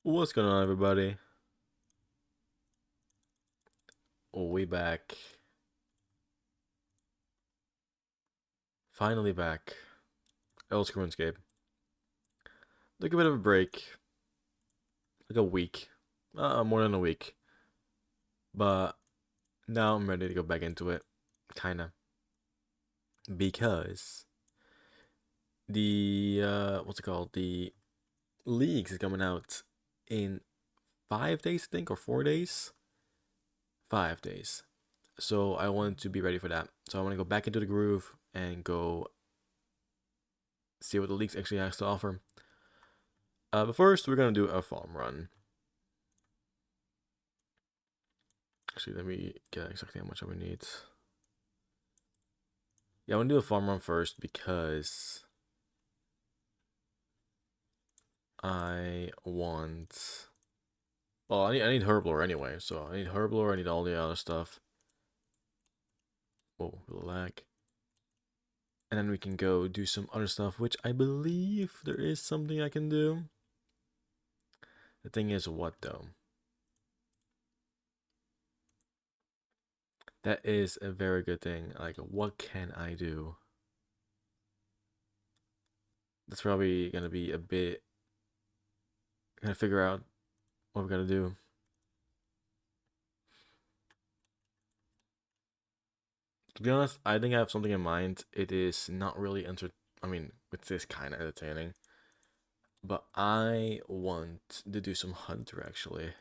What's going on, everybody? We back. Finally back. Elder RuneScape. Took a bit of a break, like a week, more than a week. But now I'm ready to go back into it, kinda, because the what's it called? The leagues is coming out in 5 days, I think, or 4 days. 5 days. So I want to be ready for that. So I want to go back into the groove and go see what the leagues actually has to offer. But first, we're gonna do a farm run. Actually, let me get exactly how much we need. Yeah, I want to do a farm run first because I want. Well, I need Herblore anyway, so I need Herblore. I need all the other stuff. Oh, lag. And then we can go do some other stuff, which I believe there is something I can do. The thing is, what though? That is a very good thing. Like, what can I do? That's probably gonna be a bit. Gotta figure out what we gotta do. To be honest, I think I have something in mind. It is not really I mean, it's kind of entertaining, but I want to do some hunter actually.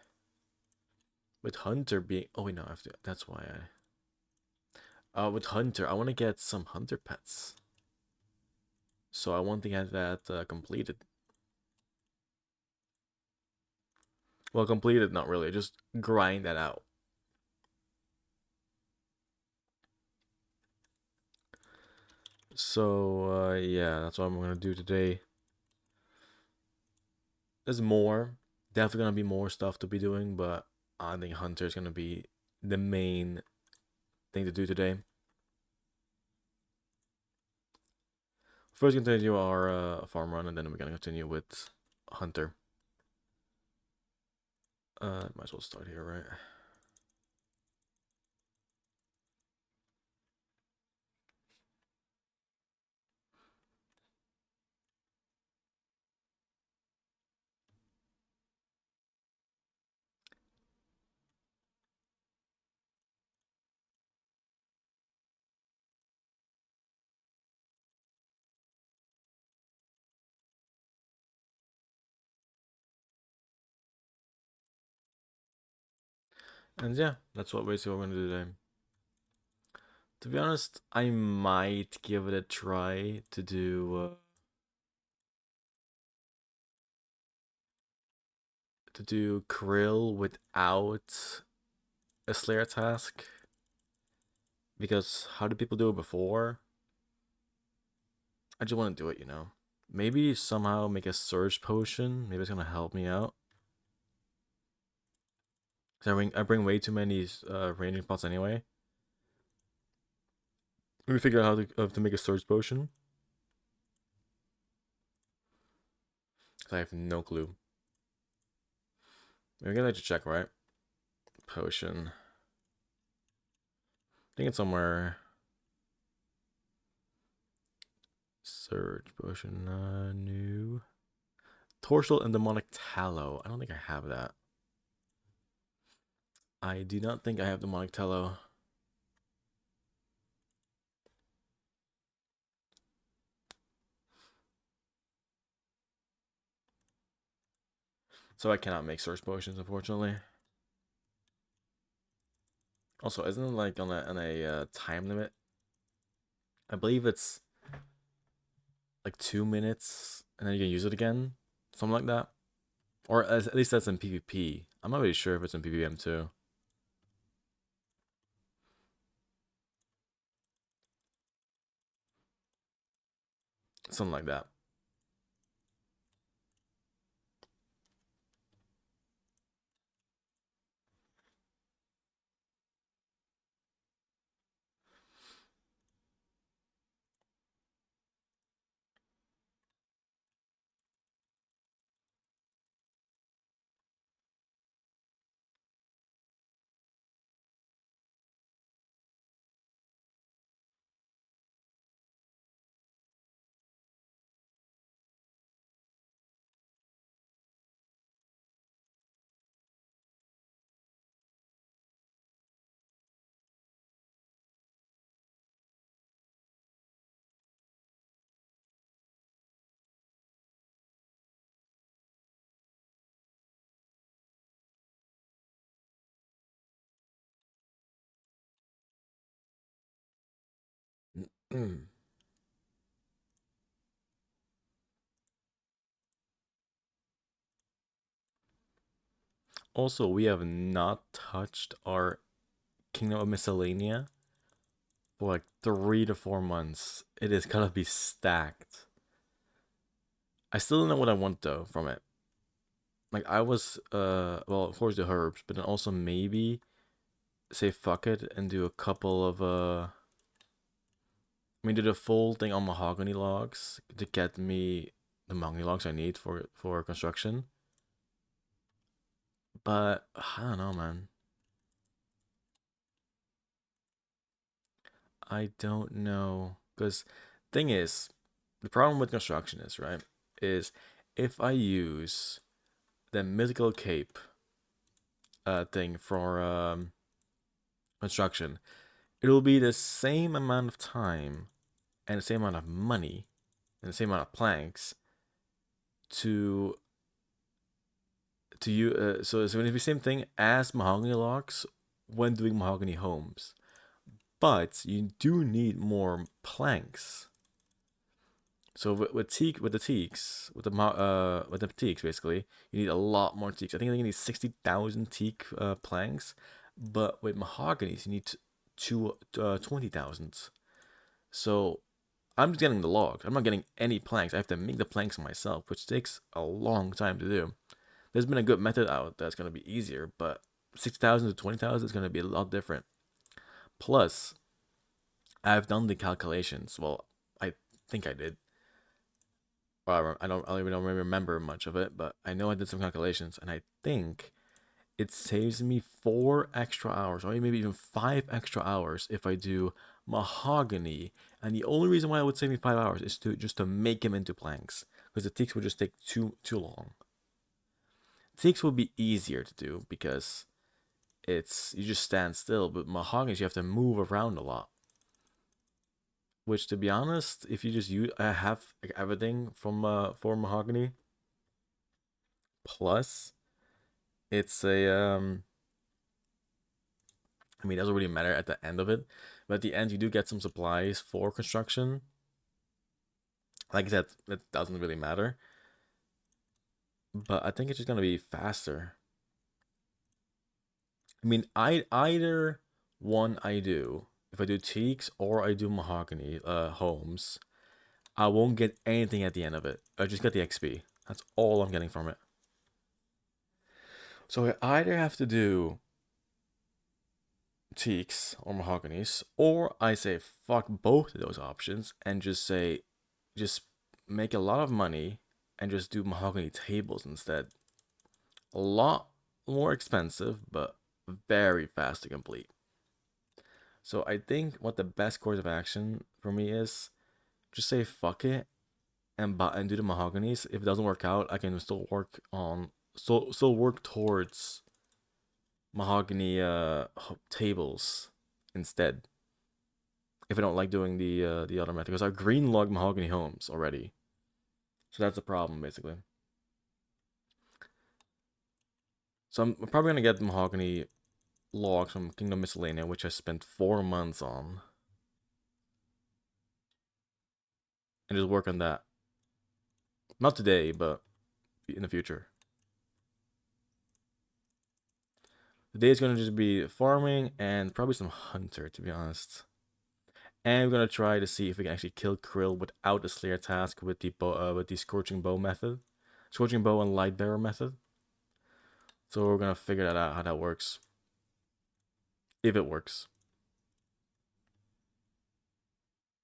With hunter being, oh wait, no, I have to. That's why with hunter, I want to get some hunter pets. So I want to get that completed. Well, completed, not really. Just grind that out. So yeah, that's what I'm gonna do today. There's more. Definitely gonna be more stuff to be doing, but I think hunter is gonna be the main thing to do today. First, continue our farm run, and then we're gonna continue with hunter. Might as well start here, right? And yeah, that's what basically what we're gonna do today. To be honest, I might give it a try to do Krill without a Slayer task, because how did people do it before? I just want to do it. Maybe somehow make a surge potion. Maybe it's gonna help me out. Cause I bring way too many ranging pots anyway. Let me figure out how to make a surge potion. Cause I have no clue. We're gonna let you check, right? Potion. I think it's somewhere. Surge potion. New. Torsional and demonic tallow. I don't think I have that. I do not think I have demonic tallow. So I cannot make surge potions, unfortunately. Also, isn't it like on a time limit? I believe it's like 2 minutes, and then you can use it again, something like that. Or at least that's in PvP. I'm not really sure if it's in PvM too. Something like that. Also, we have not touched our Kingdom of Miscellanea for like 3 to 4 months. It is gonna be stacked. I still don't know what I want though from it. Like I was well, of course the herbs, but then also maybe say fuck it and do a couple of I mean do the full thing on mahogany logs to get me the mahogany logs I need for construction. But I don't know, man. I don't know. Because thing is, the problem with construction is, right, is if I use the mythical cape thing for construction, it'll be the same amount of time and the same amount of money and the same amount of planks to you. So it's going to be the same thing as mahogany logs when doing mahogany homes, but you do need more planks. So with the teaks with the teaks basically you need a lot more teaks. I think you need 60,000 teak planks, but with mahoganies you need 20,000. So I'm just getting the logs. I'm not getting any planks. I have to make the planks myself, which takes a long time to do. There's been a good method out that's gonna be easier, but 6,000 to 20,000 is gonna be a lot different. Plus, I've done the calculations. Well, I think I did. I don't even really remember much of it, but I know I did some calculations, and I think it saves me 4 extra hours, or maybe even 5 extra hours if I do mahogany. And the only reason why it would save me 5 hours is to just to make them into planks, because the teaks would just take too long. Teaks would be easier to do because it's you just stand still, but mahogany you have to move around a lot. Which, to be honest, if you just use have like, everything from for mahogany plus it's a I mean, it doesn't really matter at the end of it, but at the end you do get some supplies for construction. Like I said, that doesn't really matter, but I think it's just gonna be faster. I mean, I either one I do, if I do teaks or I do mahogany homes, I won't get anything at the end of it. I just get the XP. That's all I'm getting from it. So I either have to do teaks or mahoganies, or I say fuck both of those options and just make a lot of money and just do mahogany tables instead. A lot more expensive, but very fast to complete. So I think what the best course of action for me is just say fuck it and do the mahoganies. If it doesn't work out, I can still work towards mahogany tables instead. If I don't like doing the other method, because I green log mahogany homes already, so that's the problem basically. So I'm probably gonna get the mahogany logs from Kingdom Miscellanea, which I spent 4 months on, and just work on that. Not today, but in the future. Today is gonna just be farming and probably some hunter, to be honest. And we're gonna try to see if we can actually kill Krill without the Slayer task with with the Scorching Bow method, Scorching Bow and Light Bearer method. So we're gonna figure that out how that works, if it works.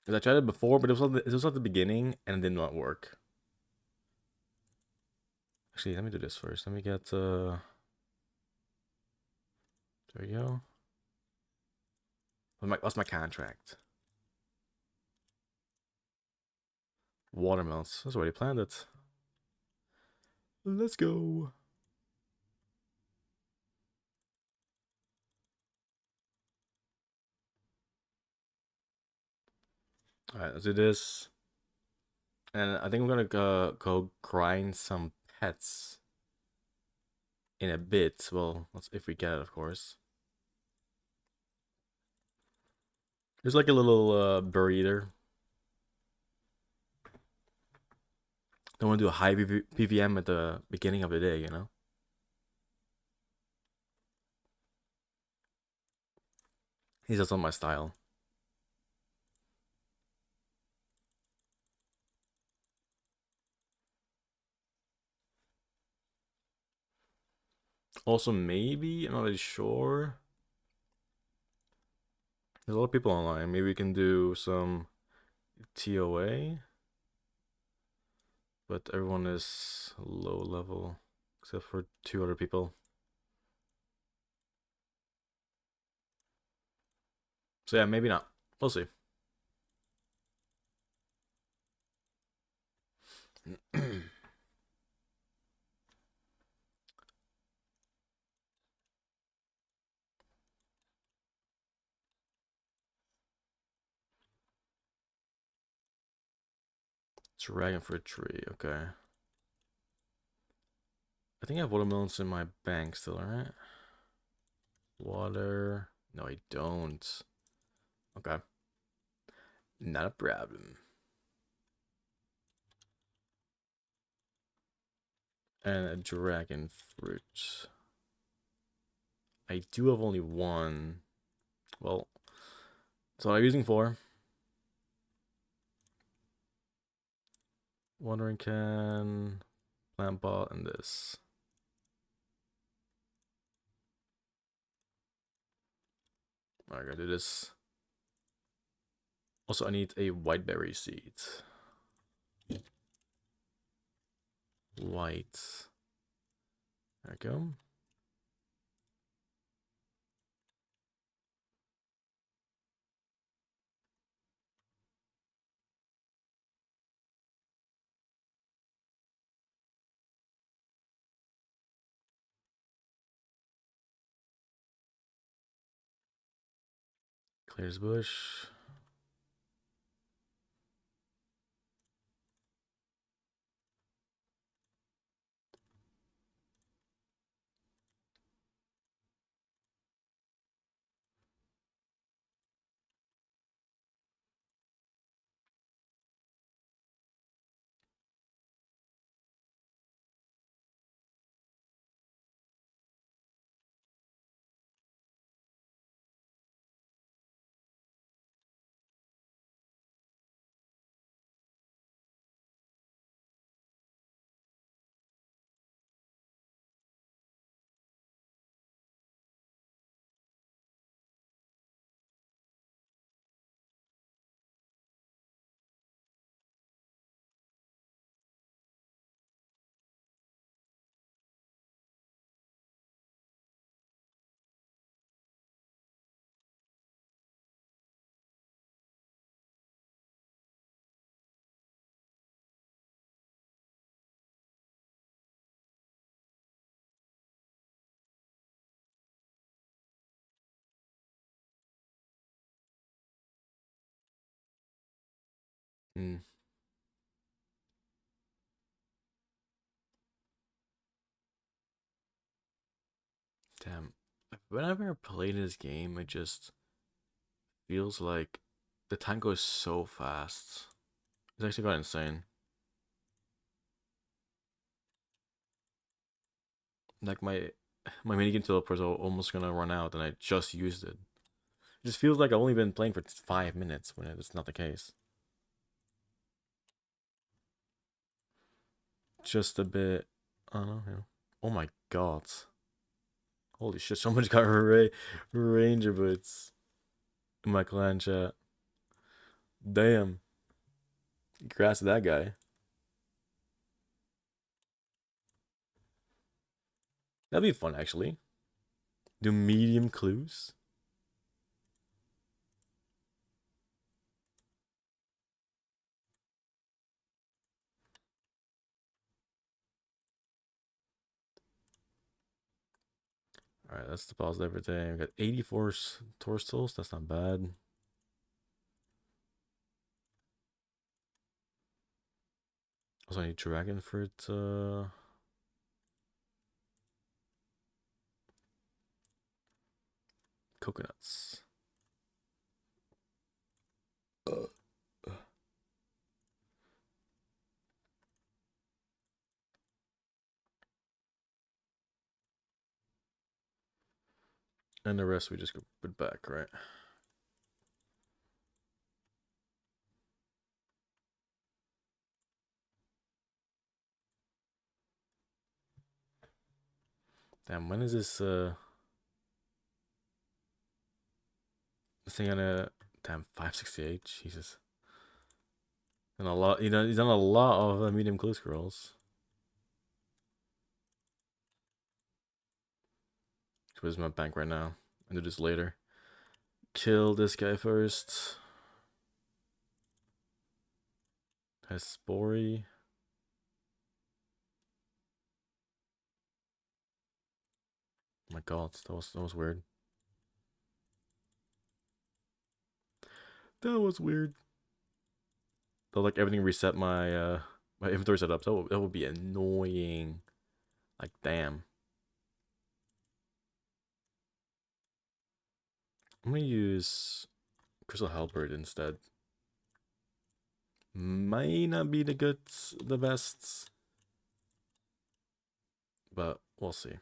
Because I tried it before, but it was at the beginning and it did not work. Actually, let me do this first. Let me get there we go. What's my contract? Watermelons. That's already planned it. Let's go. Alright, let's do this. And I think I'm gonna go grind some pets in a bit. Well, if we get it, of course. There's like a little bird eater Don't want to do a high PVM at the beginning of the day, you know? He's just on my style. Also, maybe, I'm not really sure. There's a lot of people online. Maybe we can do some TOA. But everyone is low level, except for 2 other people. So yeah, maybe not. We'll see. Dragon fruit tree, okay. I think I have watermelons in my bank still, right? Water. No, I don't. Okay. Not a problem. And a dragon fruit. I do have only one. Well, so I'm using 4. Watering can, plant pot, and this. Alright, gotta do this. Also, I need a whiteberry seed. White. There we go. Clears bush. Hmm. Damn. Whenever I play this game, it just feels like the time goes so fast. It's actually quite insane. Like my minigame teleport's almost gonna run out, and I just used it. It just feels like I've only been playing for 5 minutes when it's not the case. Just a bit. I don't know. You know. Oh my god! Holy shit! Someone's got ranger boots in my clan chat. Damn. Congrats to that guy. That'd be fun actually. Do medium clues? Alright, let's deposit everything. We got 84 torsos. That's not bad. Also, I need dragon fruit. Coconuts. Uh, And the rest we just go put back, right? Damn, when is this thing gonna damn 568? Jesus. And a lot, you know, he's done a lot of medium clue scrolls. Where's my bank right now? I'll do this later. Kill this guy first. Hespori. Oh my god, that was weird. That was weird. They'll like everything reset my my inventory setup. That would be annoying. Like damn. I'm gonna use Crystal Halberd instead. Might not be the best, but we'll see.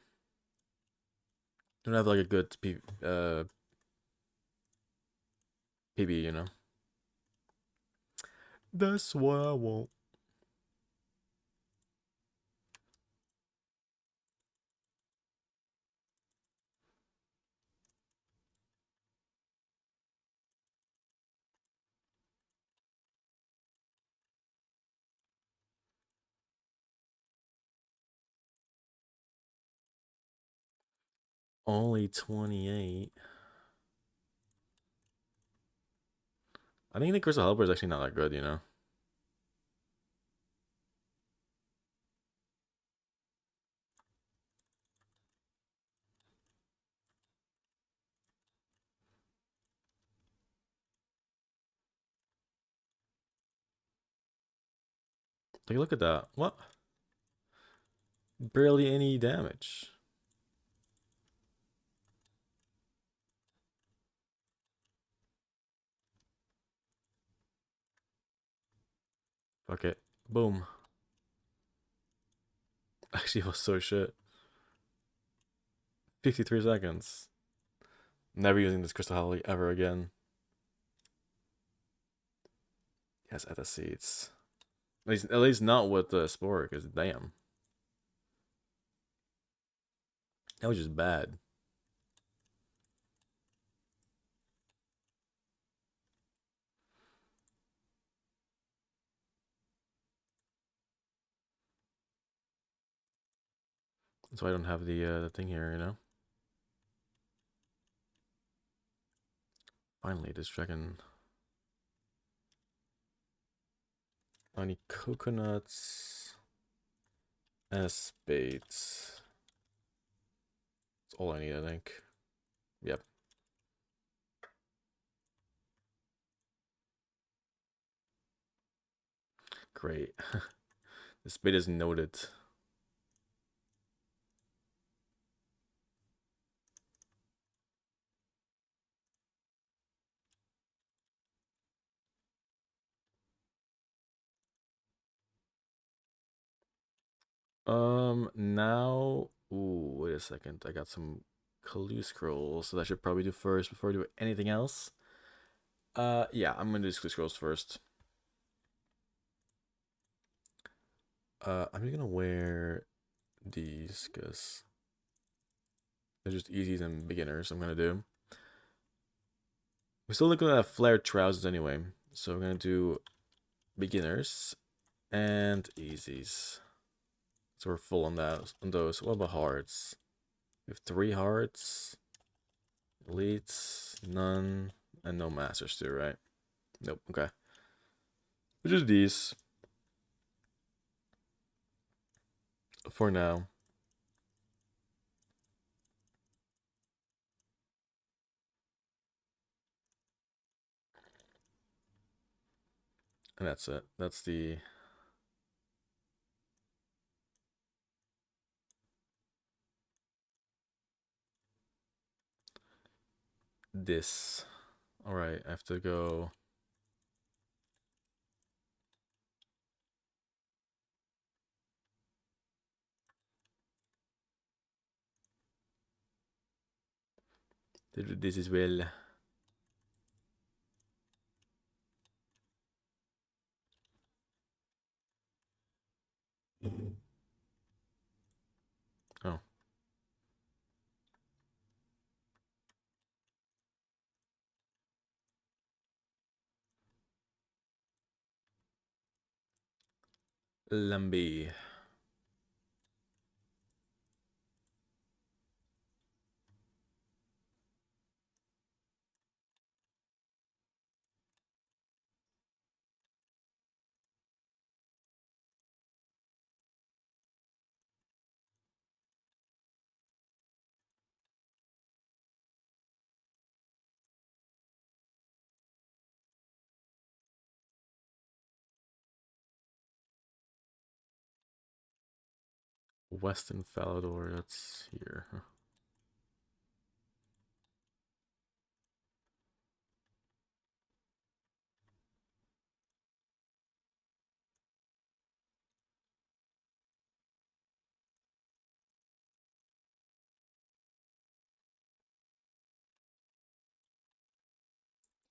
Don't have like a good PB, you know. That's what I want. Only 28. I think the Crystal Helper is actually not that good, you know. Take a look at that. What? Barely any damage. Fuck it. Boom. Actually, it was so shit. 53 seconds. Never using this Crystal Holly ever again. Yes, at the seats. At least not with the Spore, because damn. That was just bad. That's why I don't have the thing here, you know? Finally, this dragon. I need coconuts as baits. That's all I need, I think. Yep. Great. This bait is noted. Now, ooh, wait a second. I got some clue scrolls, so that should probably do first before I do anything else. Yeah, I'm gonna do clue scrolls first. I'm just gonna wear these because they're just easies and beginners. I'm gonna do. We're still looking at flared trousers anyway, so we're gonna do beginners and easies. So we're full on that on those. What about hearts? We have 3 hearts, elites, none, and no masters too, right? Nope. Okay. Which is these for now. And that's it. That's the this. All right, I have to go. This is well. Oh. Lumbee. Western Falador, that's here.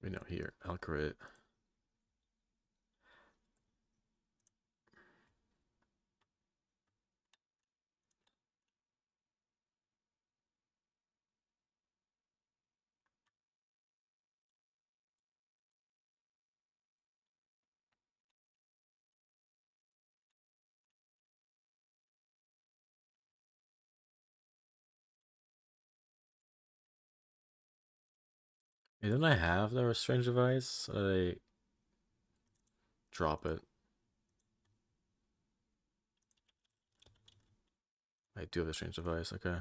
We know here, Alcaret. Didn't I have the Strange Device? I drop it. I do have the Strange Device, okay.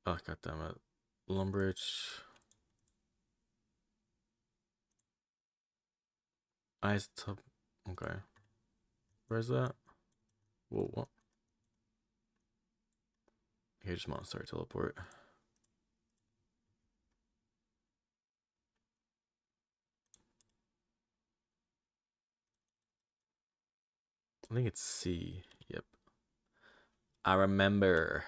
Oh, god damn it. Lumbridge. Ice Tub. Okay. Where's that? Whoa, what? Here's Monster Teleport. I think it's C. Yep. I remember.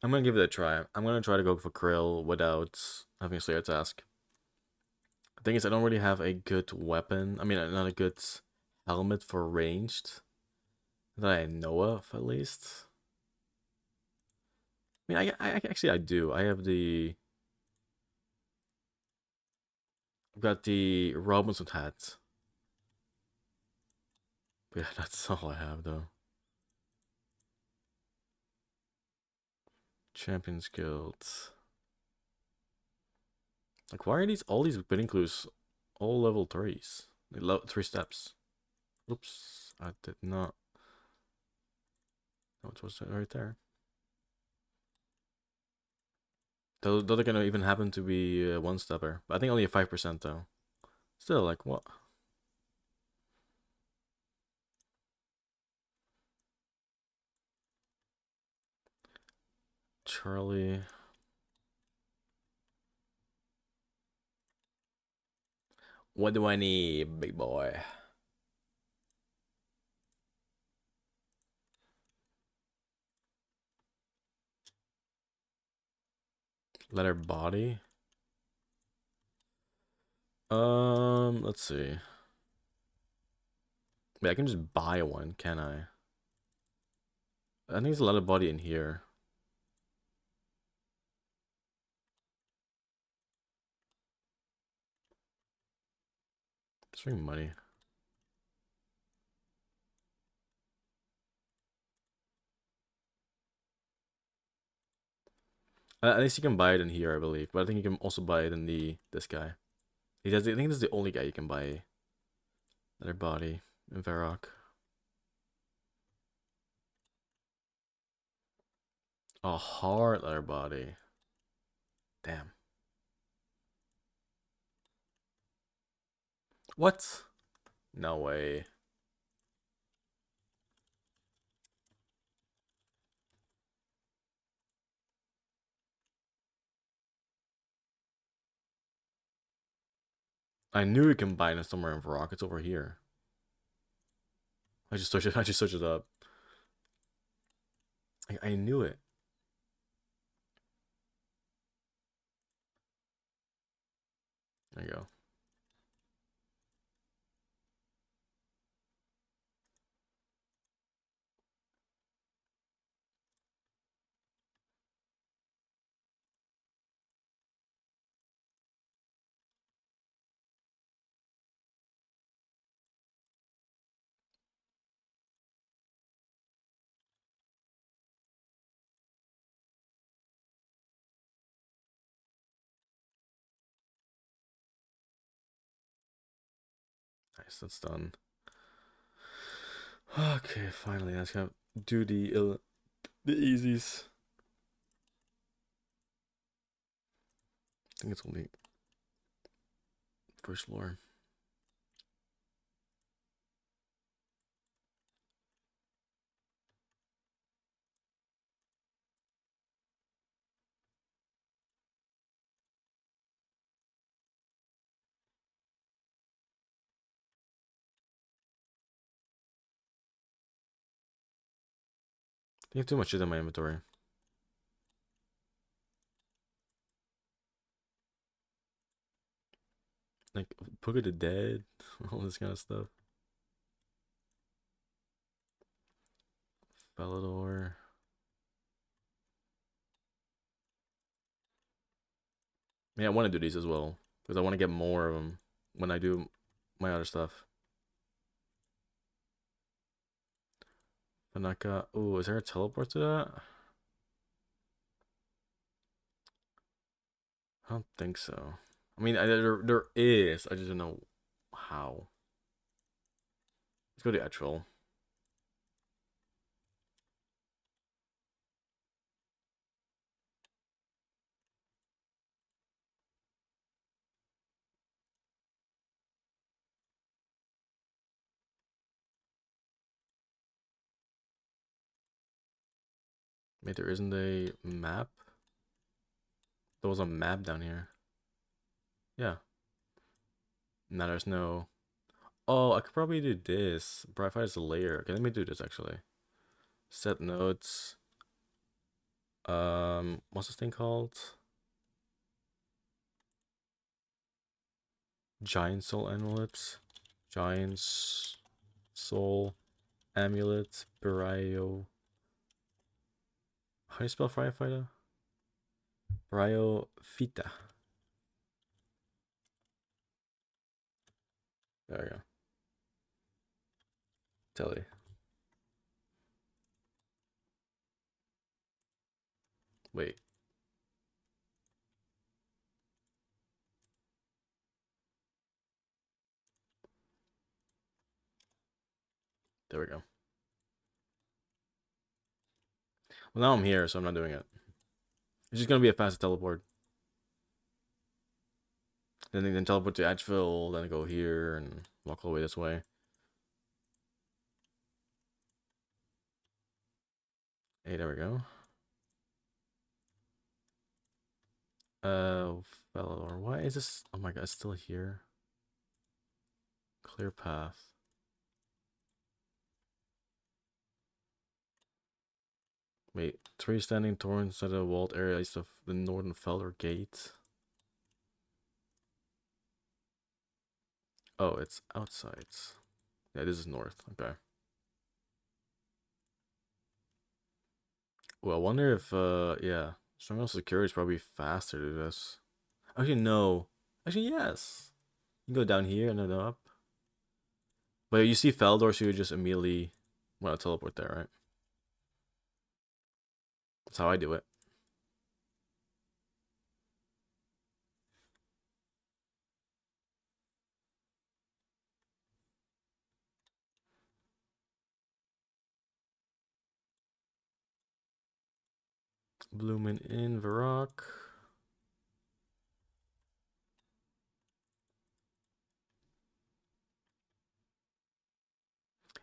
I'm gonna give it a try. I'm gonna try to go for Krill without having a Slayer task. The thing is, I don't really have a good weapon. I mean, not a good helmet for ranged that I know of, at least. I mean, I actually I do. I have the. I've got the Robinson hat. But yeah, that's all I have though. Champions Guild. Like, why are these all these bidding clues all level threes? Like, 3 steps. Oops, I did not. What was that right there? Those are gonna even happen to be a 1-stepper, but I think only a 5% though. Still, like what? Charlie. What do I need, big boy? Letter body. Let's see. Wait, I can just buy one, can I? I think there's a letter body in here. Let's bring money. At least you can buy it in here, I believe. But I think you can also buy it in this guy. I think this is the only guy you can buy letter body in Varrock. A hard letter body. Damn. What? No way. I knew you can buy it somewhere in Varrock. It's over here. I just searched it up. I knew it. There you go. Nice, that's done. Okay, finally, let's go do the easies. I think it's only first floor. I have too much shit in my inventory. Like Book of the Dead, all this kind of stuff. Felidor. Yeah, I want to do these as well because I want to get more of them when I do my other stuff. Panaka. Oh, is there a teleport to that? I don't think so. I mean, there is. I just don't know how. Let's go to actual. Maybe there isn't a map. There was a map down here. Yeah. Now there's no. Oh, I could probably do this. Brightfire is a layer. Okay, let me do this actually. Set nodes. What's this thing called? Giant soul amulets. Giant soul amulet. Brio. How do you spell firefighter? Bryophyta. There we go. Telly. Wait. There we go. Well, now I'm here, so I'm not doing it. It's just gonna be a fast teleport. Then teleport to Edgeville, then go here and walk all the way this way. Hey, there we go. Fellow, why is this? Oh my god, it's still here. Clear path. Wait, three standing torrents at a walled area east of the northern Felder Gate. Oh, it's outside. Yeah, this is north. Okay. Well, I wonder if yeah, Stronghold Security is probably faster to this. Actually, no. Actually, yes. You can go down here and then up. But you see Feldor, so you just immediately want to teleport there, right? That's how I do it. Bloomin' in Varrock.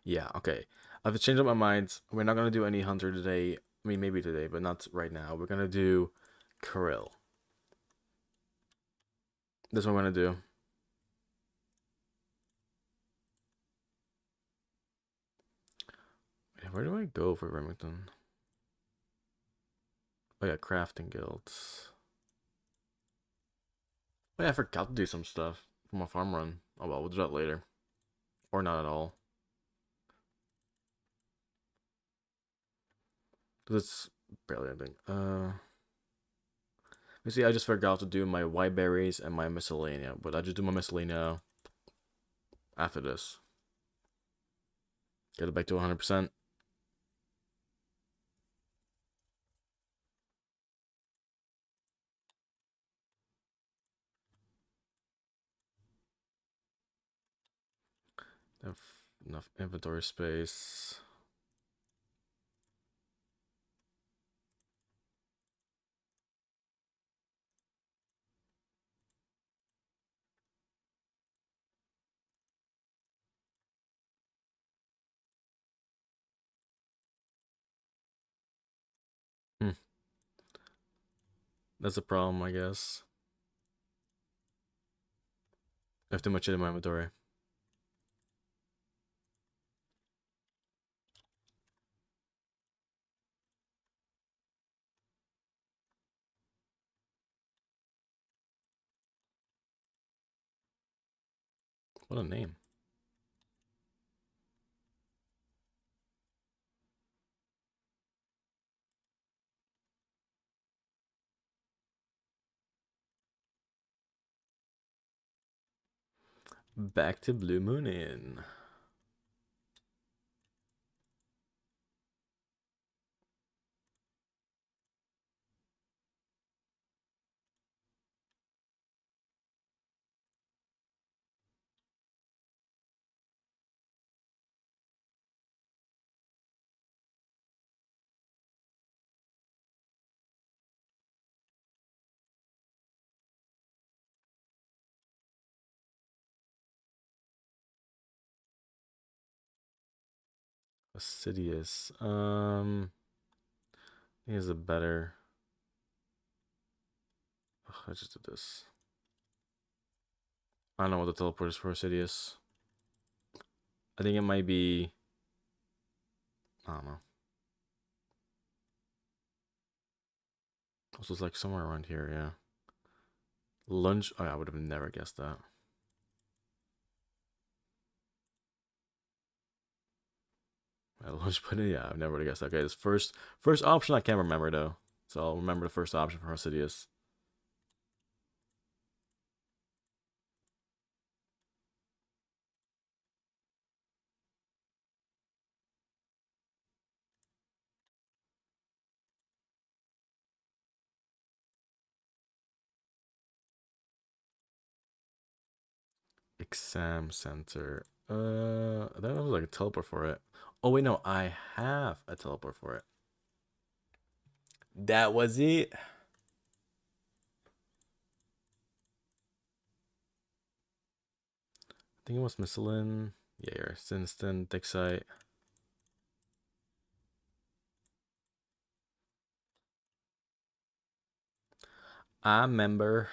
Yeah, okay. I've changed up my mind. We're not gonna do any hunter today. I mean, maybe today, but not right now. We're gonna do Kirill. That's what I'm gonna do. where do I go for Remington? Oh yeah, crafting guilds. Oh yeah, I forgot to do some stuff for my farm run. Oh well, we'll do that later. Or not at all. That's barely anything. You see, I just forgot to do my white berries and my miscellanea, but I just do my miscellanea after this. Get it back to 100%. Have enough inventory space. Hmm. That's a problem, I guess. I have too much in my inventory. What a name. Back to Blue Moon Inn. Assidious. I think is a better. Ugh, I just did this. I don't know what the teleport is for Assidious. I think it might be. I don't know. Also, it's like somewhere around here, yeah. Lunch. Oh, yeah, I would have never guessed that. Lunch pudding. Yeah, I've never would have guessed that. Okay, this first option I can't remember though, so I'll remember the first option for Assidious. Exam center. That was like a teleport for it. Oh wait, no, I have a teleport for it. That was it. I think it was Miscellan. Yeah, Sinston, Dixite. I remember.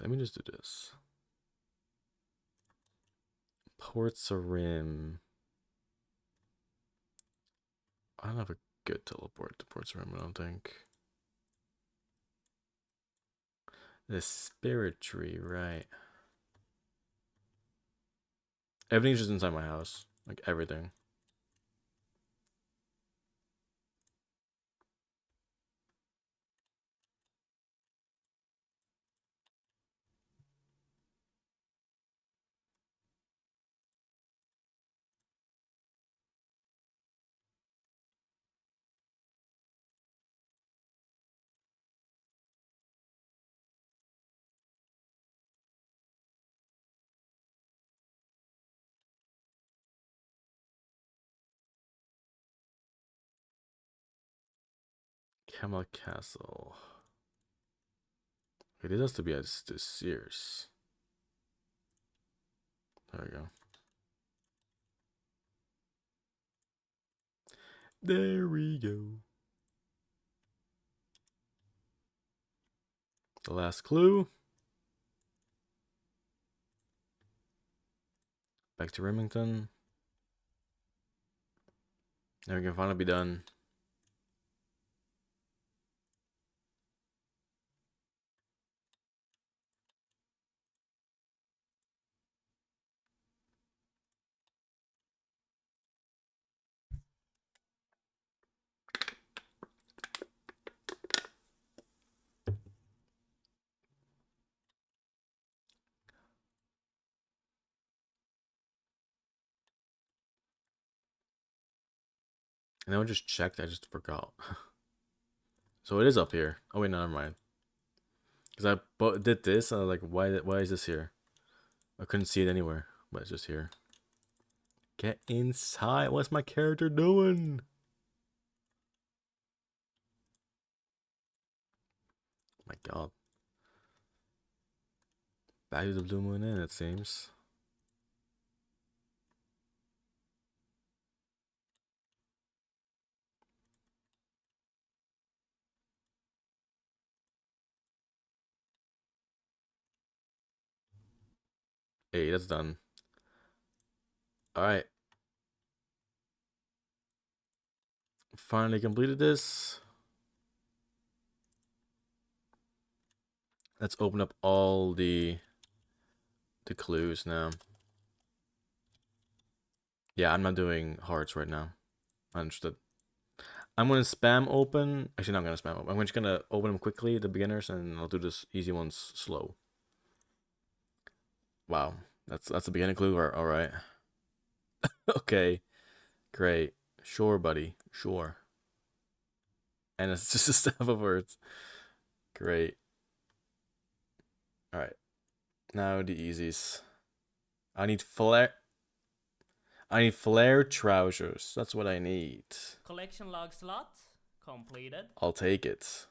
Let me just do this. Port Sarim. I don't have a good teleport to Port Sarim, I don't think. The Spirit Tree, right. Everything's just inside my house. Like everything. Camel Castle. Okay, this has to be at the Sears. There we go. There we go. The last clue. Back to Remington. Now we can finally be done. And then I just checked. I just forgot. So it is up here. Oh wait, no, never mind. Because I did this, and I was like, why is this here? I couldn't see it anywhere, but it's just here. Get inside. What's my character doing? My God. Back to the Blue Moon Inn, it seems. Hey, that's done. Alright. Finally completed this. Let's open up all the clues now. Yeah, I'm not doing hearts right now. Understood. I'm gonna spam open. Actually, not gonna spam open. I'm just gonna open them quickly, the beginners, and I'll do this easy ones slow. Wow, that's the beginning clue. All right. Okay, great. Sure, buddy. Sure. And it's just a staff of words. Great. All right. Now the easies. I need flare. I need flare trousers. That's what I need. Collection log slot completed. I'll take it.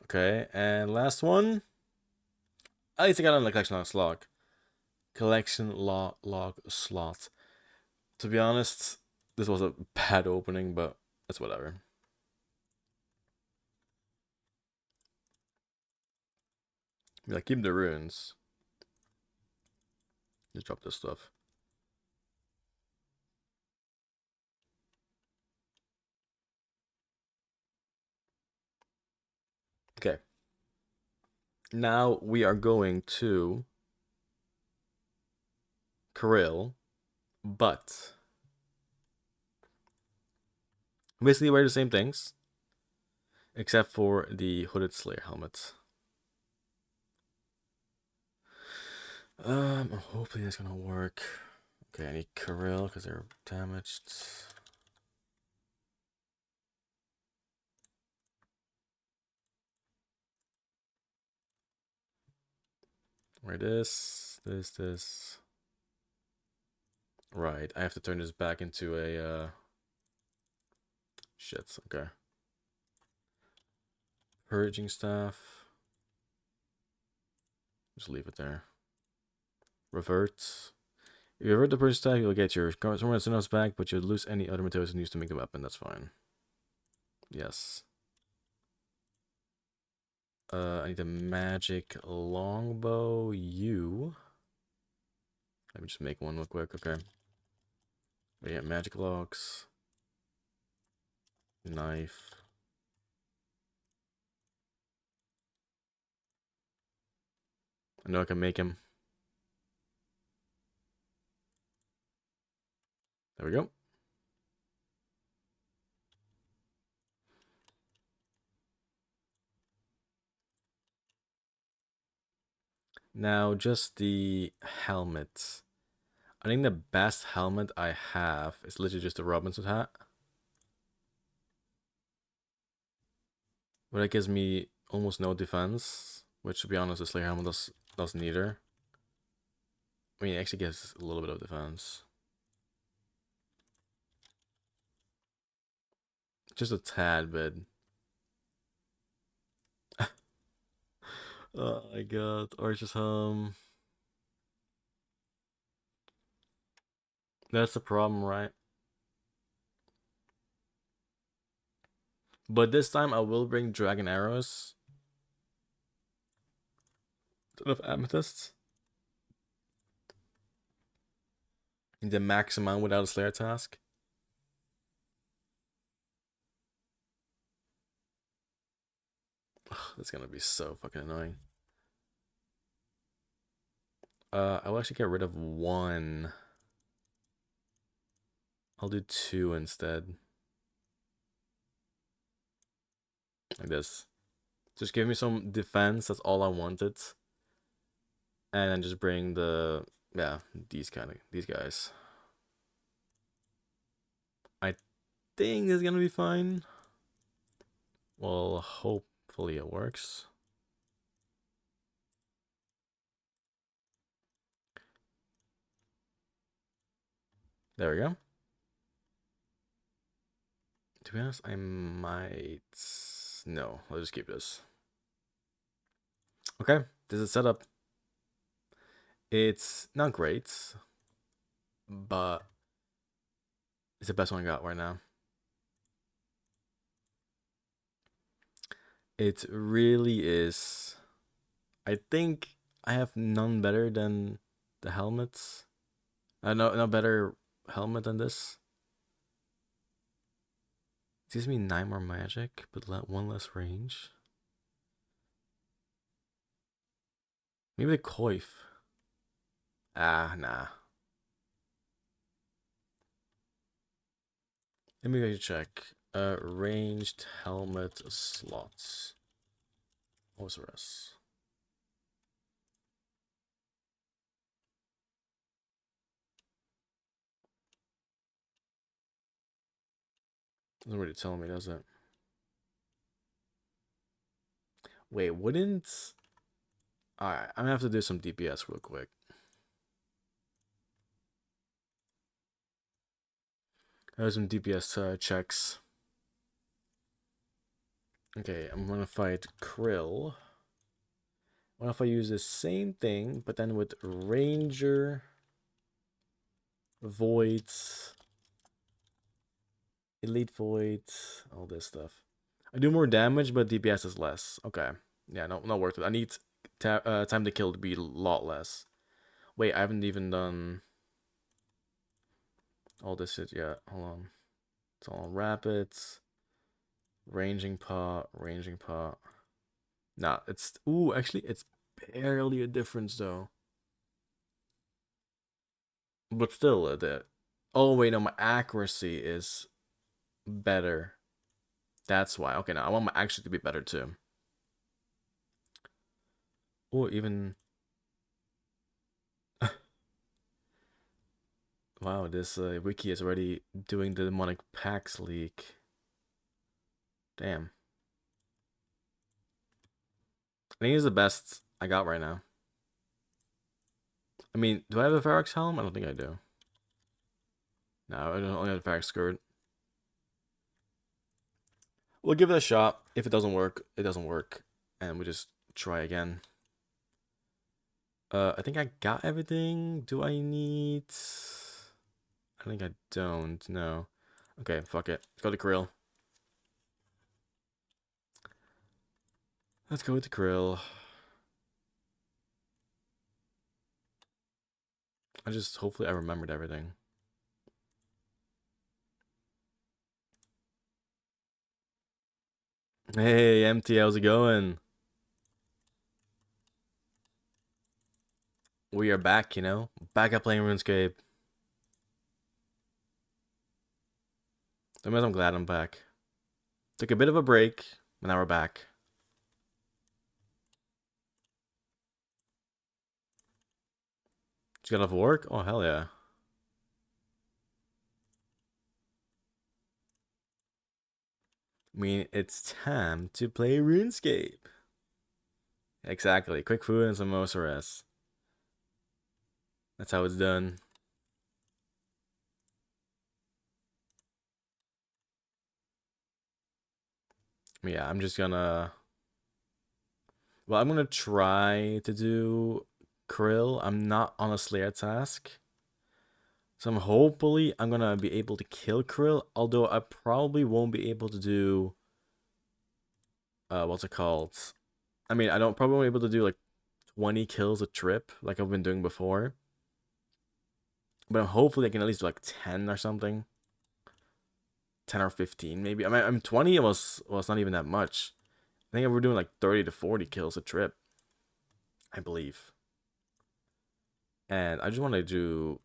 Okay, and last one. At least I got on the collection log slot. Collection log slot. To be honest, this was a bad opening, but it's whatever. Like, keep the runes. Just drop this stuff. Okay. Now we are going to Kirill, but basically wear the same things, except for the hooded Slayer helmet. Hopefully that's gonna work. Okay, I need Kirill because they're damaged. Where this. Right, I have to turn this back into a shit, okay. Purging staff. Just leave it there. Revert. If you revert the purging staff, you'll get your Sworn Synapse back, but you'll lose any other materials used to make the weapon. That's fine. Yes. I need a magic longbow. Let me just make one real quick, okay. We got magic logs. Knife. I know I can make him. There we go. Now, just the helmet. I think the best helmet I have is literally just the Robinson hat. But it gives me almost no defense, which to be honest, the Slayer helmet does neither. I mean, it actually gives a little bit of defense. Just a tad bit. Oh my god. Archer's home. That's the problem, right? But this time I will bring dragon arrows instead of amethysts. The max amount without a Slayer task. Ugh, that's gonna be so fucking annoying. I will actually get rid of one. I'll do two instead. Like this. Just give me some defense. That's all I wanted. And then just bring the these guys. I think it's gonna be fine. Well, hopefully it works. There we go. To be honest, I might. No, I'll just keep this. Okay, this is set up. It's not great, but it's the best one I got right now. It really is. I think I have none better than the helmets. No better helmet than this. It gives me 9 more magic, but one less range. Maybe the coif. Ah, nah. Let me go check. Ranged helmet slots. What was the rest? Doesn't really tell me, does it? Wait, wouldn't... Alright, I'm gonna have to do some DPS real quick. There's some DPS checks. Okay, I'm gonna fight Krill. What if I use the same thing, but then with Ranger, Voids, Elite Voids, all this stuff. I do more damage, but DPS is less. Okay. Yeah, no, not worth it. I need time to kill to be a lot less. Wait, I haven't even done all this shit yet. Hold on. It's all on rapids. Ranging pot, ranging pot. Nah, it's... Ooh, actually, it's barely a difference, though. But still, oh, wait, no, my accuracy is better. That's why. Okay, now I want my accuracy to be better, too. Oh, even... Wow, this wiki is already doing the demonic packs leak. Damn. I think it's the best I got right now. I mean, do I have a Ferox helm? I don't think I do. No, I don't only have a Ferox skirt. We'll give it a shot. If it doesn't work, it doesn't work. And we just try again. I think I got everything. Do I need... I think I don't. No. Okay, fuck it. Let's go to Krill. Let's go with the Krill. Hopefully I remembered everything. Hey, MT, how's it going? We are back, you know? Back at playing RuneScape. I'm glad I'm back. Took a bit of a break, but now we're back. Just got off work? Oh, hell yeah. I mean, it's time to play RuneScape. Exactly. Quick food and some OSRS. That's how it's done. Yeah, I'm just gonna... Well, I'm gonna try to do Krill. I'm not on a Slayer task. So I'm gonna be able to kill Krill, although I probably won't be able to do what's it called? I mean, I don't probably won't be able to do like 20 kills a trip like I've been doing before. But hopefully I can at least do like 10 or something. 10 or 15 maybe. I mean, I'm 20 was not even that much. I think we're doing like 30 to 40 kills a trip, I believe. And I just want to do.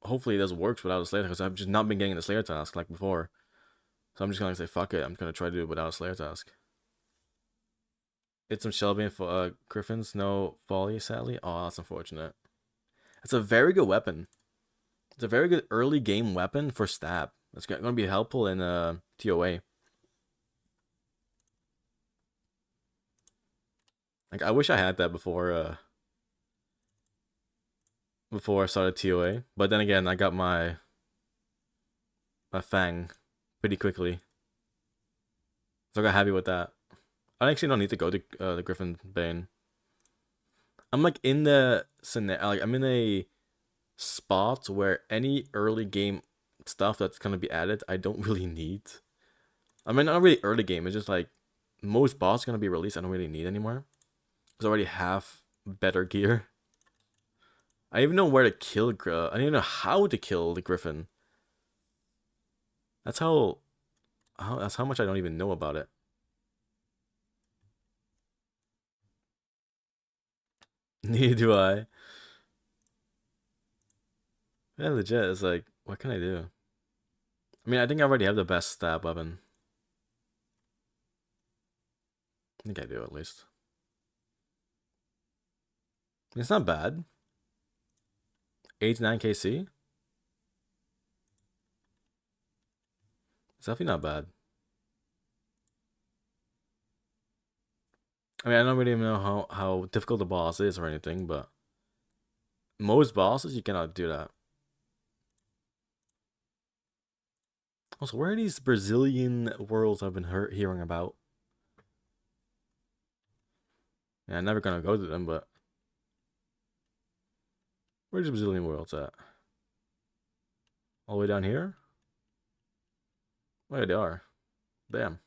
Hopefully this works without a Slayer because I've just not been getting the Slayer task like before. So I'm just gonna say fuck it. I'm gonna try to do it without a Slayer task. It's some Shelby and Griffins, no Folly, sadly. Oh, that's unfortunate. It's a very good weapon. It's a very good early game weapon for stab. It's gonna be helpful in TOA. Like I wish I had that before I started TOA. But then again, I got my Fang pretty quickly. So I got happy with that. I actually don't need to go to the Griffin Bane. I'm like in the scenario, like I'm in a spot where any early game stuff that's gonna be added, I don't really need. I mean, not really early game. It's just like most boss gonna be released. I don't really need anymore because I already have better gear. I even know where to kill. I don't even know how to kill the Griffin. That's that's how much I don't even know about it. Neither do I. Yeah, legit. It's like, what can I do? I mean, I think I already have the best stab weapon. I think I do at least. It's not bad. 89 KC. It's definitely not bad. I mean, I don't really even know how difficult the boss is or anything, but most bosses you cannot do that. Also, where are these Brazilian worlds I've been hearing about? Yeah, I'm never gonna go to them, but where's the Brazilian worlds at? All the way down here? Oh, yeah, they are. Damn.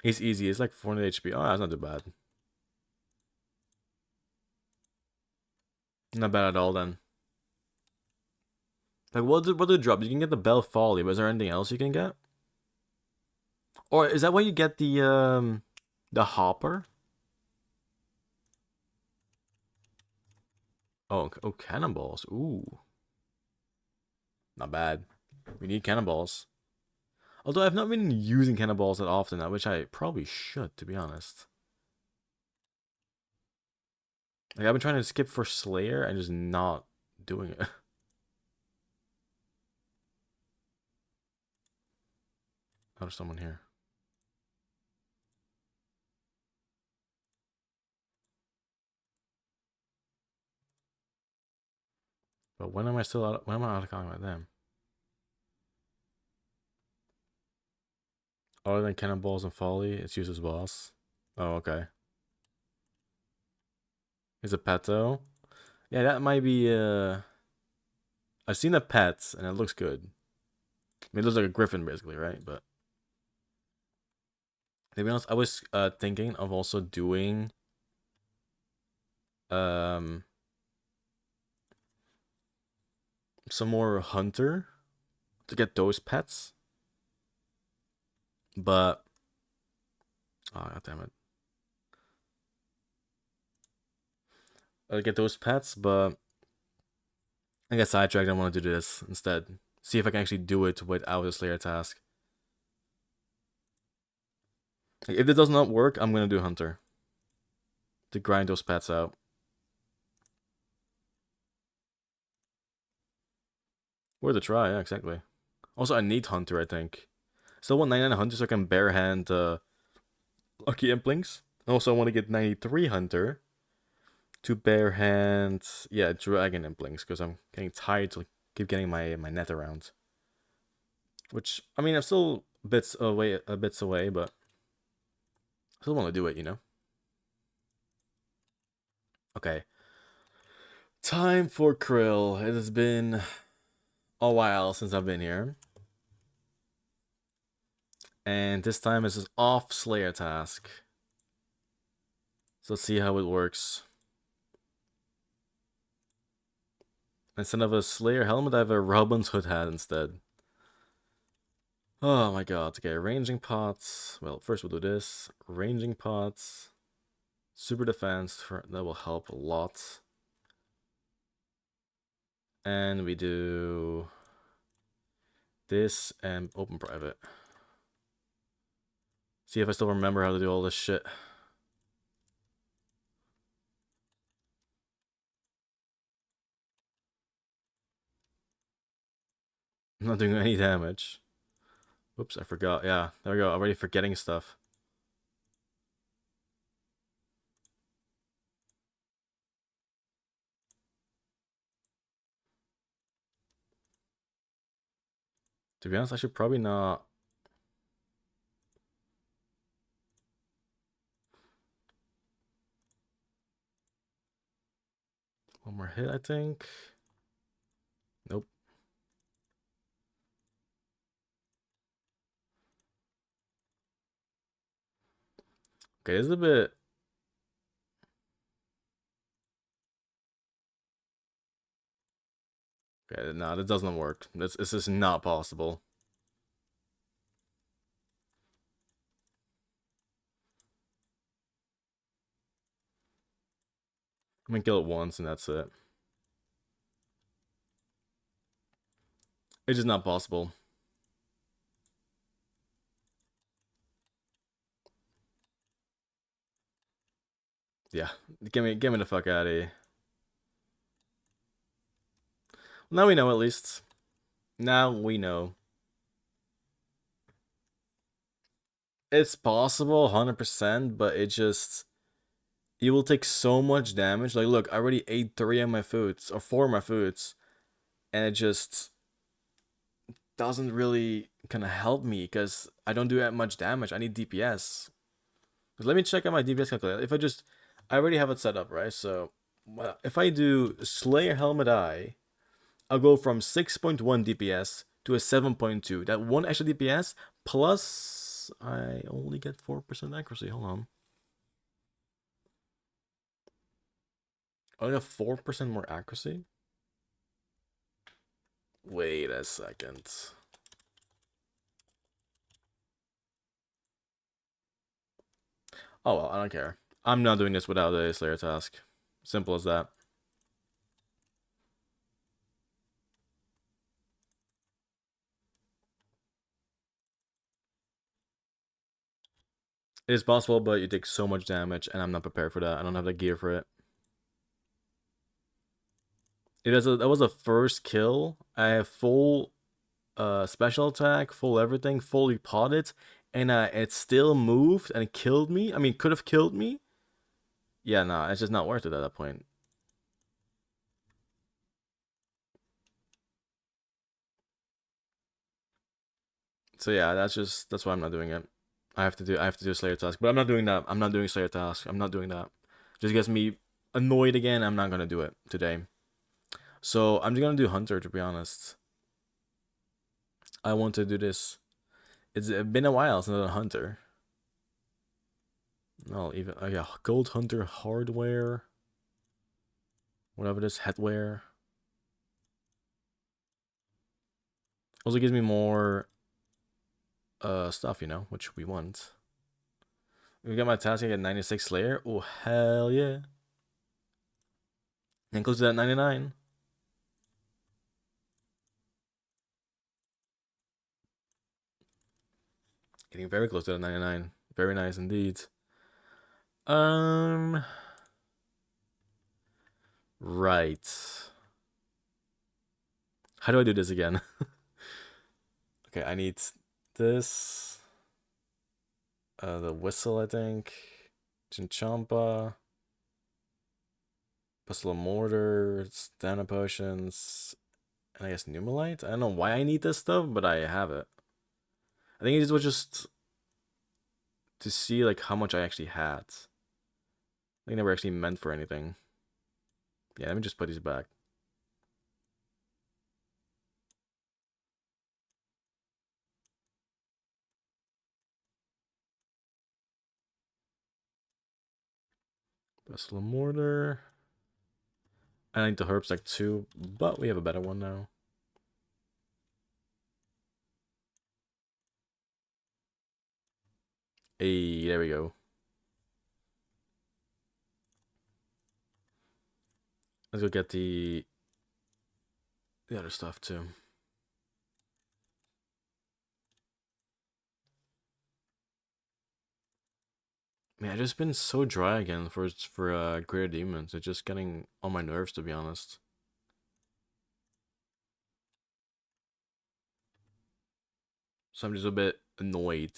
He's easy. It's like 400 HP. Oh, that's not too bad. Not bad at all then. Like, what do drops? You can get the Bell Folly, but is there anything else you can get? Or is that why you get the Hopper? Oh, cannonballs. Ooh, not bad. We need cannonballs. Although I've not been using cannonballs that often, which I probably should, to be honest. Like I've been trying to skip for Slayer and just not doing it. Oh, there's someone here. But when am I still out? When am I out of calling with them? Other than cannonballs and folly, it's used as boss. Oh, okay. He's a peto. Yeah, that might be. I've seen the pets and it looks good. I mean, it looks like a griffin basically, right? But to be honest, I was thinking of also doing um some more hunter to get those pets. But oh god damn it. I get those pets, but I get sidetracked. I want to do this instead. See if I can actually do it without a Slayer task. Like, if it does not work, I'm gonna do Hunter to grind those pets out. Worth a try, yeah, exactly. Also, I need Hunter, I think. Still want 99 Hunter so I can bare hand Lucky Implings. Also, I want to get 93 Hunter to bare hand, yeah, Dragon Implings because I'm getting tired to keep getting my net around. Which, I mean, I'm still bits away, but I still want to do it, you know. Okay. Time for Krill. It has been a while since I've been here. And this time is an off Slayer task. So let's see how it works. Instead of a Slayer helmet, I have a Robin's Hood hat instead. Oh my god. Okay, ranging pots. Well, first we'll do this. Ranging pots. Super defense. That will help a lot. And we do this and open private. See if I still remember how to do all this shit. I'm not doing any damage. Whoops, I forgot. Yeah, there we go. Already forgetting stuff. To be honest, I should probably not. One more hit, I think. Nope. Okay, this is a bit. Okay, no, that doesn't work. This is not possible. I'm gonna kill it once and that's it. It's just not possible. Yeah, get me the fuck out of here. Now we know at least. Now we know. It's possible, 100%, but it just you will take so much damage. Like, look, I already ate 3 of my foods or 4 of my foods, and it just doesn't really kind of help me because I don't do that much damage. I need DPS. Let me check out my DPS calculator. If I already have it set up, right? So, well, if I do Slayer Helmet Eye, I'll go from 6.1 DPS to a 7.2. That one extra DPS plus I only get 4% accuracy. Hold on. I only have 4% more accuracy? Wait a second. Oh well, I don't care. I'm not doing this without a Slayer task. Simple as that. It is possible, but you take so much damage, and I'm not prepared for that. I don't have the gear for it. That was a first kill. I have full special attack, full everything, fully potted, and it still moved and killed me. I mean, could have killed me. Yeah, nah, it's just not worth it at that point. So yeah, that's why I'm not doing it. I have to do a Slayer task, but I'm not doing that. I'm not doing Slayer task. I'm not doing that. Just gets me annoyed again. I'm not gonna do it today. So I'm just gonna do Hunter, to be honest. I want to do this. It's been a while since I've done Hunter. No, even yeah, Gold Hunter hardware, whatever this headwear. Also gives me more stuff, you know, which we want. We got my task. I get 96 Slayer. Oh hell yeah! And close to that 99. Getting very close to that 99. Very nice indeed. Right. How do I do this again? Okay, I need this. The whistle, I think. Chinchompa. Pestle of Mortar. Stamina potions. And I guess Numalite? I don't know why I need this stuff, but I have it. I think it was just to see like how much I actually had. I think they were actually meant for anything. Yeah, let me just put these back. Pestle mortar. I need the herbs like 2, but we have a better one now. Hey, there we go. Let's go get the other stuff too. Man, I just been so dry again for Greater Demons. It's just getting on my nerves, to be honest. So I'm just a bit annoyed.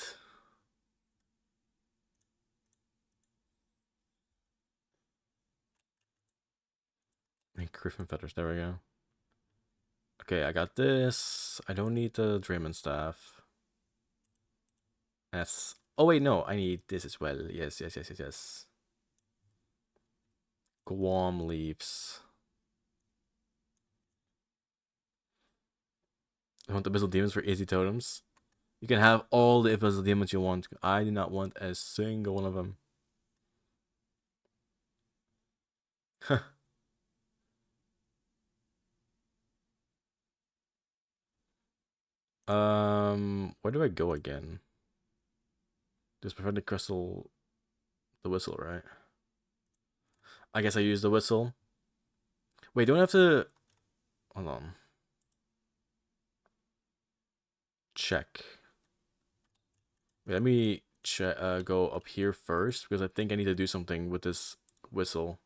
And Griffin feathers, there we go. Okay, I got this. I don't need the Draymond staff. That's. Oh wait, no, I need this as well. Yes, yes, yes, yes, yes. Guam leaves. I want the Abyssal Demons for easy totems. You can have all the Abyssal Demons you want. I do not want a single one of them. Where do I go again? Just prefer the crystal, the whistle, right? I guess I use the whistle. Wait, don't I have to. Hold on. Check. Wait, let me check. Go up here first because I think I need to do something with this whistle.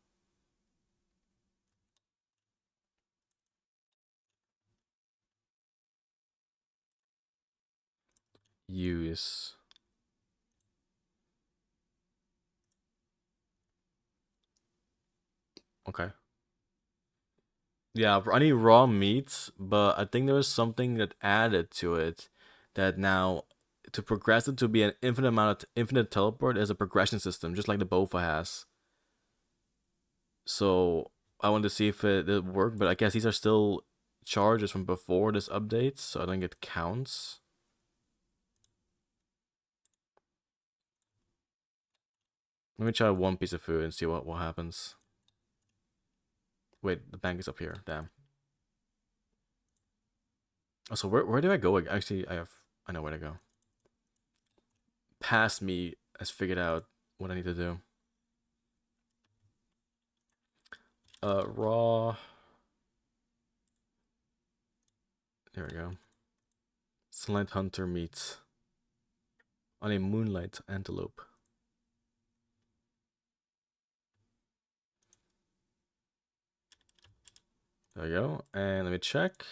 Use. Okay. Yeah, I need raw meat, but I think there was something that added to it that now to progress it to be an infinite amount of infinite teleport is a progression system, just like the Bofa has. So I wanted to see if it worked, but I guess these are still charges from before this update, so I think it counts. Let me try one piece of food and see what happens. Wait, the bank is up here. Damn. Oh, so where do I go? Actually, I know where to go. Past me has figured out what I need to do. Raw. There we go. Sunlight Hunter meets on a Moonlight Antelope. There we go. And let me check.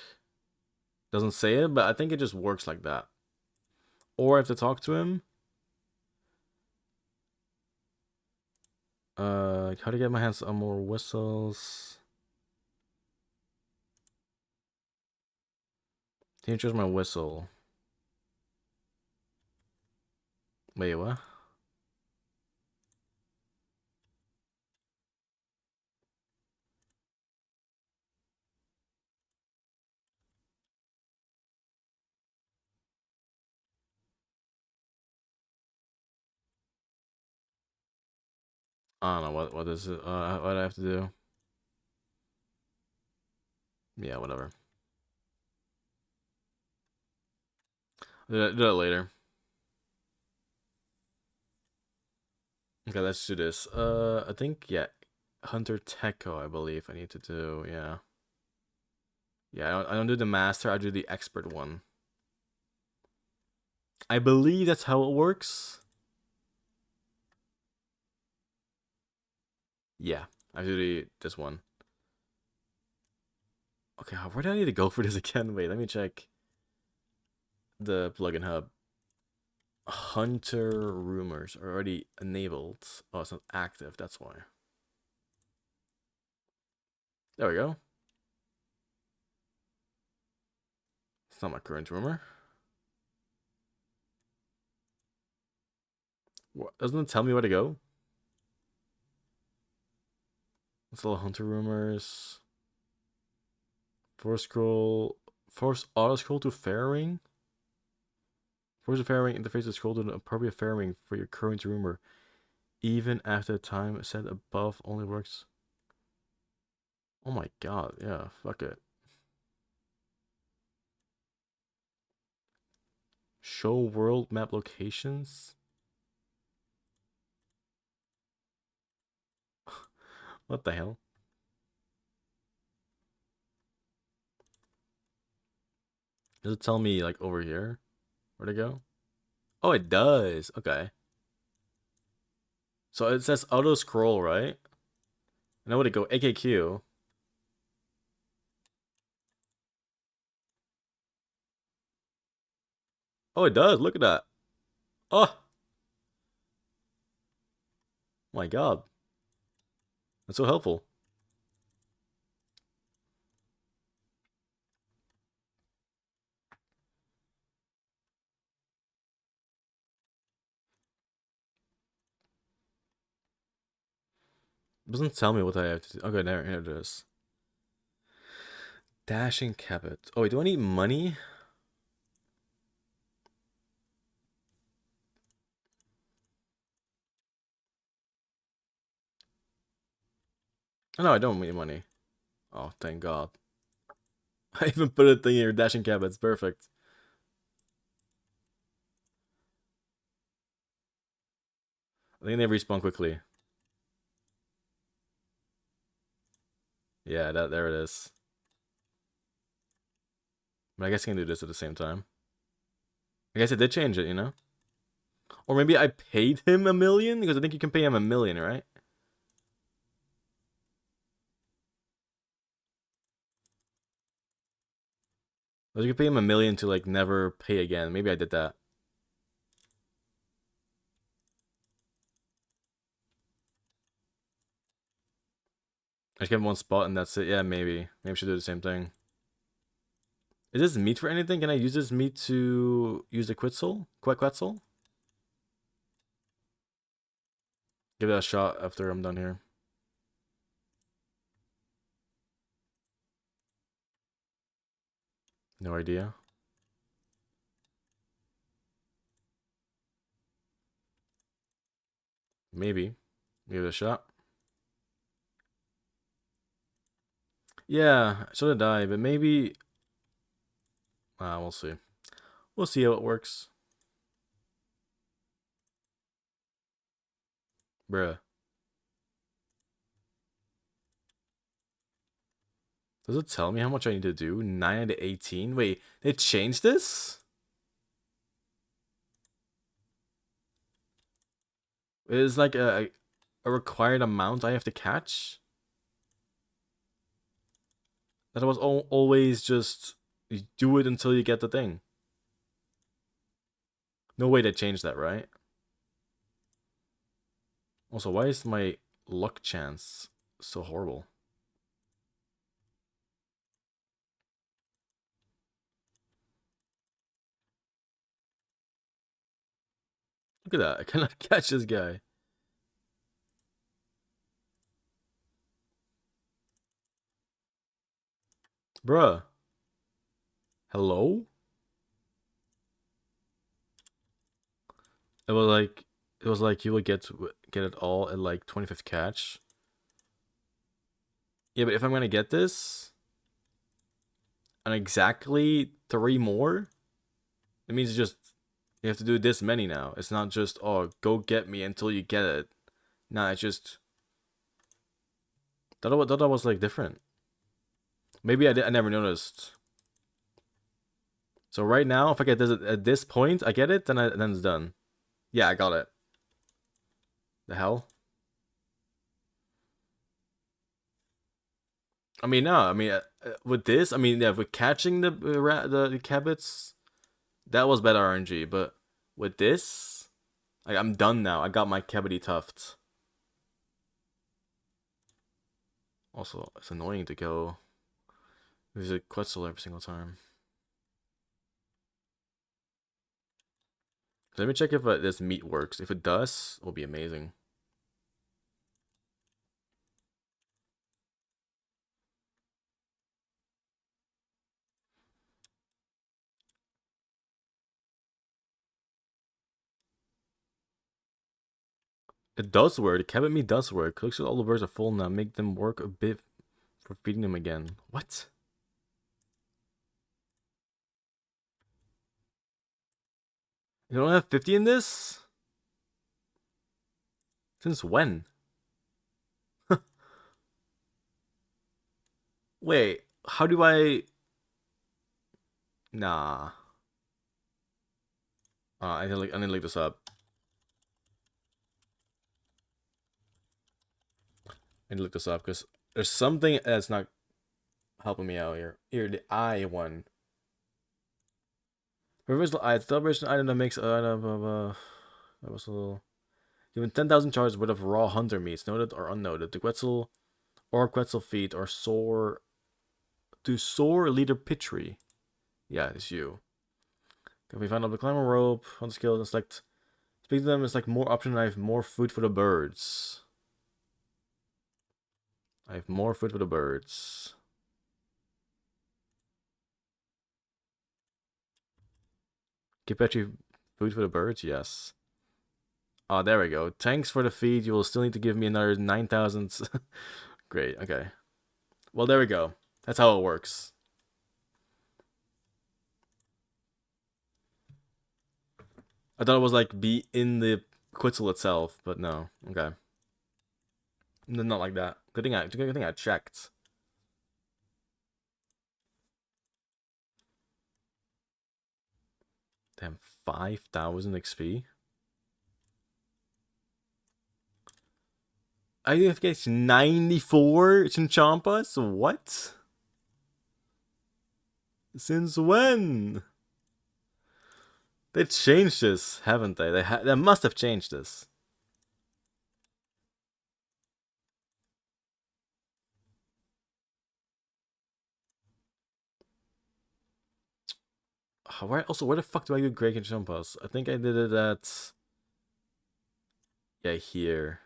Doesn't say it, but I think it just works like that. Or I have to talk to him. How to get my hands on more whistles? Can you choose my whistle? Wait, what? I don't know what is it. What do I have to do? Yeah, whatever. Do that later. Okay, let's do this. I think yeah, Hunter Techo. I believe I need to do. Yeah. Yeah, I don't do the master. I do the expert one. I believe that's how it works. Yeah, I do this one. Okay, where do I need to go for this again? Wait, let me check the plugin hub. Hunter rumors are already enabled. Oh, it's not active. That's why. There we go. It's not my current rumor. Doesn't it tell me where to go? It's all hunter rumors. Force scroll. Force auto scroll to fairing. Force a fairing interface to scroll to an appropriate fairing for your current rumor. Even after the time set above only works. Oh my god, yeah, fuck it. Show world map locations? What the hell? Does it tell me like over here where to go? Oh, it does. Okay. So it says auto scroll, right? I know where to go. AKQ. Oh, it does. Look at that. Oh my god. That's so helpful. It doesn't tell me what I have to do. Okay, there, here it is. Dashing Cabot. Oh, wait, do I need money? Oh, no, I don't need money. Oh, thank God. I even put a thing here, Dashing Cabot's perfect. I think they respawn quickly. Yeah, there it is. But I guess I can do this at the same time. I guess I did change it, you know? Or maybe I paid him $1 million? Because I think you can pay him $1 million, right? Or you can pay him $1 million to like never pay again. Maybe I did that. I just get one spot and that's it. Yeah, maybe. Maybe I should do the same thing. Is this meat for anything? Can I use this meat to use the Quetzal? Quetzal? Give it a shot after I'm done here. No idea. Maybe. Give it a shot. Yeah, should have died, but maybe. We'll see. We'll see how it works. Bruh. Does it tell me how much I need to do? 9 to 18? Wait, they changed this? It is like a required amount I have to catch? That was always just you do it until you get the thing. No way to change that, right? Also, why is my luck chance so horrible? Look at that. I cannot catch this guy. Bruh. Hello? It was like you would get it all at like 25th catch. Yeah, but if I'm gonna get this and exactly 3 more, it means just you have to do this many now. It's not just go get me until you get it. Nah, it's just thought that was like different. Maybe I never noticed. So right now, if I get this at this point, I get it, then it's done. Yeah, I got it. The hell? I mean, no. I mean, with this, I mean, yeah, with catching the cabots, that was better RNG. But with this, like, I'm done now. I got my cabity tuft. Also, it's annoying to go visit Quetzal every single time. Let me check if this meat works. If it does, it will be amazing. It does work. The cabbage meat does work. Looks like all the birds are full now. Make them work a bit for feeding them again. What? You don't have 50 in this? Since when? Wait, how do I... Nah. I need to look this up. I need to look this up because there's something that's not helping me out here. Here, the I one. Reversal I celebration item that makes that was a little given 10,000 charges worth of raw hunter meats, noted or unnoted. The Quetzal or Quetzal feet or soar to soar leader Pitri. Yeah, it's you. If we find out the climber rope on the skill and select speak to them, it's like more option. I have more food for the birds. I have more food for the birds. Give Petri food for the birds? Yes. Oh, there we go. Thanks for the feed. You will still need to give me another 9,000. Great, okay. Well, there we go. That's how it works. I thought it was like be in the Quetzal itself, but no. Okay. Not like that. Good thing I checked. Damn, 5,000 XP. I think it's 94 Chinchampas? What? Since when? They changed this, haven't they? They must have changed this. Where the fuck do I do Greg and Chinchampas? I think I did it at... Yeah, here.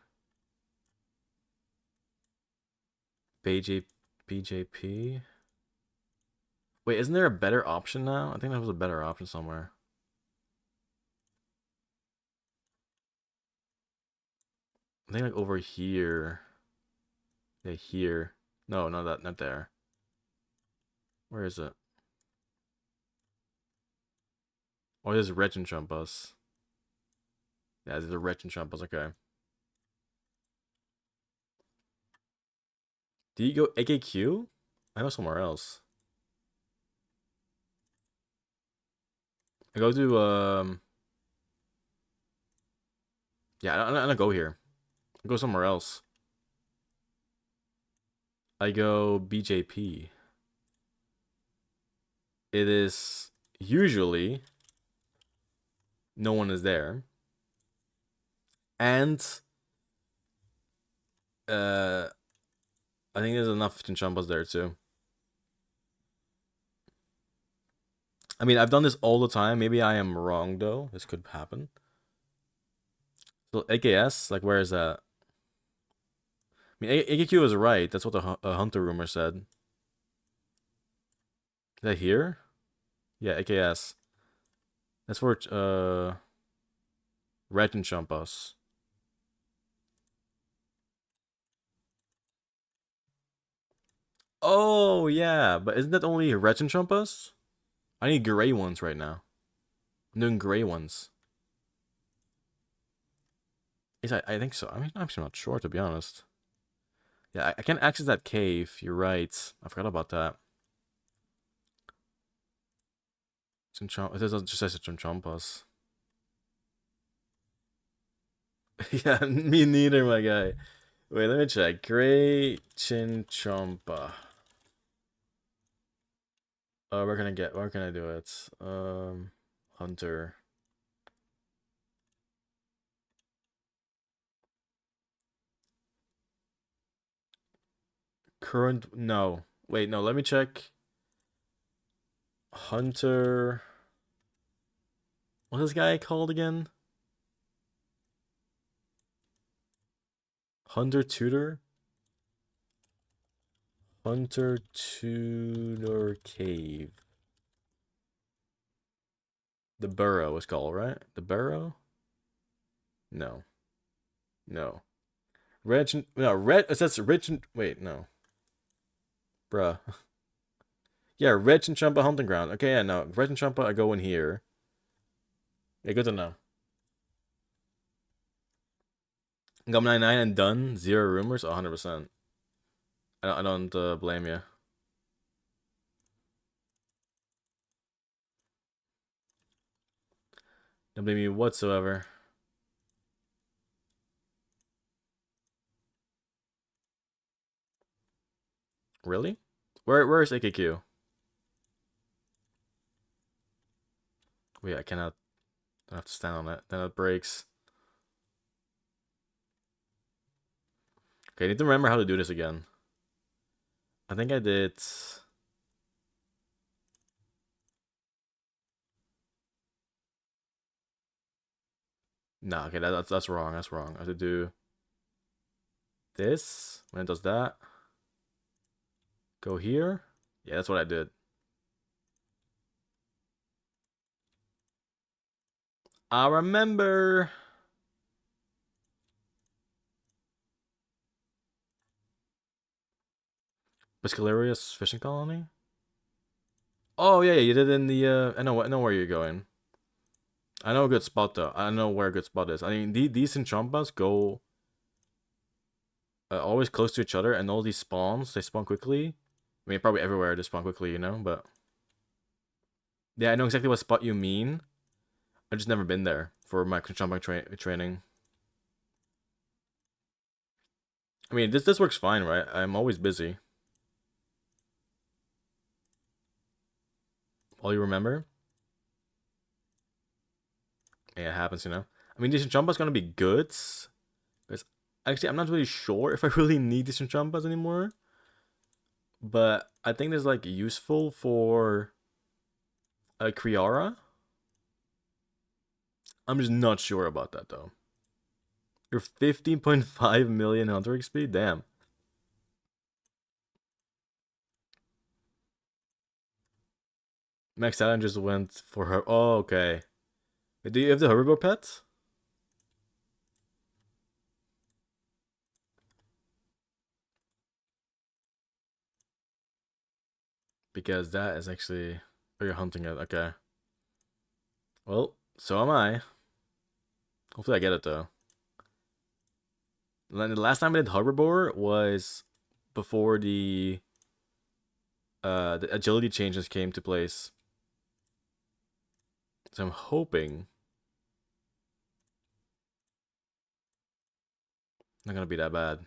BJP? Wait, isn't there a better option now? I think there was a better option somewhere. I think like over here. Yeah, here. No, not there. Where is it? Oh, there's Red Chinchampas. Yeah, there's a Red Chinchampas, okay. Do you go AKQ? I go somewhere else. I go to yeah, I don't go here. I go somewhere else. I go BJP. It is usually no one is there. And I think there's enough Chinchampas there too. I mean, I've done this all the time. Maybe I am wrong though. This could happen. So AKS, like where is that? I mean, AKQ is right. That's what the Hunter rumor said. Is that here? Yeah, AKS. That's for Red Chinchampas. Oh yeah, but isn't that only Red Chinchampas? I need gray ones right now. I'm doing gray ones. I think so. I mean, I'm actually not sure to be honest. Yeah, I can't access that cave. You're right. I forgot about that. It just says Chinchampas. Yeah, me neither, my guy. Wait, let me check. Gray Chinchampa. Where can I get? Where can I do it? Hunter. Current? No. Wait, no. Let me check. Hunter. What's this guy called again? Hunter Tutor? Hunter Tudor Cave. The Burrow is called, right? The Burrow? No. No. Red, it says Rich and, wait, no. Bruh. Yeah, Rich and Champa Hunting Ground. Okay, yeah, no. Rich and Champa, I go in here. Yeah, good to know. Gum 99 and done? Zero rumors? 100%. I don't blame you. Don't blame you whatsoever. Really? Where's AKQ? Wait, I cannot. I have to stand on it. Then it breaks. Okay, I need to remember how to do this again. I think I did. Nah, okay, that's wrong. That's wrong. I have to do this. When it does that, go here. Yeah, that's what I did. I remember. Piscalarius fishing colony. Oh yeah, you did it in the. I know where you're going. I know a good spot though. I know where a good spot is. I mean, these Enchompas go always close to each other, and all these spawns they spawn quickly. I mean, probably everywhere they spawn quickly, you know. But yeah, I know exactly what spot you mean. I've just never been there for my Enchompa training. I mean, this works fine, right? I'm always busy. All you remember? Yeah, it happens, you know. I mean, this Enchompa's gonna be good. Because actually, I'm not really sure if I really need these Enchompas anymore. But I think it's like useful for Kriara. I'm just not sure about that though. You're 15.5 million Hunter XP? Damn. Max Allen just went for her. Oh, okay. Do you have the Herbivore pet? Because that is actually. Oh, you're hunting it. Okay. Well, so am I. Hopefully I get it though. The last time I did Herbivore was before the agility changes came to place. So I'm hoping not gonna be that bad.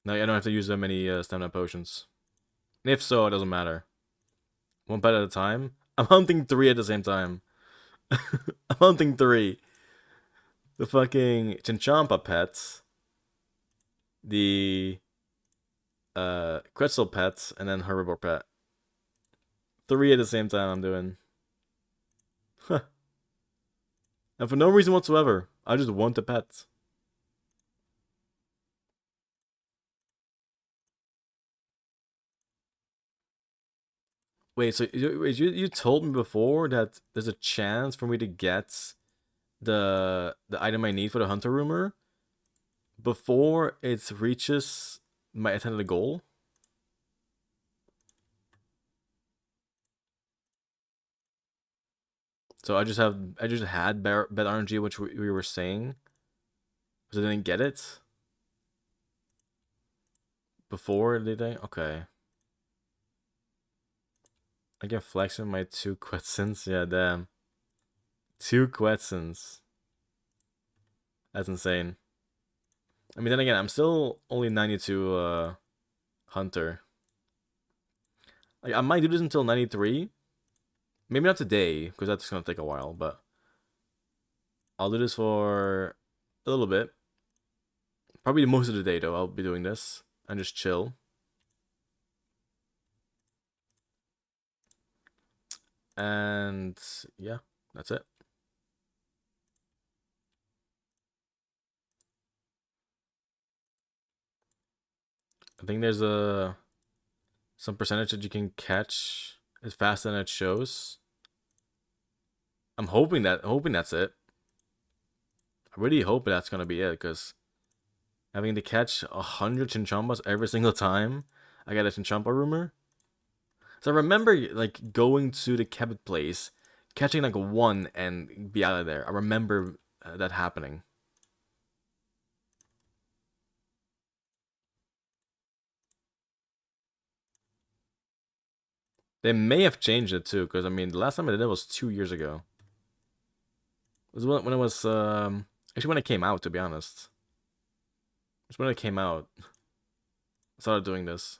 No, I don't have to use that many stamina potions. And if so, it doesn't matter. One pet at a time. I'm hunting 3 at the same time. I'm hunting 3. The fucking Chinchampa pets, the Quetzal pets, and then Herbivore pet. 3 at the same time I'm doing. And for no reason whatsoever. I just want the pets. Wait, so you told me before that there's a chance for me to get the item I need for the Hunter Rumor before it reaches my intended goal? So I just had bad RNG, which we were saying, because I didn't get it before the day. Okay. I can flex in my 2 Quetzins. Yeah, damn. 2 Quetzins. That's insane. I mean, then again, I'm still only 92 Hunter. Like, I might do this until 93. Maybe not today, because that's gonna take a while, but I'll do this for a little bit. Probably most of the day, though, I'll be doing this. And just chill. And yeah, that's it. I think there's some percentage that you can catch as fast as it shows. I'm hoping that's it. I really hope that's gonna be it, because having to catch 100 chinchompas every single time I get a chinchompa rumor. So I remember like going to the Kebbit place, catching like one and be out of there. I remember that happening. They may have changed it too, because I mean the last time I did it was 2 years ago. It was when it was actually when it came out, to be honest. It's when it came out. I started doing this.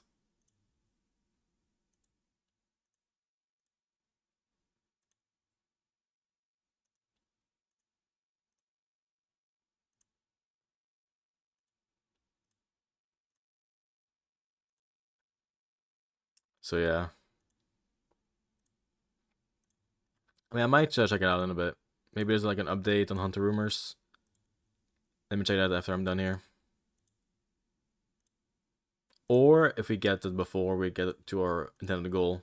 So yeah. I mean, I might check it out in a bit. Maybe there's like an update on Hunter Rumors. Let me check that after I'm done here. Or if we get it before we get to our intended goal.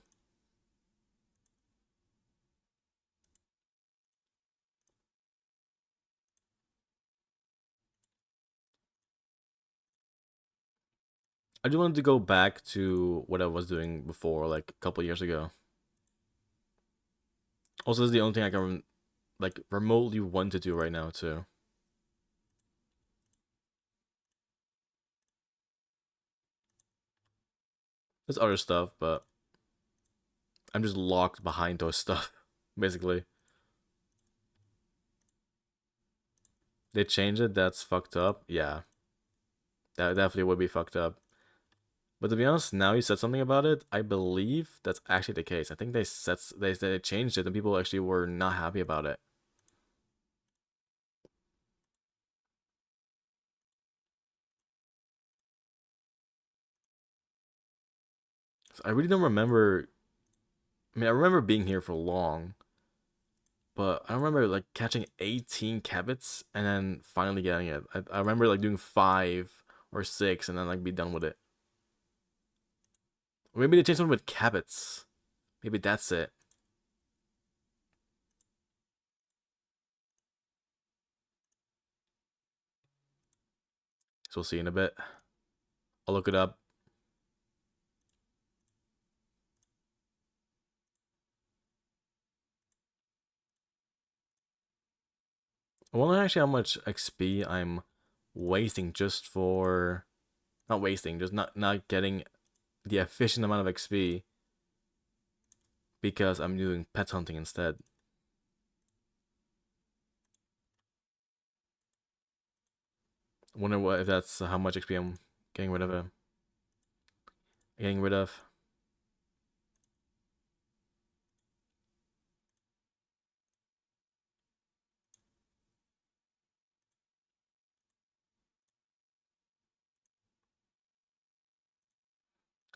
I just wanted to go back to what I was doing before, like a couple years ago. Also, this is the only thing I can like remotely want to do right now too. There's other stuff, but I'm just locked behind those stuff, basically. They changed it, that's fucked up. Yeah, that definitely would be fucked up. But to be honest, now you said something about it, I believe that's actually the case. I think they changed it and people actually were not happy about it. So I really don't remember. I mean, I remember being here for long, but I remember like catching 18 cabbits and then finally getting it. I remember like doing 5 or 6 and then like be done with it. Or maybe they changed something with cabbits. Maybe that's it. So we'll see in a bit. I'll look it up. I wonder actually how much XP I'm wasting just for, not wasting, just not getting the efficient amount of XP because I'm doing pet hunting instead. I wonder what if that's how much XP I'm getting rid of it. Getting rid of.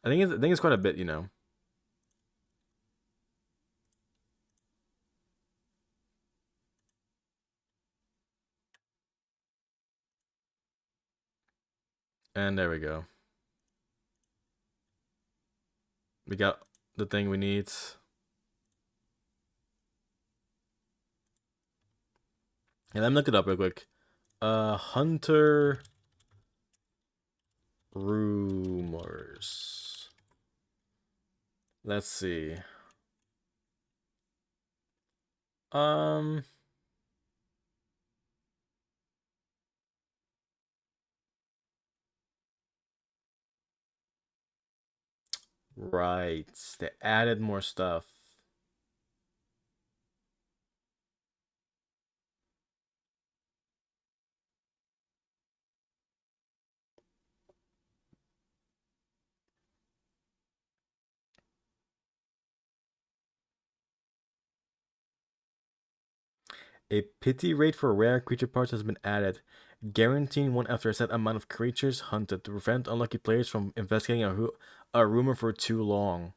I think it's quite a bit, you know. And there we go. We got the thing we need. And let me look it up real quick. Hunter rumors. Let's see. Um. Right. They added more stuff. A pity rate for rare creature parts has been added, guaranteeing one after a set amount of creatures hunted to prevent unlucky players from investigating a rumor for too long.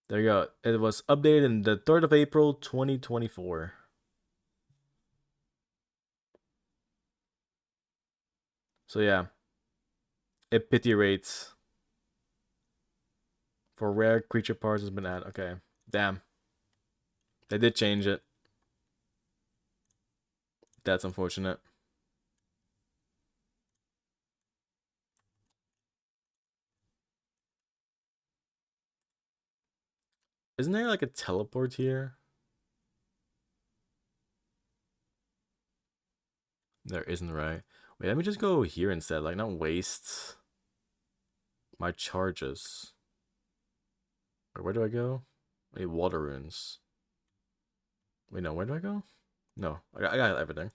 There you go. It was updated in the 3rd of April, 2024. So yeah, it pity rates for rare creature parts has been added. Okay, damn, they did change it. That's unfortunate. Isn't there like a teleport here? There isn't, right? Wait, let me just go here instead. Like, not waste my charges. Wait, where do I go? Wait, water runes. Wait, no, where do I go? No, I got everything.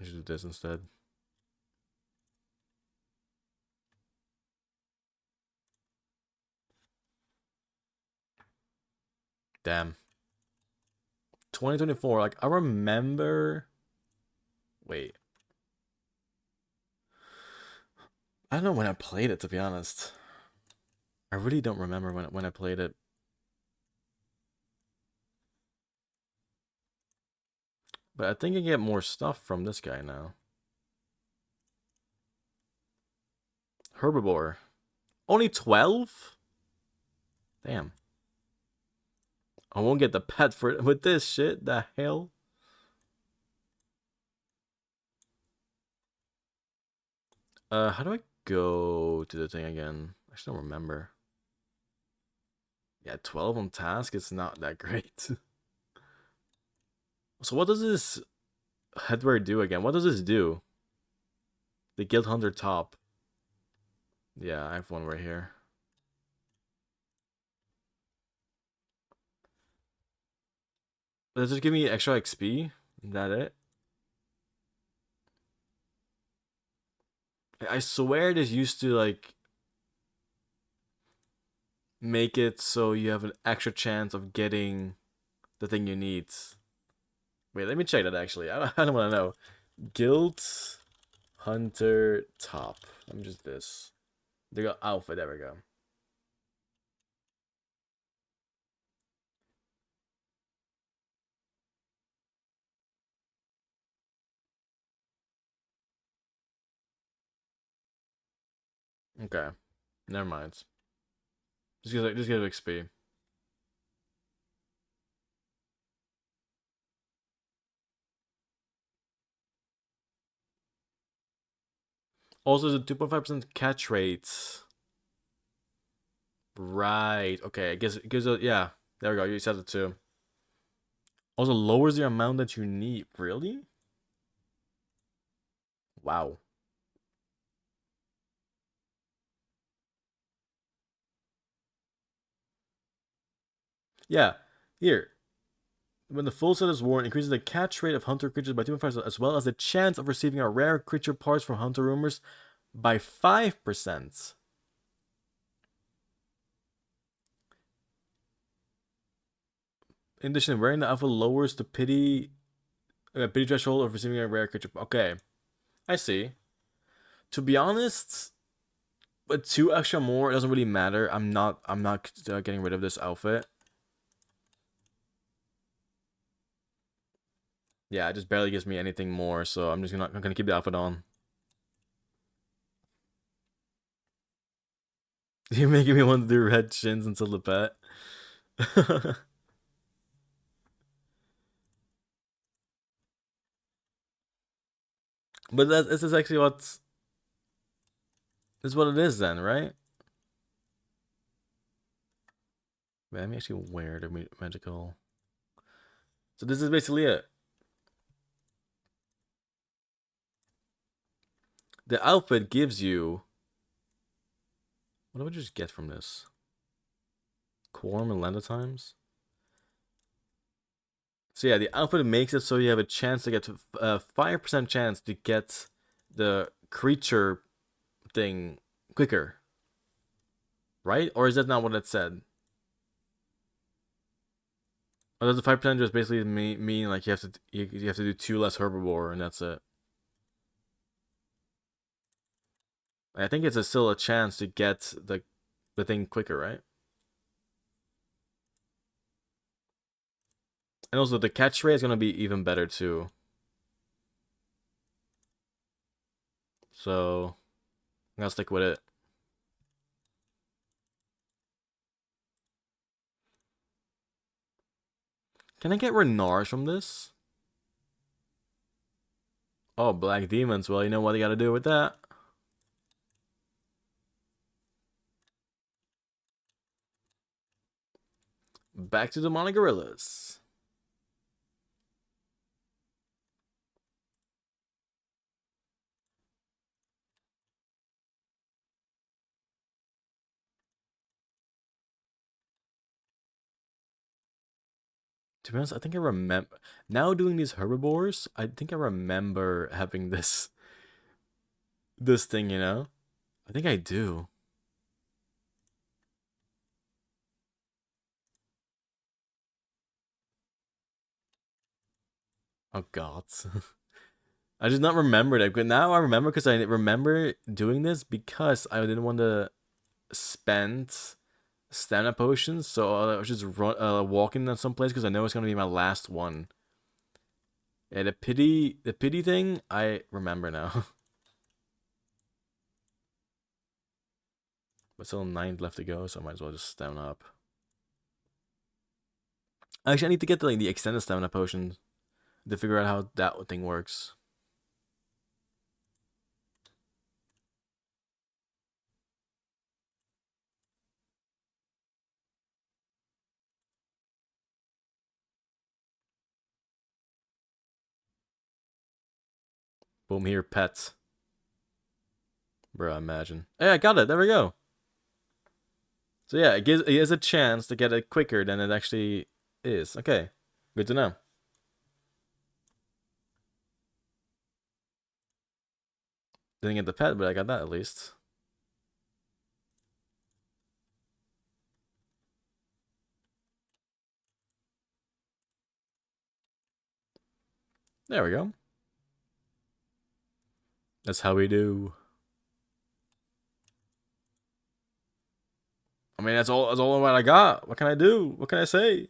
I should do this instead. Damn. 2024, like, I remember... Wait. I don't know when I played it, to be honest. I really don't remember when I played it. But I think I get more stuff from this guy now. Herbivore. Only 12? Damn. I won't get the pet for it with this shit. The hell? How do I go to the thing again? I just don't remember. Yeah, 12 on task. It's not that great. So what does this headwear do again? What does this do? The Guild Hunter top. Yeah, I have one right here. Does it give me extra XP? Is that it? I swear this used to like make it so you have an extra chance of getting the thing you need. Wait, let me check that actually. I don't want to know. Guild Hunter top. Let me just this. They got outfit. There we go. Okay. Never mind. Just get XP. Also, the 2.5% catch rates. Right. Okay. I guess it gives a yeah. There we go. You said it too. Also lowers the amount that you need. Really? Wow. Yeah. Here. When the full set is worn, increases the catch rate of hunter creatures by 2.5%, as well as the chance of receiving a rare creature parts from hunter rumors by 5%. In addition, wearing the alpha lowers the pity threshold of receiving a rare creature. Okay, I see. To be honest, but 2 extra more, it doesn't really matter. I'm not getting rid of this outfit. Yeah, it just barely gives me anything more, so I'm gonna keep the outfit on. You're making me want to do red shins until the pet. But this is actually this is what it is then, right? Wait, let me actually wear the magical. So this is basically it. The outfit gives you. What do I just get from this? Quorum and Lenda times. So yeah, the outfit makes it so you have a chance to get 5% chance to get the creature thing quicker. Right? Or is that not what it said? Or does the 5% just basically mean like you have to do 2 less herbivore and that's it? I think it's still a chance to get the the thing quicker, right? And also the catch rate is gonna be even better too. So I'm gonna stick with it. Can I get Renars from this? Oh, Black Demons. Well, you know what you gotta do with that. Back to Demonic Gorillas. To be honest, I think I remember now doing these herbivores. I think I remember having this thing. You know, I think I do. Oh God, I just not remembered it. But now I remember because I remember doing this because I didn't want to spend stamina potions, so I was just walking at some place because I know it's gonna be my last one. Yeah, the pity thing, I remember now. But still 9 left to go, so I might as well just stamina up. Actually, I need to get the extended stamina potion to figure out how that thing works. Boom, here, pets. Bro, imagine. Hey, I got it. There we go. So yeah, it gives a chance to get it quicker than it actually is. Okay, good to know. Didn't get the pet, but I got that at least. There we go. That's how we do. I mean, that's all. That's all what I got. What can I do? What can I say?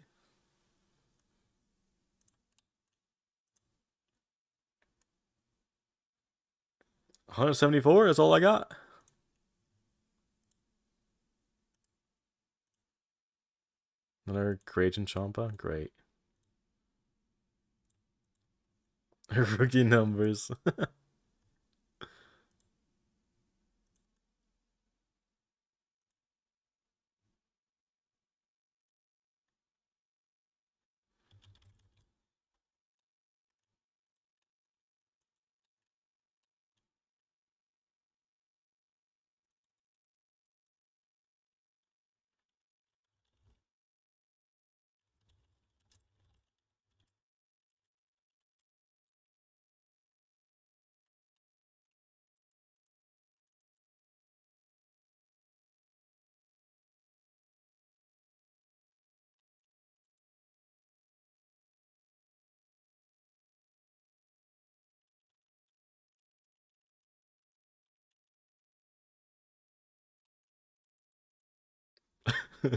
$174. That's all I got. Another Krajan Champa. Great. Rookie numbers.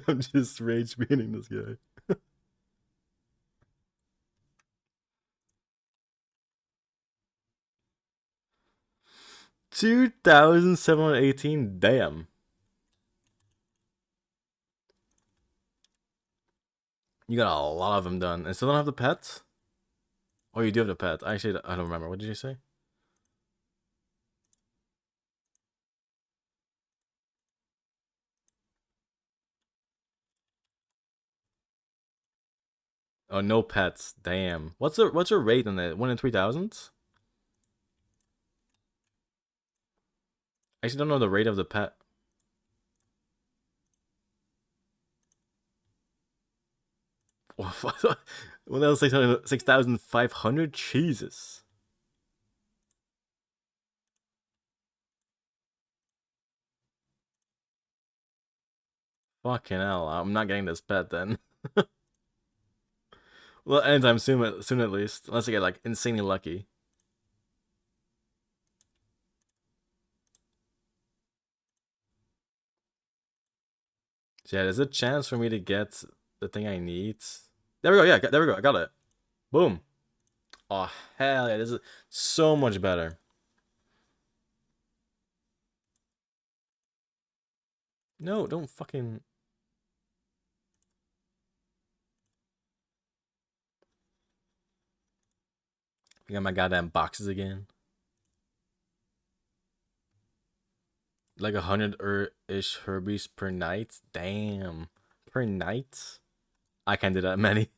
I'm just rage beating this guy. 2,718. Damn. You got a lot of them done. And still don't have the pets? Oh, you do have the pet. Actually, I don't remember. What did you say? Oh, no pets. Damn. What's your rate on it? 1 in 3,000? I actually don't know the rate of the pet. What else? 6,500? Jesus. Fucking hell. I'm not getting this pet then. Well, anytime soon at least. Unless I get like insanely lucky. So yeah, there's a chance for me to get the thing I need. There we go. Yeah, there we go. I got it. Boom. Oh hell yeah! This is so much better. No, don't fucking. I got my goddamn boxes again. Like 100 ish Herbies per night. Damn. Per night? I can't do that many.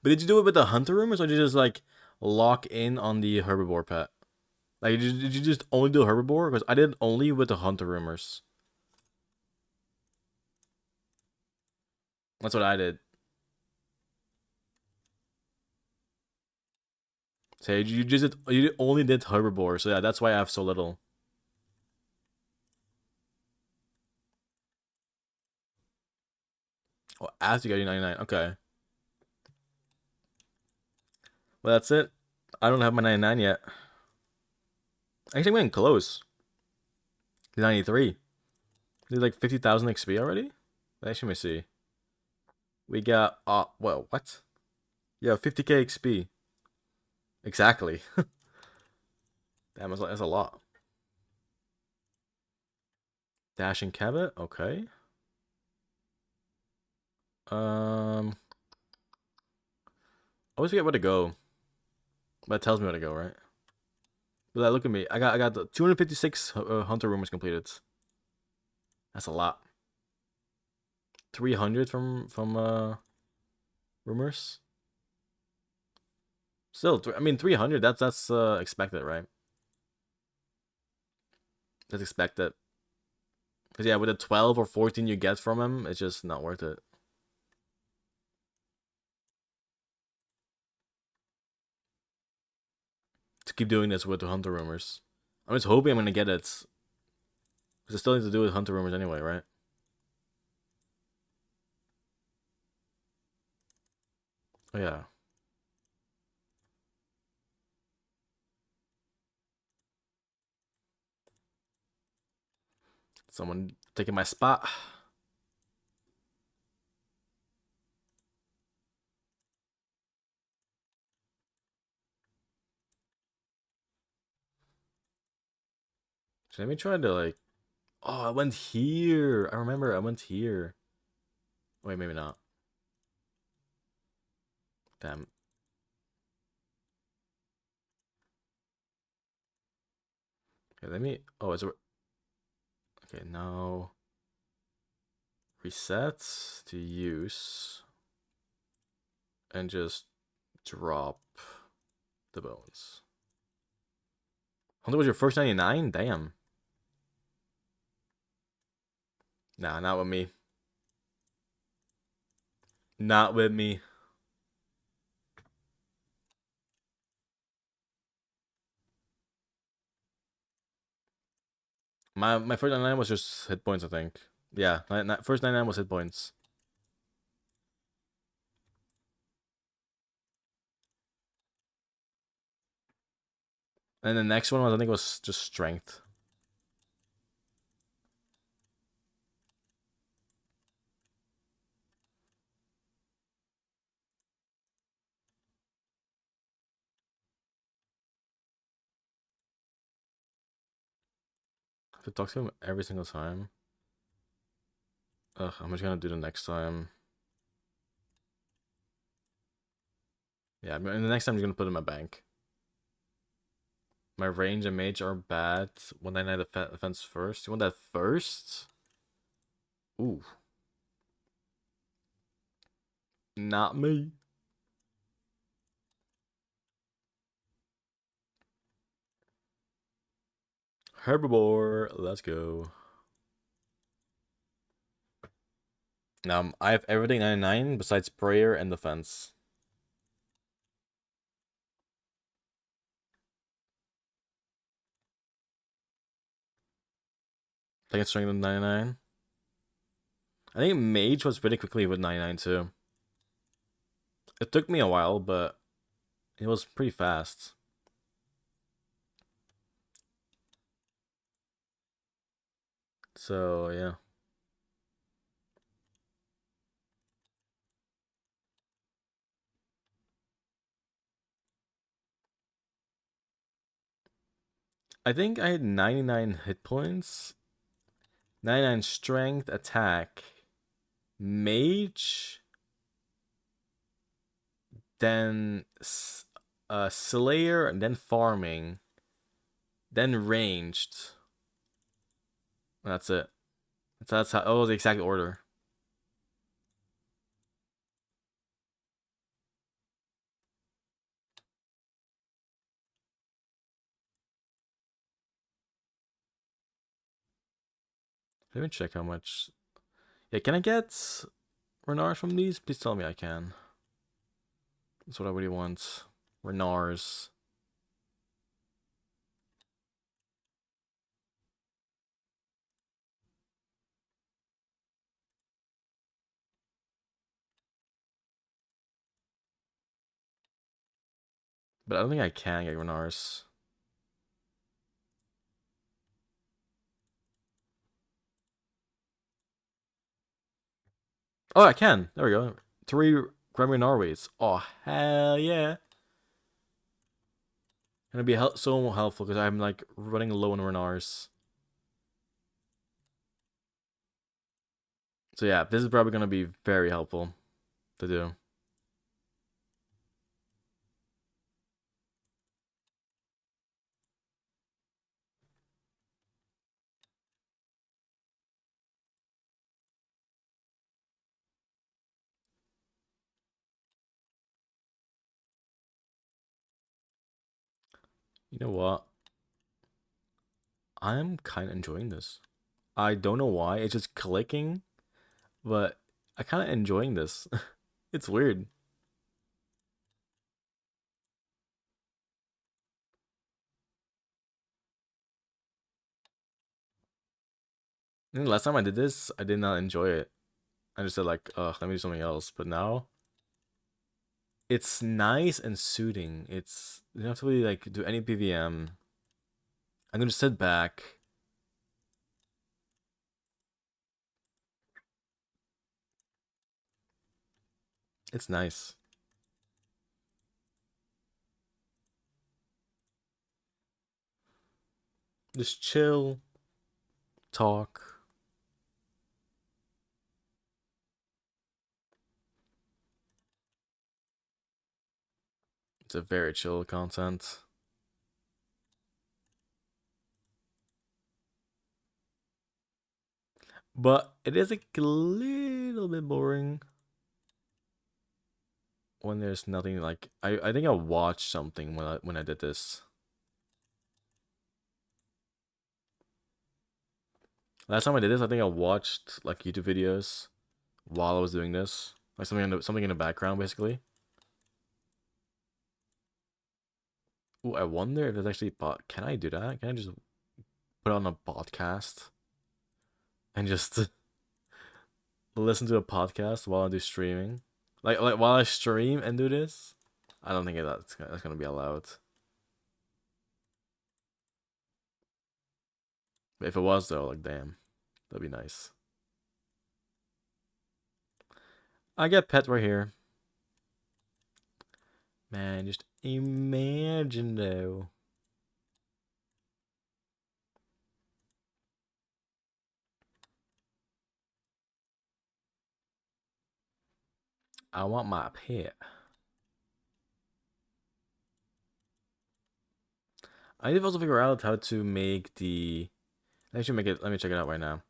But did you do it with the hunter rumors or did you just like lock in on the herbivore pet? Like did you just only do herbivore? Because I did only with the hunter rumors. That's what I did. So you only did herbivore, so yeah, that's why I have so little. Oh, after you got your 99. Okay. Well, that's it. I don't have my 99 yet. Actually, I'm getting close. 93. Did like 50,000 XP already? Actually, let me see. We got, well, what? Yeah, 50k XP. Exactly. Damn, that's a lot. Dash and Cabot, okay. I always forget where to go. But it tells me where to go, right? But look at me. I got the 256 hunter rumors completed. That's a lot. 300 from rumors. Still, I mean 300. That's expected, right? That's expected. Cause yeah, with the 12 or 14 you get from him, it's just not worth it. To keep doing this with the hunter rumors. I'm just hoping I'm gonna get it. Cause I still need to do with hunter rumors anyway, right? Oh yeah. Someone taking my spot. So let me try to like. Oh, I went here. I remember I went here. Wait, maybe not. Damn. Okay, let me. Oh, it's okay. Now reset to use and just drop the bones. Oh, that was your first 99? Damn. Nah, not with me. Not with me. My first 99 was just hit points, I think. Yeah, first 99 was hit points. And the next one was I think was just strength. I have to talk to him every single time. Ugh, I'm just gonna do the next time. Yeah, and the next time I'm just gonna put it in my bank. My range and mage are bad. 199 defense first. You want that first? Ooh. Not me. Herbivore. Let's go. Now, I have everything 99 besides prayer and defense. I think it's strength with 99. I think mage was pretty quickly with 99 too. It took me a while, but it was pretty fast. So, yeah. I think I had 99 hit points, 99 strength, attack, mage, then slayer, and then farming, then ranged. That's it. That's how. Oh, the exact order. Let me check how much. Yeah, can I get Renars from these? Please tell me I can. That's what I really want. Renars. But I don't think I can get Renars. Oh, I can. There we go. 3 Grammy Norways. Oh, hell yeah. Gonna be so helpful because I'm like running low on Renars. So yeah, this is probably gonna be very helpful to do. You know what? I'm kind of enjoying this. I don't know why. It's just clicking, but I kind of enjoying this. It's weird. And last time I did this, I did not enjoy it. I just said like, let me do something else. But now, it's nice and soothing. It's you don't have to really like do any PVM. I'm gonna sit back. It's nice. Just chill, talk. It's a very chill content. But it is like a little bit boring when there's nothing like I think I watched something when I did this. Last time I did this, I think I watched like YouTube videos while I was doing this. Like something in the background basically. Ooh, I wonder if there's actually can I do that? Can I just put on a podcast and just listen to a podcast while I do streaming? Like while I stream and do this? I don't think that's gonna be allowed. But if it was though, like damn, that'd be nice. I get pet right here. Man, just imagine though. I want my pet. I need to also figure out how to make the. I should make it. Let me check it out right now.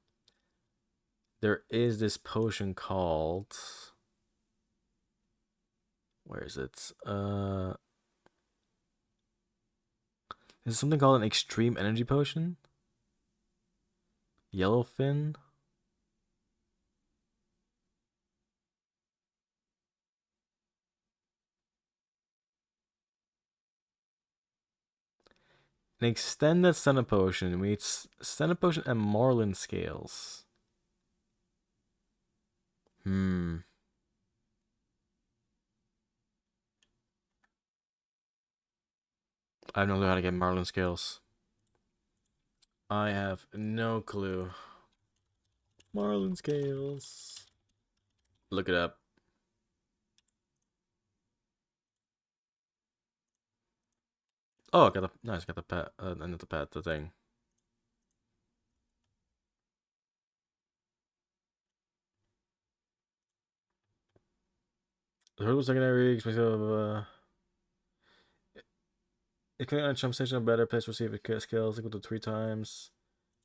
There is this potion called. Where is it? Is something called an extreme energy potion? Yellowfin? An extended Senna potion meets Senna potion and Marlin scales. Hmm. I have no clue how to get Marlin scales. I have no clue. Marlin scales. Look it up. Oh, I got the nice. Got the pet. And the pet. The thing. The hurdle secondary expensive. It can on jump station a better place to receive it skills equal to 3 times.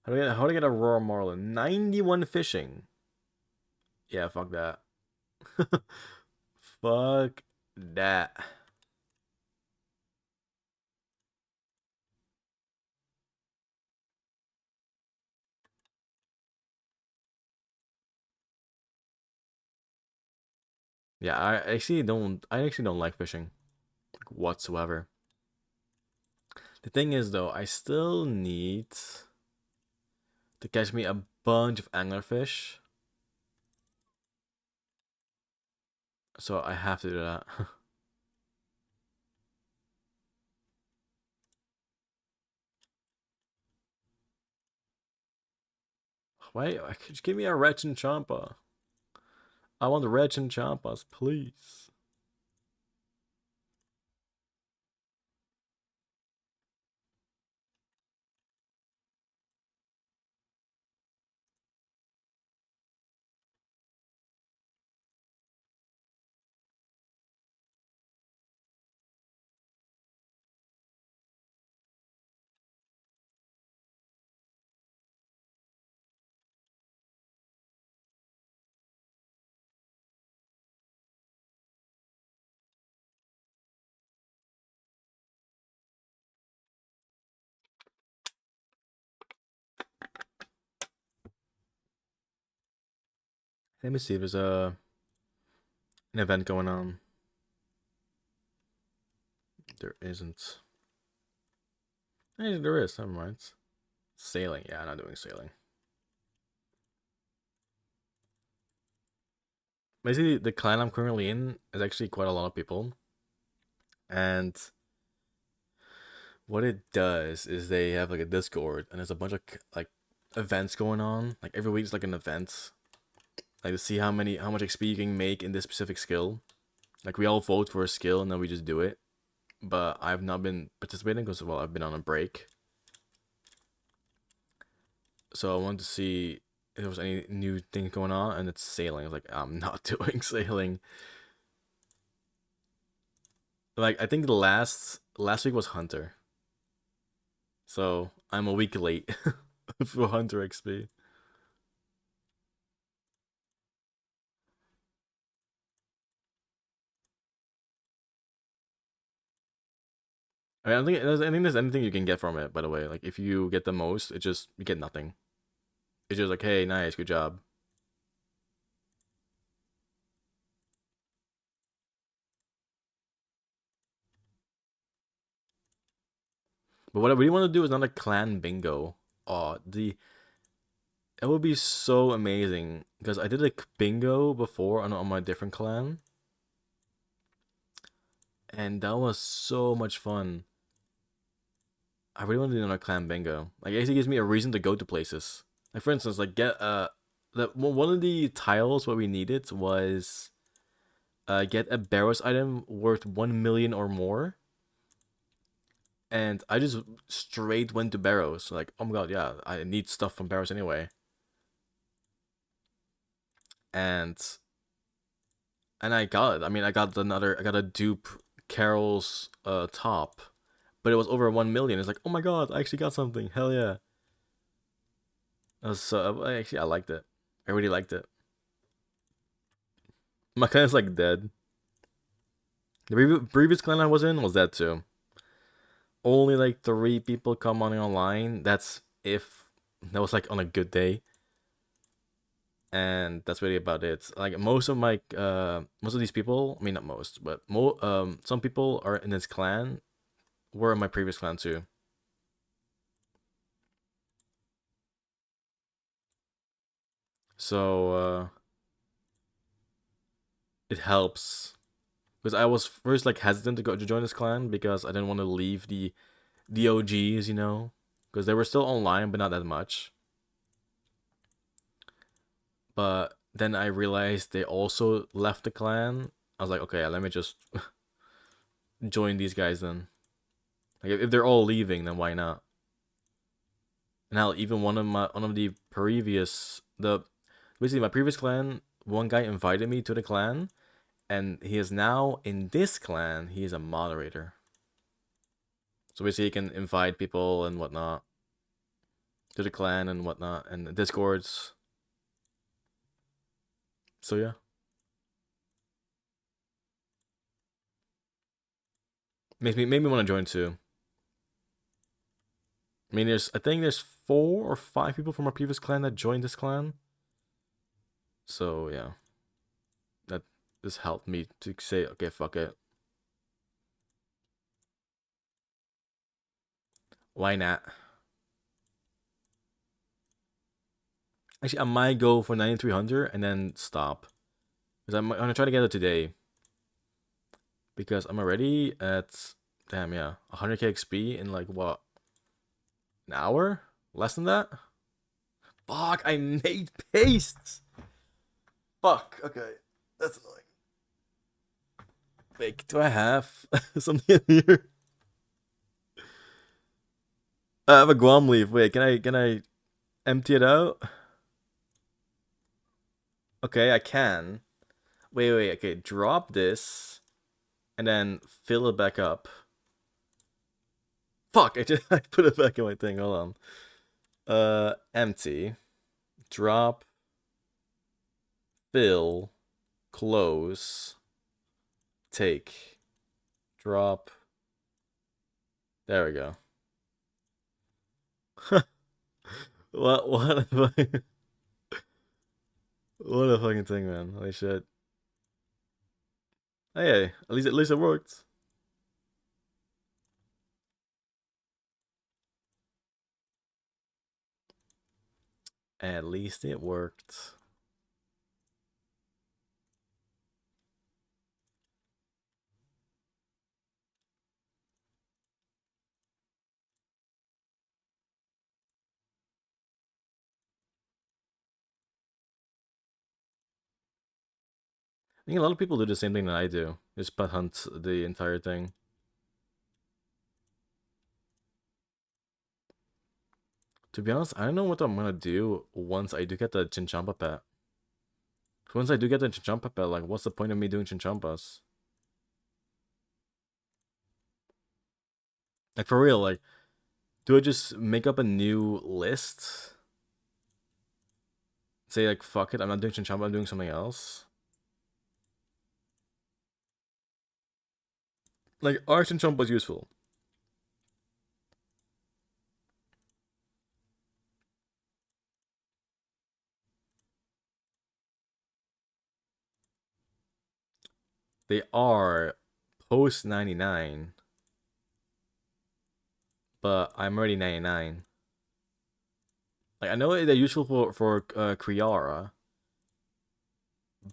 How do I get a Aurora Marlin? 91 fishing. Yeah, fuck that. Fuck that. Yeah, I actually don't like fishing like, whatsoever. The thing is though, I still need to catch me a bunch of anglerfish. So I have to do that. Why? Just give me a Wretch and Champa. I want the Wretch and Champas, please. Let me see if there's an event going on. There isn't. Hey, there is. Never mind. Sailing. Yeah, I'm not doing sailing. Basically, the clan I'm currently in is actually quite a lot of people. And what it does is they have like a Discord and there's a bunch of like events going on. Like every week is like an event. Like to see how much XP you can make in this specific skill. Like we all vote for a skill and then we just do it. But I've not been participating because well I've been on a break. So I wanted to see if there was any new things going on, and it's sailing. I was like, I'm not doing sailing. Like I think the last week was Hunter. So I'm a week late for Hunter XP. I don't think there's anything you can get from it. By the way, like if you get the most, it just you get nothing. It's just like, hey, nice, good job. But what I really want to do is not a clan bingo. Oh, it would be so amazing because I did a bingo before on my different clan, and that was so much fun. I really want to do another clan bingo. Like it actually gives me a reason to go to places. Like for instance, like get one of the tiles what we needed was get a Barrows item worth 1 million or more. And I just straight went to Barrows. Like, oh my god, yeah, I need stuff from Barrows anyway. And I got it. I mean, I got a dupe Carol's top, but it was over 1 million. It's like, oh my god, I actually got something. Hell yeah! So actually, I liked it. I really liked it. My clan is like dead. The previous clan I was in was dead too. Only like 3 people commenting online. That's if that was like on a good day. And that's really about it. Like most of these people, I mean not most, but some people are in this clan were in my previous clan too. So it helps because I was first like hesitant to join this clan because I didn't want to leave the OGs, because they were still online but not that much. But then I realized they also left the clan. I was like, okay, let me just join these guys then. Like if they're all leaving, then why not? Now even one of the previous the basically my previous clan, one guy invited me to the clan, and he is now in this clan. He is a moderator, so basically he can invite people and whatnot to the clan and whatnot and the discords. So yeah, made me want to join too. I mean, I think there's 4 or 5 people from our previous clan that joined this clan. So yeah, that this helped me to say, okay, fuck it. Why not? Actually, I might go for 9300 and then stop. Because I'm gonna try to get it today. Because I'm already at, damn, yeah, 100k XP in like what? An hour? Less than that? Fuck, I made pastes! Fuck, okay. That's annoying. Wait, do I have something in here? I have a Guam leaf. Wait, can I empty it out? Okay, I can. Wait, okay, drop this and then fill it back up. Fuck, I put it back in my thing. Hold on. Empty. Drop. Fill. Close. Take. Drop. There we go. What a fucking, what a fucking thing, man. Holy shit. Hey, at least it worked. At least it worked. I think a lot of people do the same thing that I do. Just pet hunt the entire thing. To be honest, I don't know what I'm gonna do once I do get the Chinchompa pet. Once I do get the Chinchompa pet, like, what's the point of me doing Chinchompas? Like, for real, like, do I just make up a new list? Say, like, fuck it, I'm not doing Chinchompa, I'm doing something else? Like, are Chinchompas useful? They are post 99, but I'm already 99. Like, I know they're useful for Kriara,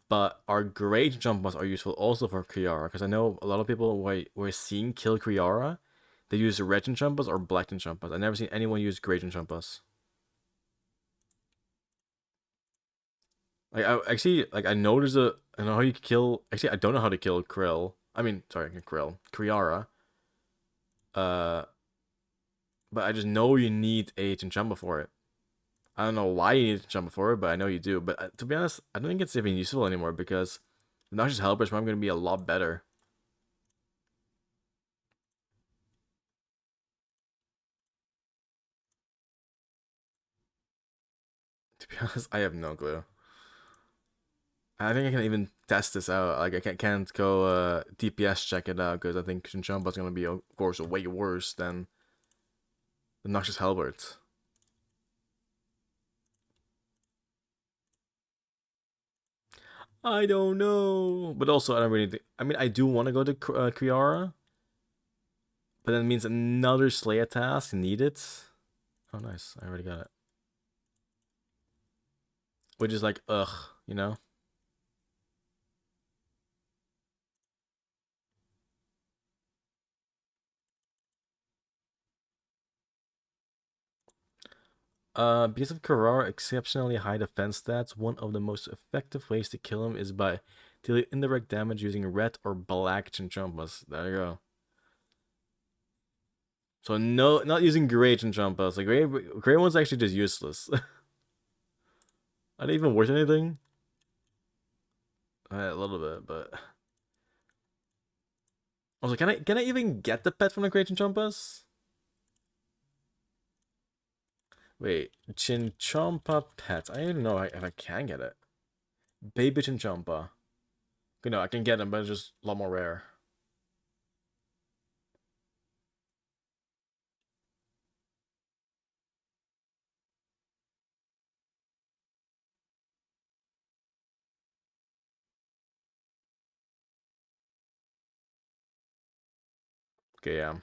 but our great Chinchompas are useful also for Kriara, because I know a lot of people we're seeing kill Kriara, they use red Chinchompas or black Chinchompas. I've never seen anyone use gray Chinchompas. Like, I know there's a, I know how you can kill, actually, I don't know how to kill Krill. I mean, sorry, Krill. Kriara. Uh, but I just know you need a Chinchompa for it. I don't know why you need to jump for it, but I know you do. But to be honest, I don't think it's even useful anymore because the Noxious Helper is probably going to be a lot better. To be honest, I have no clue. I think I can even test this out. Like, I can't go DPS check it out because I think Chinchompa is going to be, of course, way worse than the Noxious Halberd. I don't know. But also, I don't really think. I mean, I do want to go to Kriara, but that means another Slayer task needed. Oh, nice. I already got it. Which is like, ugh, you know? Because of Carrara exceptionally high defense stats, one of the most effective ways to kill him is by dealing indirect damage using red or black Chinchompas. There you go. So no, not using Great Chinchompas. Like Great one's actually just useless. Are they even worth anything? A little bit, but also, can I even get the pet from the Great Chinchompas? Wait, Chinchompa pet. I don't even know if I can get it. Baby Chinchompa. You know, I can get them, but it's just a lot more rare. Okay, yeah.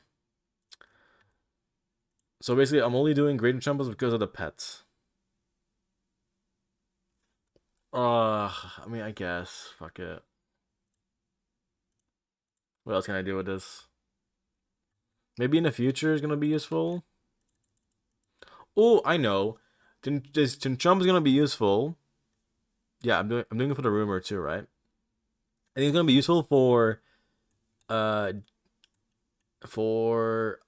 So basically, I'm only doing Great Chinchompas because of the pets. I mean, I guess. Fuck it. What else can I do with this? Maybe in the future is gonna be useful. Oh, I know. This Chinchompa is gonna be useful. Yeah, I'm doing it for the rumor too, right? I think it's gonna be useful uh for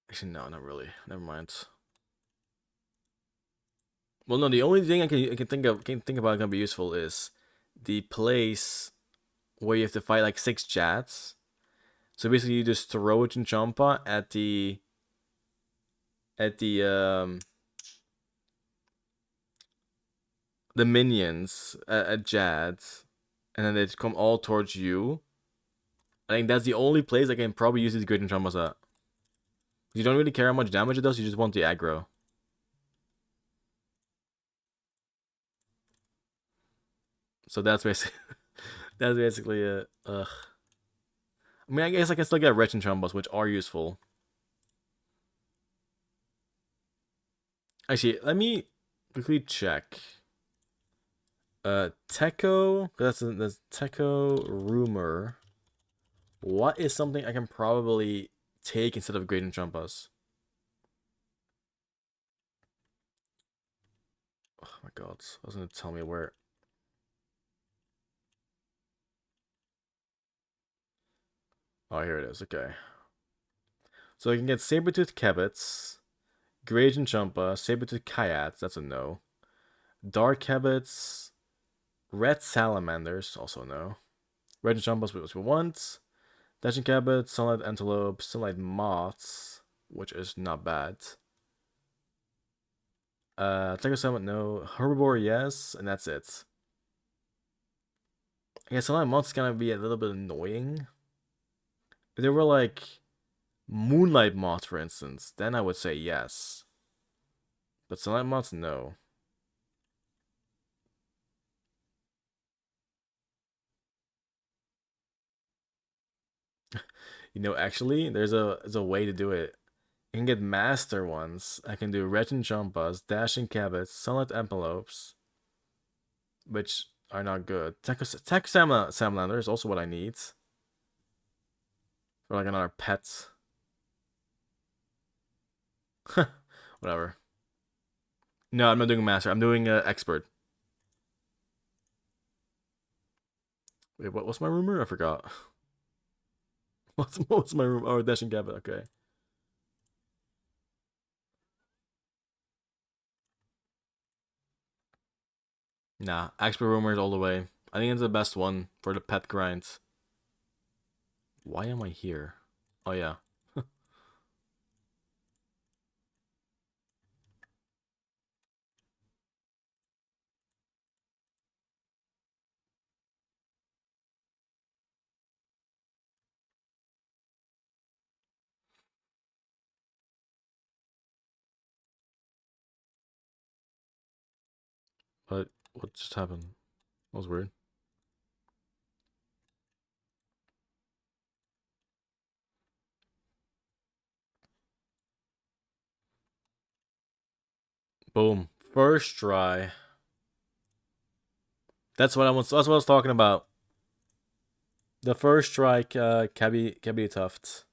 actually no, not really. Never mind. Well, no, the only thing I can think about gonna be useful is the place where you have to fight like 6 Jats. So basically, you just throw a Chinchompa at the minions at Jads, and then they come all towards you. I think that's the only place I can probably use these Great Chinchompas at. You don't really care how much damage it does. You just want the aggro. So that's basically that's basically it. Ugh. I mean, I guess I can still get Red Chinchompas, which are useful. Actually, let me quickly check. Techo. That's Techo rumor. What is something I can probably take instead of Great Chinchompas? Oh my god, I was gonna tell me where. Oh, here it is. Okay. So I can get Sabertooth Kebits, Great Chinchompa, Sabertooth Kayats, that's a no. Dark Kebits, Red Salamanders, also no. Red Chinchompas, which we want. Dashing Kebits, Sunlight Antelope, Sunlight Moths, which is not bad. Techo Summit, no. Herbivore, yes, and that's it. I guess Sunlight Moths gonna be a little bit annoying. If they were like Moonlight Moths, for instance, then I would say yes. But Sunlight Moths, no. You know, actually, there's a way to do it. You can get master ones. I can do Red Chinchompas, Dashing Kebits, Sunlight Antelopes, which are not good. Tech Salamander is also what I need. For like another pet. Whatever. No, I'm not doing master. I'm doing expert. Wait, what's my rumor? I forgot. What's my rumor? Oh, Dashing Kebit. Okay. Nah, expert rumors all the way. I think it's the best one for the pet grinds. Why am I here? Oh yeah. But what just happened? That was weird. Boom. First try. That's what I was talking about. The first strike, Cabby Tufts.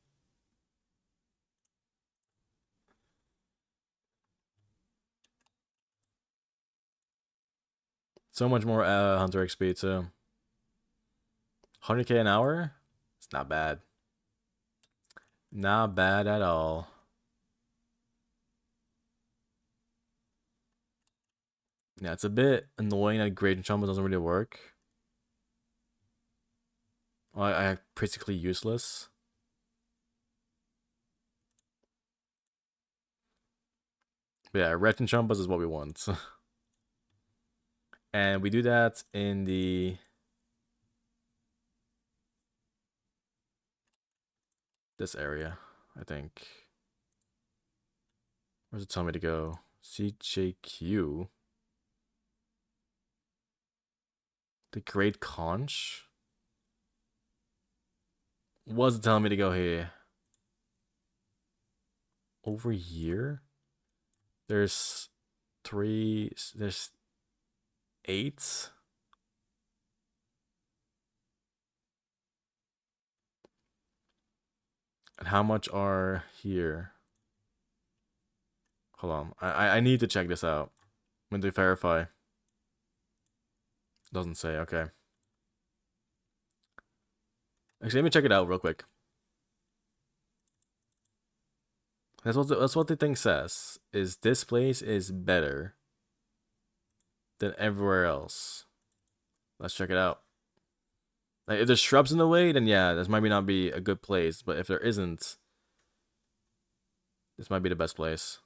So much more Hunter XP too. 100k an hour? It's not bad. Not bad at all. Yeah, it's a bit annoying that Great Enchantment doesn't really work. I basically useless. But yeah, Red Enchantment is what we want. And we do that in this area, I think. Where's it tell me to go? CJQ. The Great Conch? What's it telling me to go here? Over here? There's 8. And how much are here? Hold on. I need to check this out. When they verify. Doesn't say, okay. Actually, let me check it out real quick. That's what the thing says. Is this place is better than everywhere else. Let's check it out. Like, if there's shrubs in the way, then yeah, this might not be a good place. But if there isn't, this might be the best place.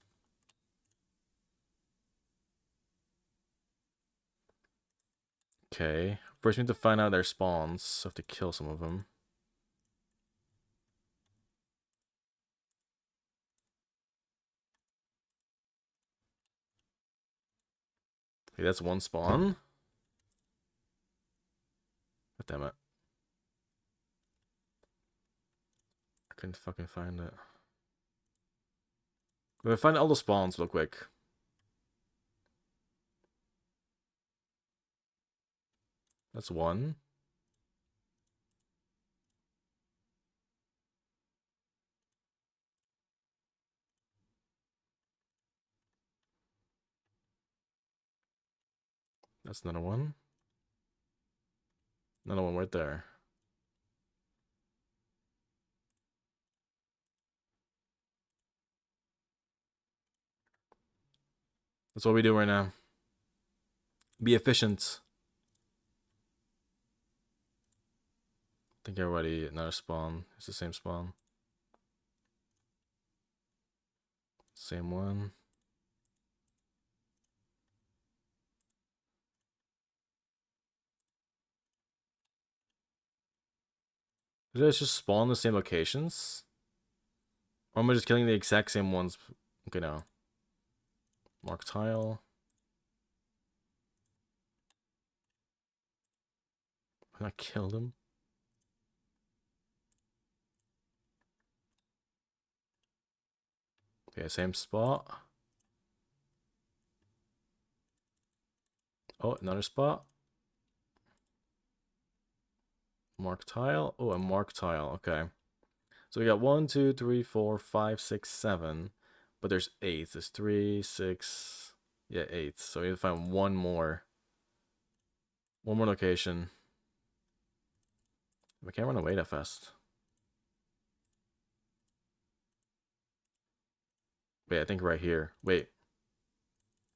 Okay. First, we need to find out their spawns. So I have to kill some of them. Okay, that's one spawn. God damn it. I couldn't fucking find it. We'll find all the spawns real quick. That's one. That's another one. Another one right there. That's what we do right now. Be efficient. I think everybody another spawn. It's the same spawn. Same one. Did I just spawn the same locations? Or am I just killing the exact same ones? Okay, now. Mark tile. I killed him. Okay, same spot. Oh, another spot. Mark tile. Oh, a mark tile. Okay. So we got 1, 2, 3, 4, 5, 6, 7. But there's 8. There's 3, 6. Yeah, 8. So we need to find one more. One more location. I can't run away that fast. Wait, I think right here. Wait.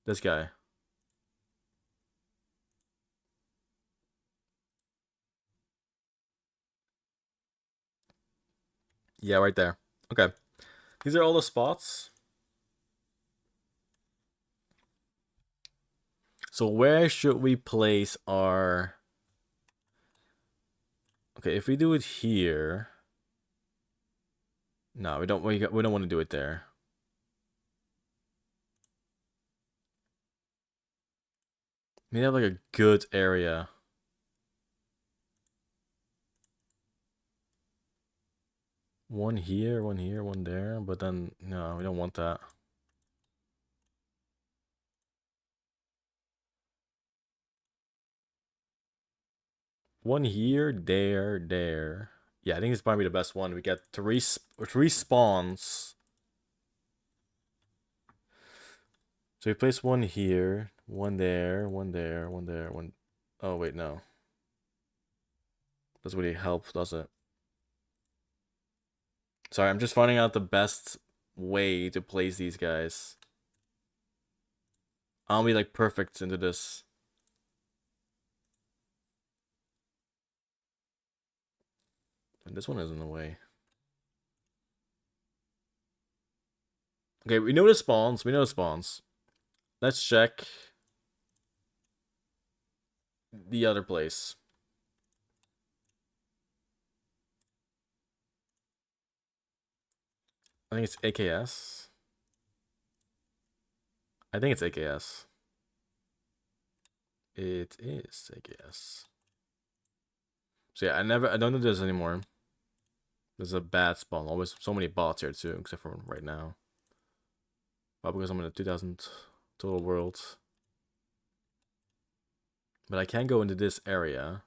This guy. Yeah, right there. Okay. These are all the spots. So where should we place our... Okay, if we do it here... No, we don't want to do it there. We have like a good area. One here, one there, but then no, we don't want that. One here, there. Yeah, I think this might be the best one. We get three spawns. So we place one here, one there, one there, one there, one. Oh wait, no. Doesn't really help, does it? Sorry, I'm just finding out the best way to place these guys. I'll be like perfect into this. And this one is in the way. Okay, we know the spawns. We know the spawns. Let's check the other place. I think it's AKS. I think it's AKS. It is AKS. So yeah, I don't do this anymore. This is a bad spawn. Always so many bots here too, except for right now. Probably because I'm in a 2000 total world. But I can go into this area.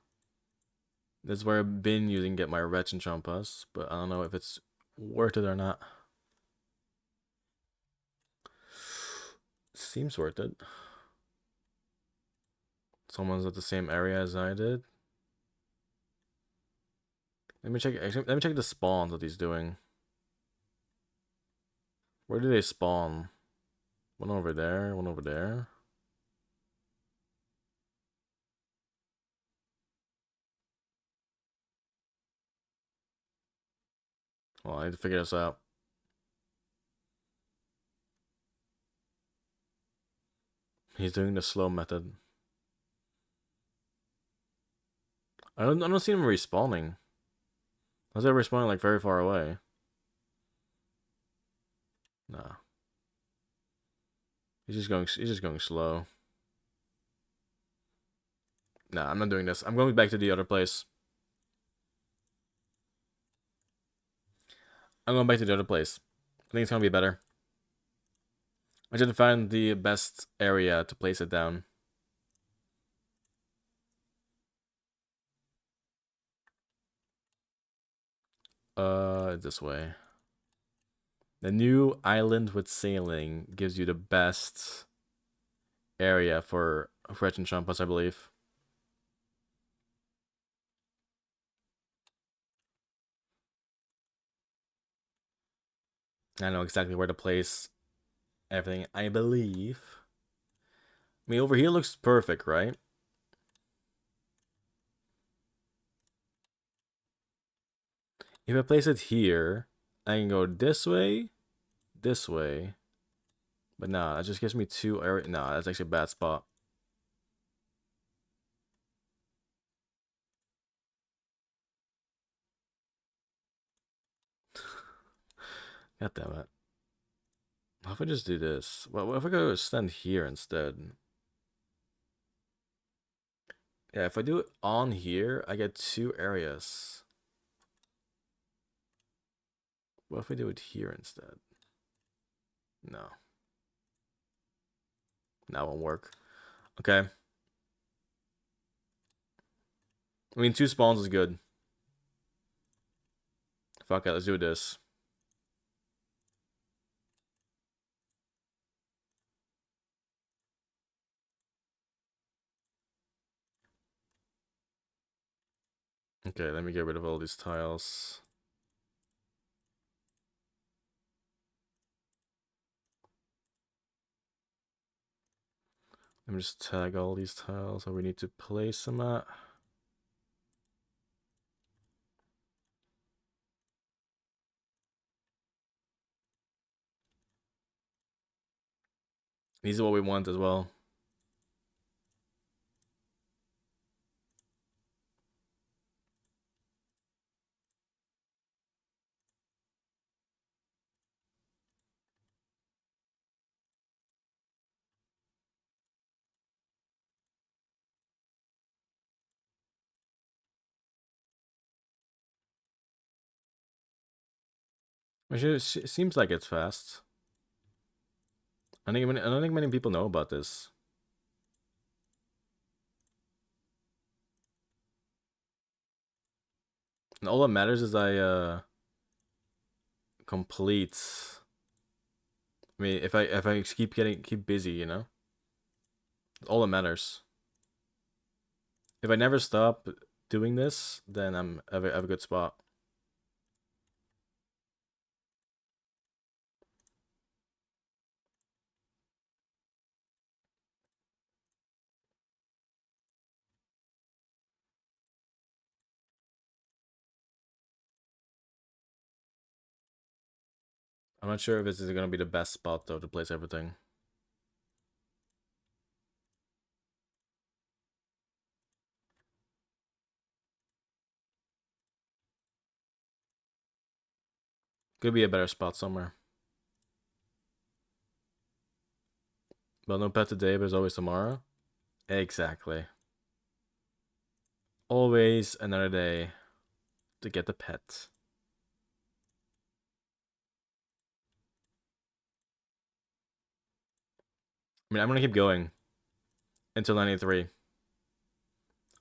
This is where I've been using to get my Wretch and Champas, but I don't know if it's worth it or not. Seems worth it. Someone's at the same area as I did. Let me check. Actually, let me check the spawns that he's doing. Where do they spawn? One over there. One over there. Well, I need to figure this out. He's doing the slow method. I don't see him respawning. Unless they're respawning like very far away. Nah. He's just going slow. Nah, I'm not doing this. I'm going back to the other place. I'm going back to the other place. I think it's gonna be better. I should find the best area to place it down. This way. The new island with sailing gives you the best area for Wretch and Champas, I believe. I know exactly where to place everything, I believe. I mean, over here looks perfect, right? If I place it here, I can go this way. But nah, that just gives me two area. Nah, that's actually a bad spot. God damn it. What if I just do this? What if I go stand here instead? Yeah, if I do it on here, I get two areas. What if we do it here instead? No. That won't work. Okay. I mean, two spawns is good. Fuck it, let's do this. Okay, let me get rid of all these tiles. Let me just tag all these tiles where we need to place them at. These are what we want as well. Which it seems like it's fast. I don't think many people know about this. And all that matters is I complete. I mean, if I keep busy, you know, all that matters. If I never stop doing this, then I have a good spot. I'm not sure if this is gonna be the best spot though to place everything. Could be a better spot somewhere. But no pet today, but there's always tomorrow. Exactly. Always another day to get the pet. I mean, I'm gonna keep going until 93.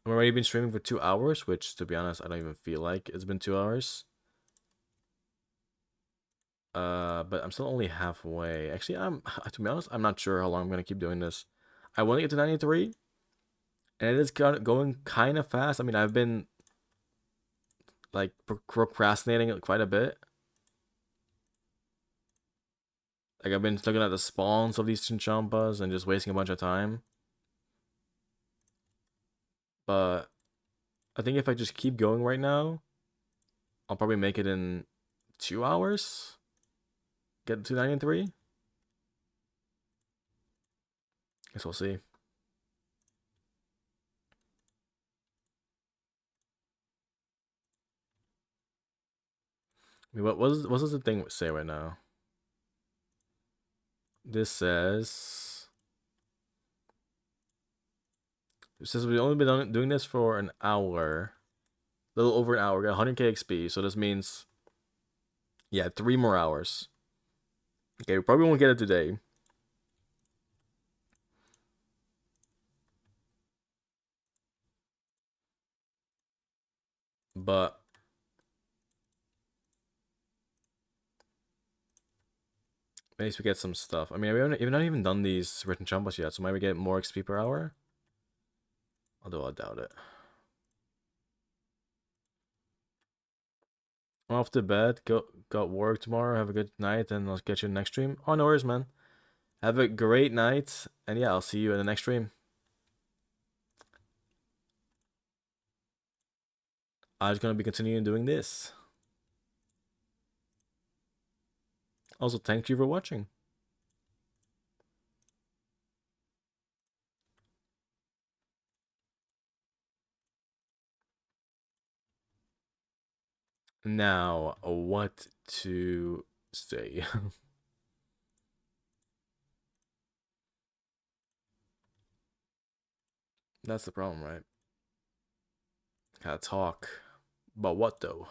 I've already been streaming for 2 hours, which, to be honest, I don't even feel like it's been 2 hours. But I'm still only halfway. Actually, I'm to be honest, I'm not sure how long I'm gonna keep doing this. I want to get to 93, and it is going kind of fast. I mean, I've been like procrastinating it quite a bit. Like I've been looking at the spawns of these chinchompas and just wasting a bunch of time. But I think if I just keep going right now, I'll probably make it in 2 hours. Get to 93. Guess we'll see. I mean, what does the thing say right now? This says we've only been doing this for an hour, a little over an hour. We got 100k XP, so this means, yeah, 3 more hours. Okay, we probably won't get it today. But at least we get some stuff. I mean, we haven't not even done these written chumpas yet, so might we get more XP per hour? Although I doubt it. I'm off to bed. Got work tomorrow. Have a good night, and I'll get you in the next stream. Oh, no worries, man. Have a great night, and yeah, I'll see you in the next stream. I'm just gonna be continuing doing this. Also, thank you for watching. Now, what to say? That's the problem, right? Gotta talk. But what though?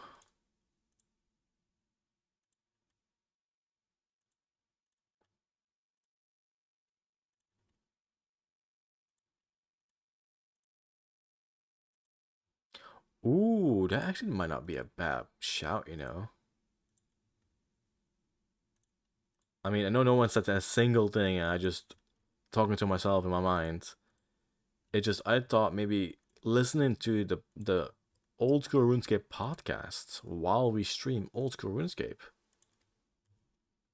Ooh, that actually might not be a bad shout, you know? I mean, I know no one said a single thing, and I just talking to myself in my mind. It just, I thought maybe listening to the Old School RuneScape podcast while we stream Old School RuneScape.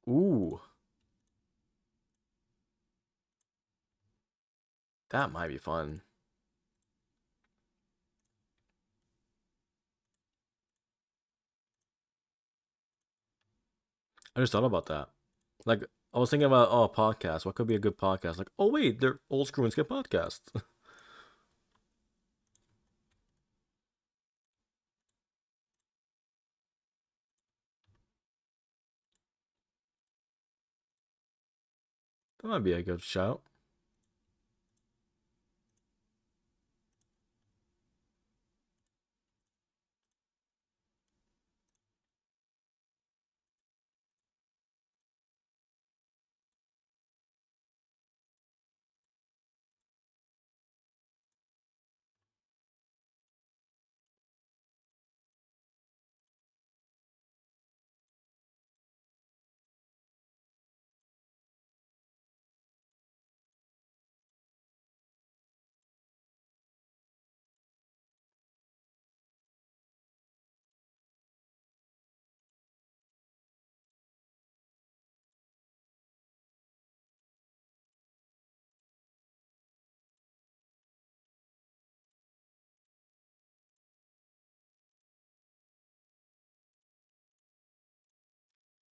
Ooh, that might be fun. I just thought about that. Like, I was thinking about, oh, podcast. What could be a good podcast? Like, oh, wait, they're Old School RuneScape podcast. That might be a good shout.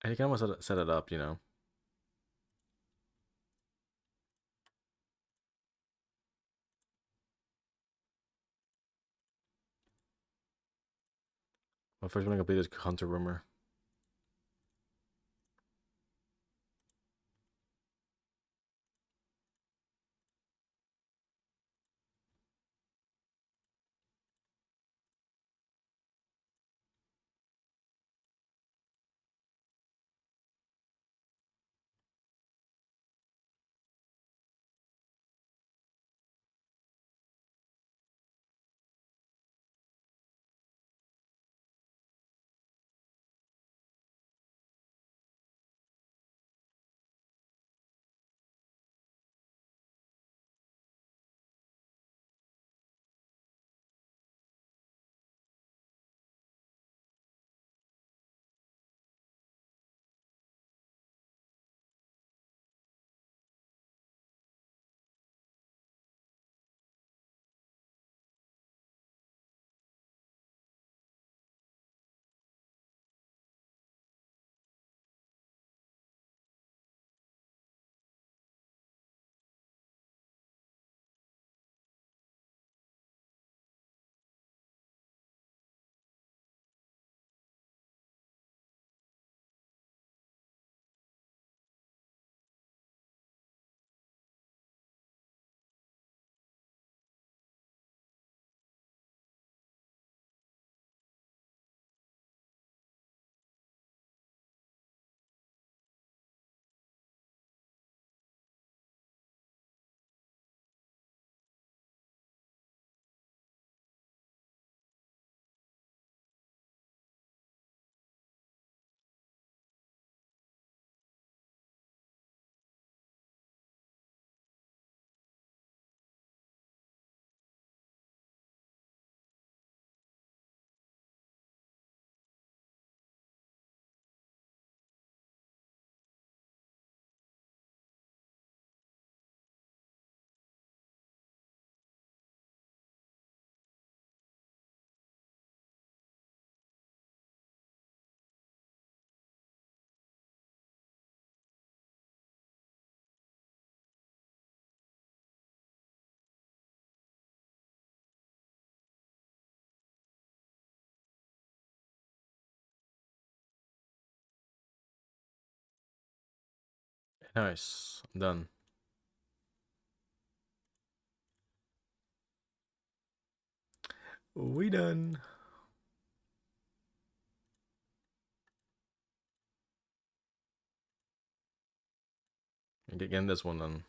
I can almost set it up, you know. But first, we're gonna complete this Hunter rumor. Nice. I'm done. We done. Getting this one done.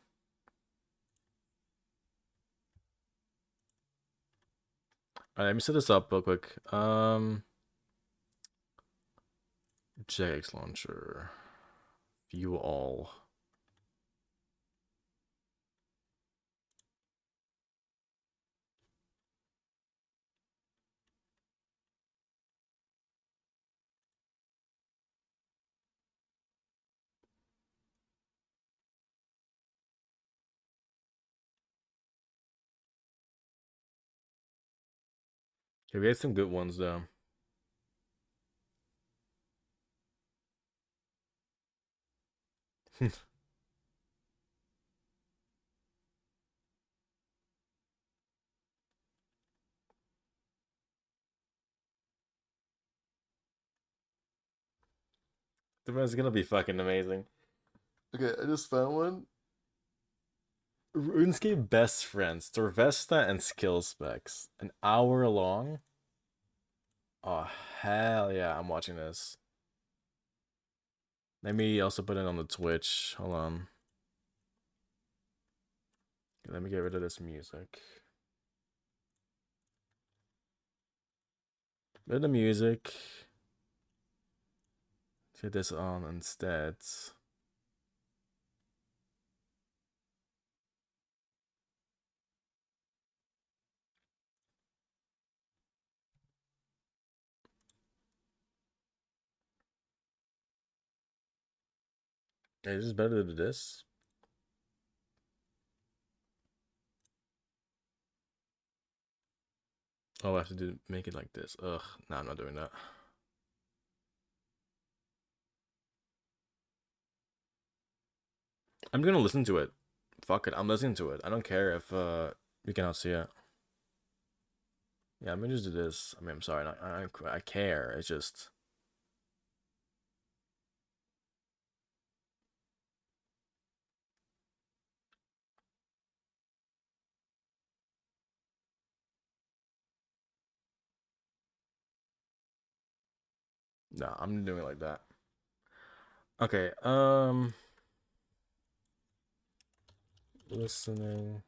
Alright, let me set this up real quick. JX launcher. View all. Okay, we had some good ones though. The one's gonna be fucking amazing. Okay, I just found one. RuneScape best friends, Torvesta and skill specs. An hour long. Oh hell yeah, I'm watching this. Let me also put it on the Twitch. Hold on. Let me get rid of this music. Rid of the music. Get this on instead. Is this better than this? Oh, I have to make it like this. Ugh, no, I'm not doing that. I'm gonna listen to it. Fuck it, I'm listening to it. I don't care if you cannot see it. Yeah, I'm gonna just do this. I mean, I'm sorry, I care. It's just. No, I'm doing it like that. Okay, listening.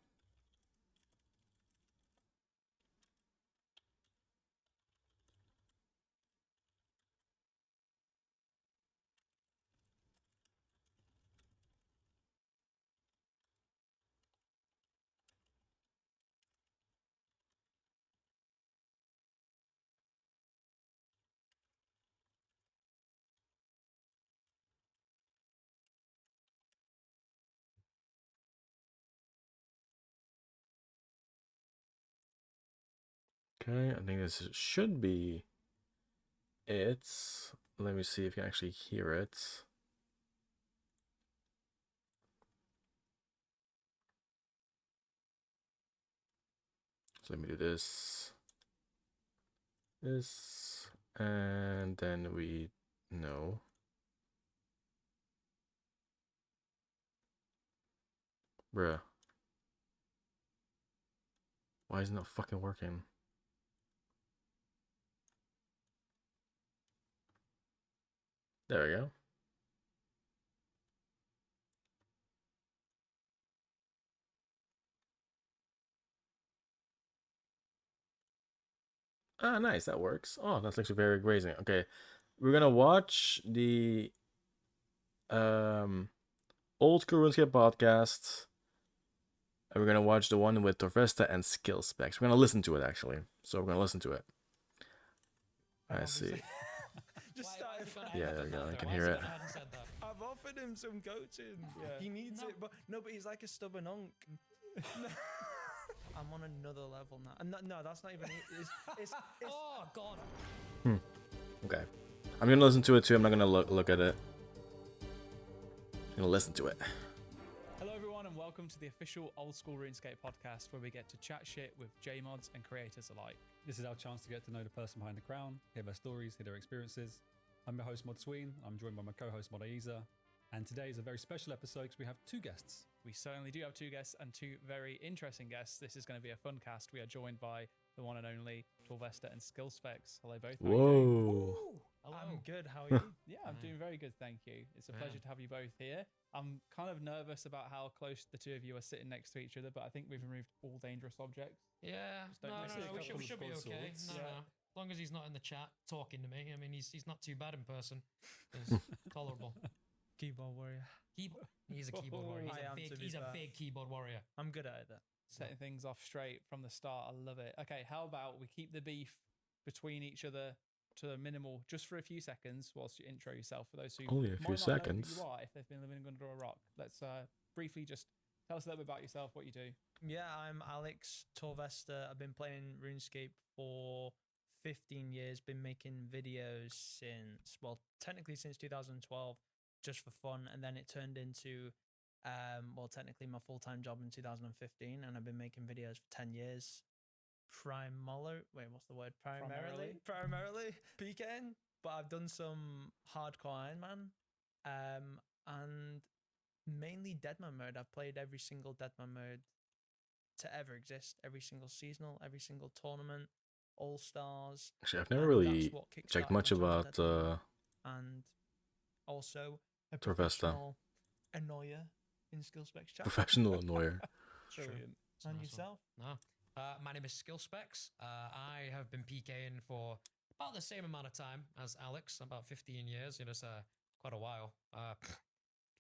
Okay, I think this should be it. Let me see if you can actually hear it. So let me do this. This. And then we know. Bruh. Why isn't it fucking working? There we go. Ah, nice. That works. Oh, that's actually very grazing. Okay, we're gonna watch the old school RuneScape podcast. And we're gonna watch the one with Torvesta and Skill Specs. We're gonna listen to it actually. So we're gonna listen to it. I see. Just started. Yeah, there we go. I can hear it. I've offered him some coaching. Yeah. He needs it, but he's like a stubborn unk. I'm on another level now. No, that's not even it. It's Oh god. Okay. I'm gonna listen to it too. I'm not gonna look at it. I'm gonna listen to it. Hello everyone and welcome to the official Old School RuneScape podcast where we get to chat shit with JMods and creators alike. This is our chance to get to know the person behind the crown, hear their stories, hear their experiences. I'm your host Mod Sween, I'm joined by my co-host Mod Aiza, and today is a very special episode because we have two guests. We certainly do have two guests and two very interesting guests. This is going to be a fun cast. We are joined by the one and only Torvesta and Skill Specs. Hello both. How are you doing? Whoa. Hello. I'm good. How are you? Yeah, I'm doing very good, thank you. It's a pleasure to have you both here. I'm kind of nervous about how close the two of you are sitting next to each other, but I think we've removed all dangerous objects. Yeah. Just don't mix it. We Couple should of be gold okay. swords. No, Yeah. no. As long as he's not in the chat talking to me. I mean, he's not too bad in person. It's tolerable. Keyboard warrior. He's a keyboard warrior. He's a big keyboard warrior. I'm good at it. Setting things off straight from the start. I love it. Okay, how about we keep the beef between each other to a minimal just for a few seconds whilst you intro yourself for those who Only a might few not know seconds. who you are if they've been living under a rock. Let's briefly just tell us a little bit about yourself, what you do. Yeah, I'm Alex Torvesta. I've been playing RuneScape for 15 years. Been making videos since, well, technically since 2012, just for fun, and then it turned into well, technically my full-time job in 2015, and I've been making videos for 10 years. Primarily PKing, but I've done some hardcore Iron Man, and mainly Deadman mode. I've played every single Deadman mode to ever exist, every single seasonal, every single tournament, All Stars. Actually, I've never and really that's what checked kickstarted much my channel, about Deadman. And also a Torvesta. professional annoyer in Skill Specs chat. Professional annoyer. Brilliant. And Nice one. yourself? No. My name is Skill Specs. I have been PKing for about the same amount of time as Alex, about 15 years. You know, it's quite a while.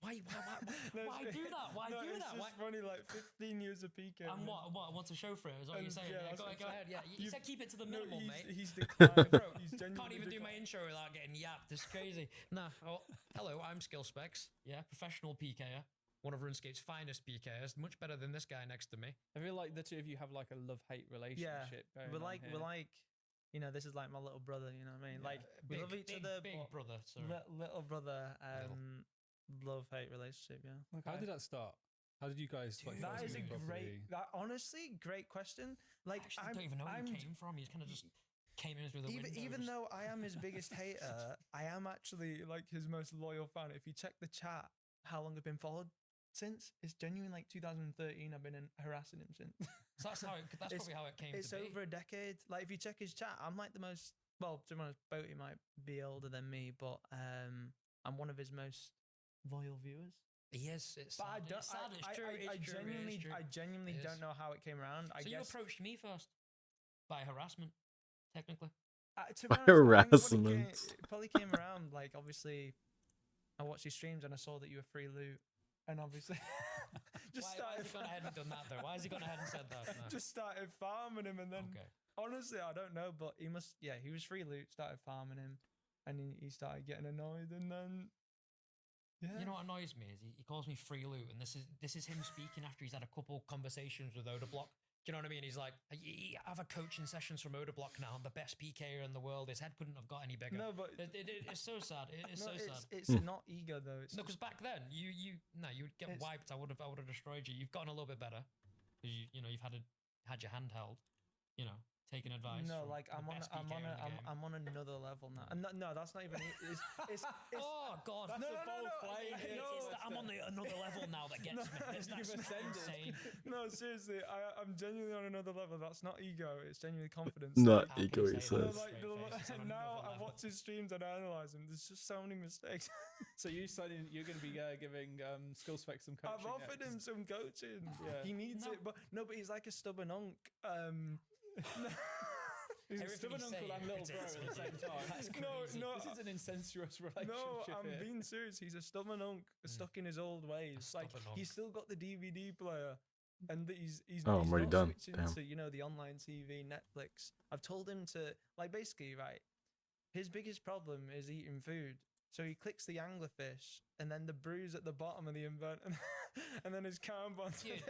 Why do that? Why do it's that? just funny, like 15 years of PK. And what? I want to show for it. Is what you're saying? Yeah, Yeah, that's go what I'm ahead. Yeah, you You- said keep it to the minimal, mate. He's declined. Bro, He's genuinely can't even do my declined. intro without getting yapped. It's crazy. Nah. Oh, hello, I'm Skill Specs. Yeah, professional PKer. One of RuneScape's finest PKers. Much better than this guy next to me. I feel like the two of you have like a love-hate relationship. going We're on like, here. you know, this is like my little brother. You know what I mean? Yeah. Like we love each other, Big but brother. Sorry. little brother. love-hate relationship. Yeah. How did that start? How did you guys like Dude, That first is a meet properly? honestly great question. Like I actually don't even know where you came from. You kind of just came in through the window. even just- though I am his biggest hater, I am actually like his most loyal fan. If you check the chat, how long I've been followed since, it's genuine like 2013. I've been harassing him since. So that's how. That's It's- probably how it came It's to be. over a decade. Like if you check his chat, I'm like the most, well, to be honest, Boaty might be older than me, but I'm one of his most loyal viewers. Yes, it's But I sad. don't. It's sad. It's true. I It's true. genuinely, It's true. I genuinely It don't is. know how it came around. I So you guess approached me first by harassment, technically. to be honest, I think it Harassment. it probably came around. Like obviously, I watched your streams and I saw that you were free loot, and obviously, just Why has started. he gone ahead and done that though? Why has he gone ahead and said that? No. Just started farming him, and then Okay. honestly, I don't know, but he must. Yeah, he was free loot. Started farming him, and he started getting annoyed, and then. Yeah. You know what annoys me is he calls me free loot, and this is him speaking after he's had a couple conversations with Odablock. Do you know what I mean? He's like, I've had coaching sessions from Odablock now. I'm the best PKer in the world. His head couldn't have got any bigger. No, but It's so sad. It's no, so sad. it's not ego though. It's No, because back then you would get It's- wiped. I would have destroyed you. You've gotten a little bit better because you've had your hand held. You know, taking advice. no, from like the I'm on best I'm PKer on in the game. I'm on another level now. And no, that's not even. It's Oh God! That's a bold claim here, I'm on another level now that gets No, me. That's you've ascended. insane. no, seriously, I'm genuinely on another level. That's not ego. It's genuinely confidence. Not How can ego, you he say No, that? says. like, Straight face, it's on now another I level. watch his streams and I analyze them. There's just so many mistakes. So you're going to be giving Skill Spec some coaching. I've offered him next. some coaching. Yeah. He needs No. it, but he's like a stubborn unk. He's a Everything stubborn you say uncle and little irritates bro at the me. same time. That's No, crazy. no, This is an incestuous relationship. No, I'm here. being serious. He's a stubborn unk, stuck in his old ways. Like stubborn he's unk. still got the DVD player, and he's Oh, I'm he's already not done. switching Damn. to the online TV, Netflix. I've told him to basically right. His biggest problem is eating food. So he clicks the anglerfish, and then the bruise at the bottom of the invert, and then his carbon. Dude,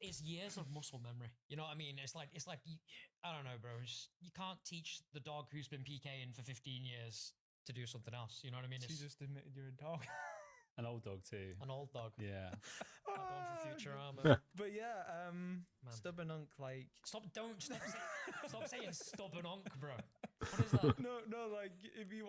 it's years of muscle memory. You know what I mean? It's like I don't know, bro. You can't teach the dog who's been PKing for 15 years to do something else. You know what I mean? She It's just admitted you're a dog. An old dog too. an old dog. Yeah. Not going Ah, for future armor. But yeah, stubborn unk like. Stop saying stubborn onk, bro. What is that? No, like if you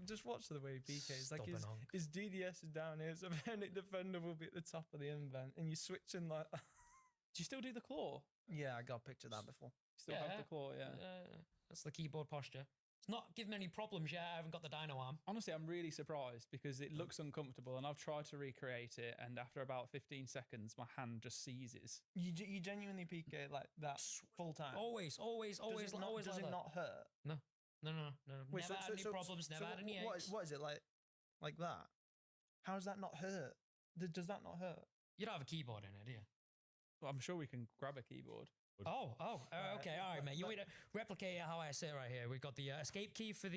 just watch the way he PKs. Like Stubborn onk. his DDS is down here, so Panic Defender will be at the top of the invent, and you're switching like. Do you still do the claw? Yeah, I got a picture of that before. You still have the claw, yeah. That's the keyboard posture. It's not giving any problems yet. I haven't got the dino arm. Honestly, I'm really surprised because it looks uncomfortable, and I've tried to recreate it, and after about 15 seconds, my hand just seizes. You genuinely PK like that full time. Always does like it that. not hurt? No. Wait, Never had any problems. Never had any aches. What is it like that? How does that not hurt? Does that not hurt? You don't have a keyboard in it, do you? Well, I'm sure we can grab a keyboard. Okay, all right, mate. You want me to replicate how I say it right here? We've got the escape key for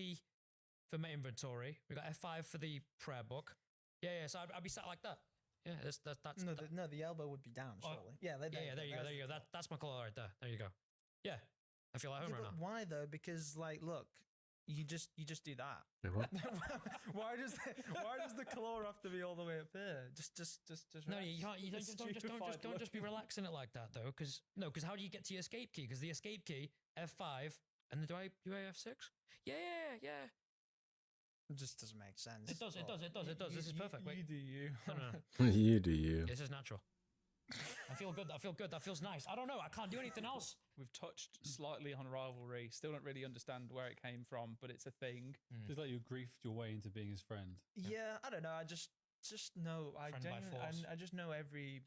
my inventory. We got F5 for the prayer book. Yeah. So I'd be sat like that. Yeah, that's No, the elbow would be down. Oh, Surely. Yeah, there you go. There you go. That's my claw right there. There you go. Yeah, I feel like home right but now. why though? Because like, look, you just do that. Wait, what? why does the claw have to be all the way up here? Just No, relax. you can't. You It's don't just be relaxing it like that though. Because how do you get to your escape key? Because the escape key F5 and then do I F6? Yeah. It just doesn't make sense. It does. This is perfect. Wait. You do you. No. You do you. This is natural. I feel good. That feels nice. I don't know. I can't do anything else. We've touched slightly on rivalry. Still don't really understand where it came from, but it's a thing. It's like you griefed your way into being his friend. Yeah, I don't know. I just know. Friend by force. I just know every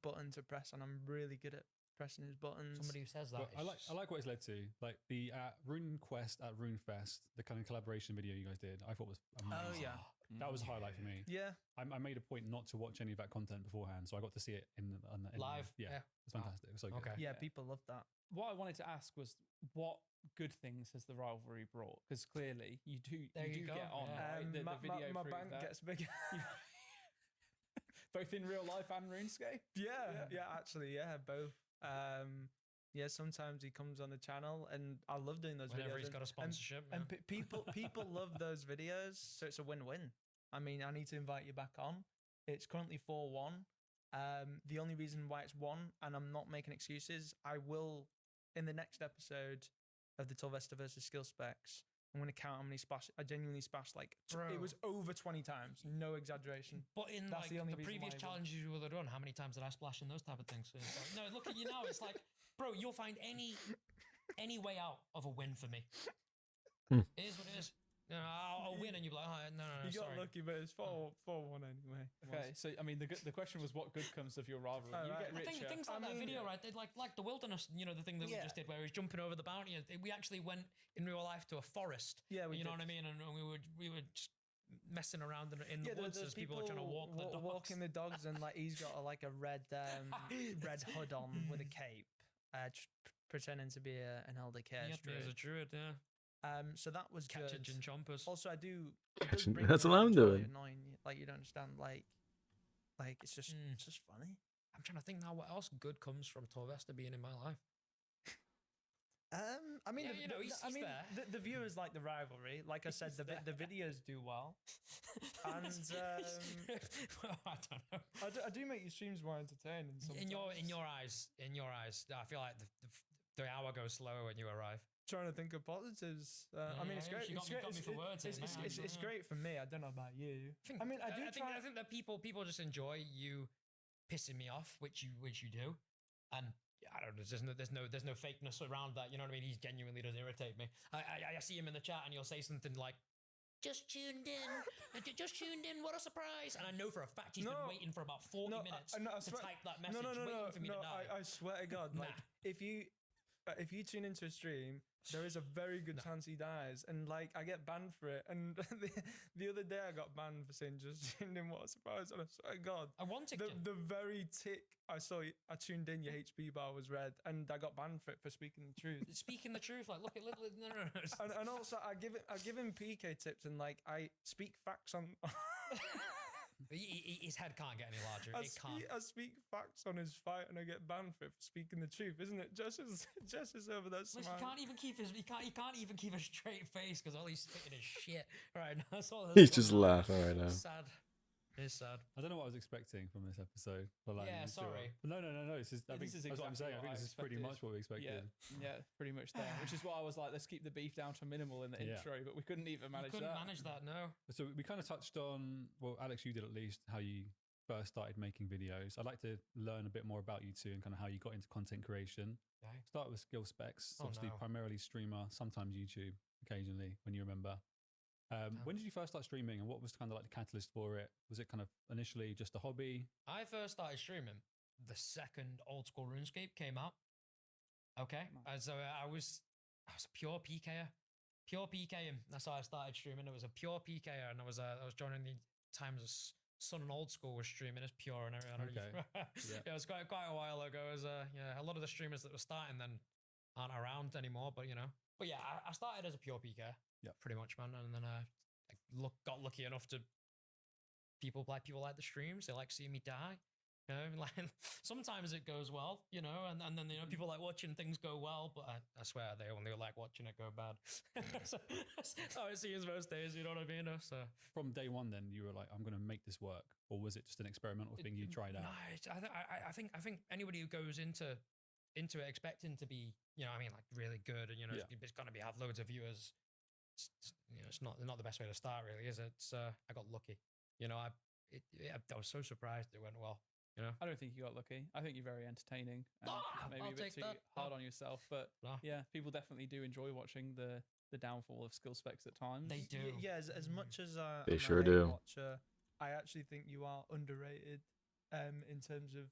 button to press, and I'm really good at pressing his buttons. Somebody who says that. But I like what it's led to. Like the Rune Quest at RuneFest, the kind of collaboration video you guys did, I thought was amazing. Oh yeah, That was a highlight for me. yeah. I made a point not to watch any of that content beforehand, so I got to see it in Live? Yeah, Yeah. it's fantastic. It was so good. Okay. Yeah, people love that. What I wanted to ask was what good things has the rivalry brought? Because clearly you do There you go, get on, yeah. right? The video my proved bank that. gets bigger. Both in real life and RuneScape. yeah, actually, yeah, both. Yeah, sometimes he comes on the channel, and I love doing those Whenever videos. he's got a sponsorship. and people love those videos, so it's a win-win. I mean, I need to invite you back on. It's currently 4-1. The only reason why it's 1, and I'm not making excuses, I will, in the next episode of the Torvesta versus Skill Specs, I'm going to count how many splash. I genuinely splashed like Bro. it was over 20 times, no exaggeration. But in That's like the only the reason previous why I challenges you would have done, how many times did I splash in those type of things? So it's like, no, look at you now. It's like, bro, you'll find any way out of a win for me. Hmm. It is what it is. You know, I'll win, and you'll be like, oh, no, You got sorry. lucky, but it's 4-1 anyway. Okay, so I mean, the question was, what good comes of your rivalry? Oh, You right. get I think richer. things like I that mean- video, right? Like the wilderness, you know, the thing that we Yeah. just did where he was jumping over the bounty. We actually went in real life to a forest. Yeah, we you know did. what I mean? And we were just messing around in the woods there's as people were trying to walk the dogs. walking the dogs, and like he's got like a red red hood on with a cape, pretending to be an elder care. He had me as a druid, yeah. So that was Catching good. gin chompers. Also, it does Catching- bring that's me what a lot I'm of joy, doing. Annoying, like you don't understand, like it's just funny. I'm trying to think now what else good comes from Torvesta being in my life. I mean, Yeah, you know, he's there. the viewers like the rivalry. Like I said, the videos do well, and Well, I don't know. I do make your streams more entertaining. Sometimes. In your eyes, I feel like the hour goes slower when you arrive. Trying to think of positives. I mean, it's Yeah, great. you It's got great. me for words here, mate. It's Yeah. great for me. I don't know about you. I mean, I think that people just enjoy you pissing me off, which you do, and I don't know. There's no fakeness around that. You know what I mean? He genuinely does irritate me. I see him in the chat, and he'll say something like, "Just tuned in, just tuned in. What a surprise!" And I know for a fact he's been waiting for about 40 minutes I to type that message, no, waiting for me to die. I swear to God, like if you tune into a stream, there is a very good chance he dies, and like I get banned for it. And the other day I got banned for saying just tuned in. What a surprise! And I swear to God, I wanted the very tick I saw, I tuned in, your HP bar was red, and I got banned for it for speaking the truth. speaking the truth. Like, look at no. And also I give him PK tips, and like I speak facts on. His head can't get any larger. I It can't. I speak facts on his fight, and I get banned for it for speaking the truth, isn't it? Just as over there. He can't even keep he can't even keep a straight face because all he's spitting is shit right now. That's all. He's just laughing right now. Sad. It's sad. I don't know what I was expecting from this episode. For like, Yeah, you two are- sorry. No. This is. I think This is that's what I'm exactly saying. I what think I this is pretty expected. much what we expected. Yeah, pretty much there. Which is why I was like, let's keep the beef down to minimal in the Yeah. intro, but we couldn't even manage Couldn't that. manage that. No. So we kind of touched on. Well, Alex, you did at least how you first started making videos. I'd like to learn a bit more about you two and kind of how you got into content creation. Okay. Start with Skill Specs. Oh, Obviously, no. primarily streamer, sometimes YouTube, occasionally when you remember. When did you first start streaming, and what was kind of like the catalyst for it? Was it kind of initially just a hobby? I first started streaming the second Old School RuneScape came out. Okay, and so I was a pure PKer, pure PKing. That's how I started streaming. It was a pure PKer, and I was joining the times Sun and Old School was streaming as pure and everything. Okay. Yeah, it was quite a while ago. It was a lot of the streamers that were starting then aren't around anymore. But I started as a pure PKer. Yeah. Pretty much, man. And then I got lucky enough to people like the streams. They like seeing me die. You know, like sometimes it goes well, you know, and then people like watching things go well, but I swear they only like watching it go bad. So, that's how I see it most days, you know what I mean? So From day one, then you were like, "I'm going to make this work," or was it just an experimental thing you tried out? No, I think anybody who goes into it expecting to be, you know, I mean, like really good, and you know, Yeah. it's going to have loads of viewers. It's not the best way to start, really, is it? I got lucky, you know. I was so surprised it went well. You know, I don't think you got lucky. I think you're very entertaining. And maybe I'll a bit take too that. hard on yourself, but No. yeah, people definitely do enjoy watching the downfall of Skill Specs at times. They do. Yeah, as much as They I'm a sure hate do. watcher, I actually think you are underrated. In terms of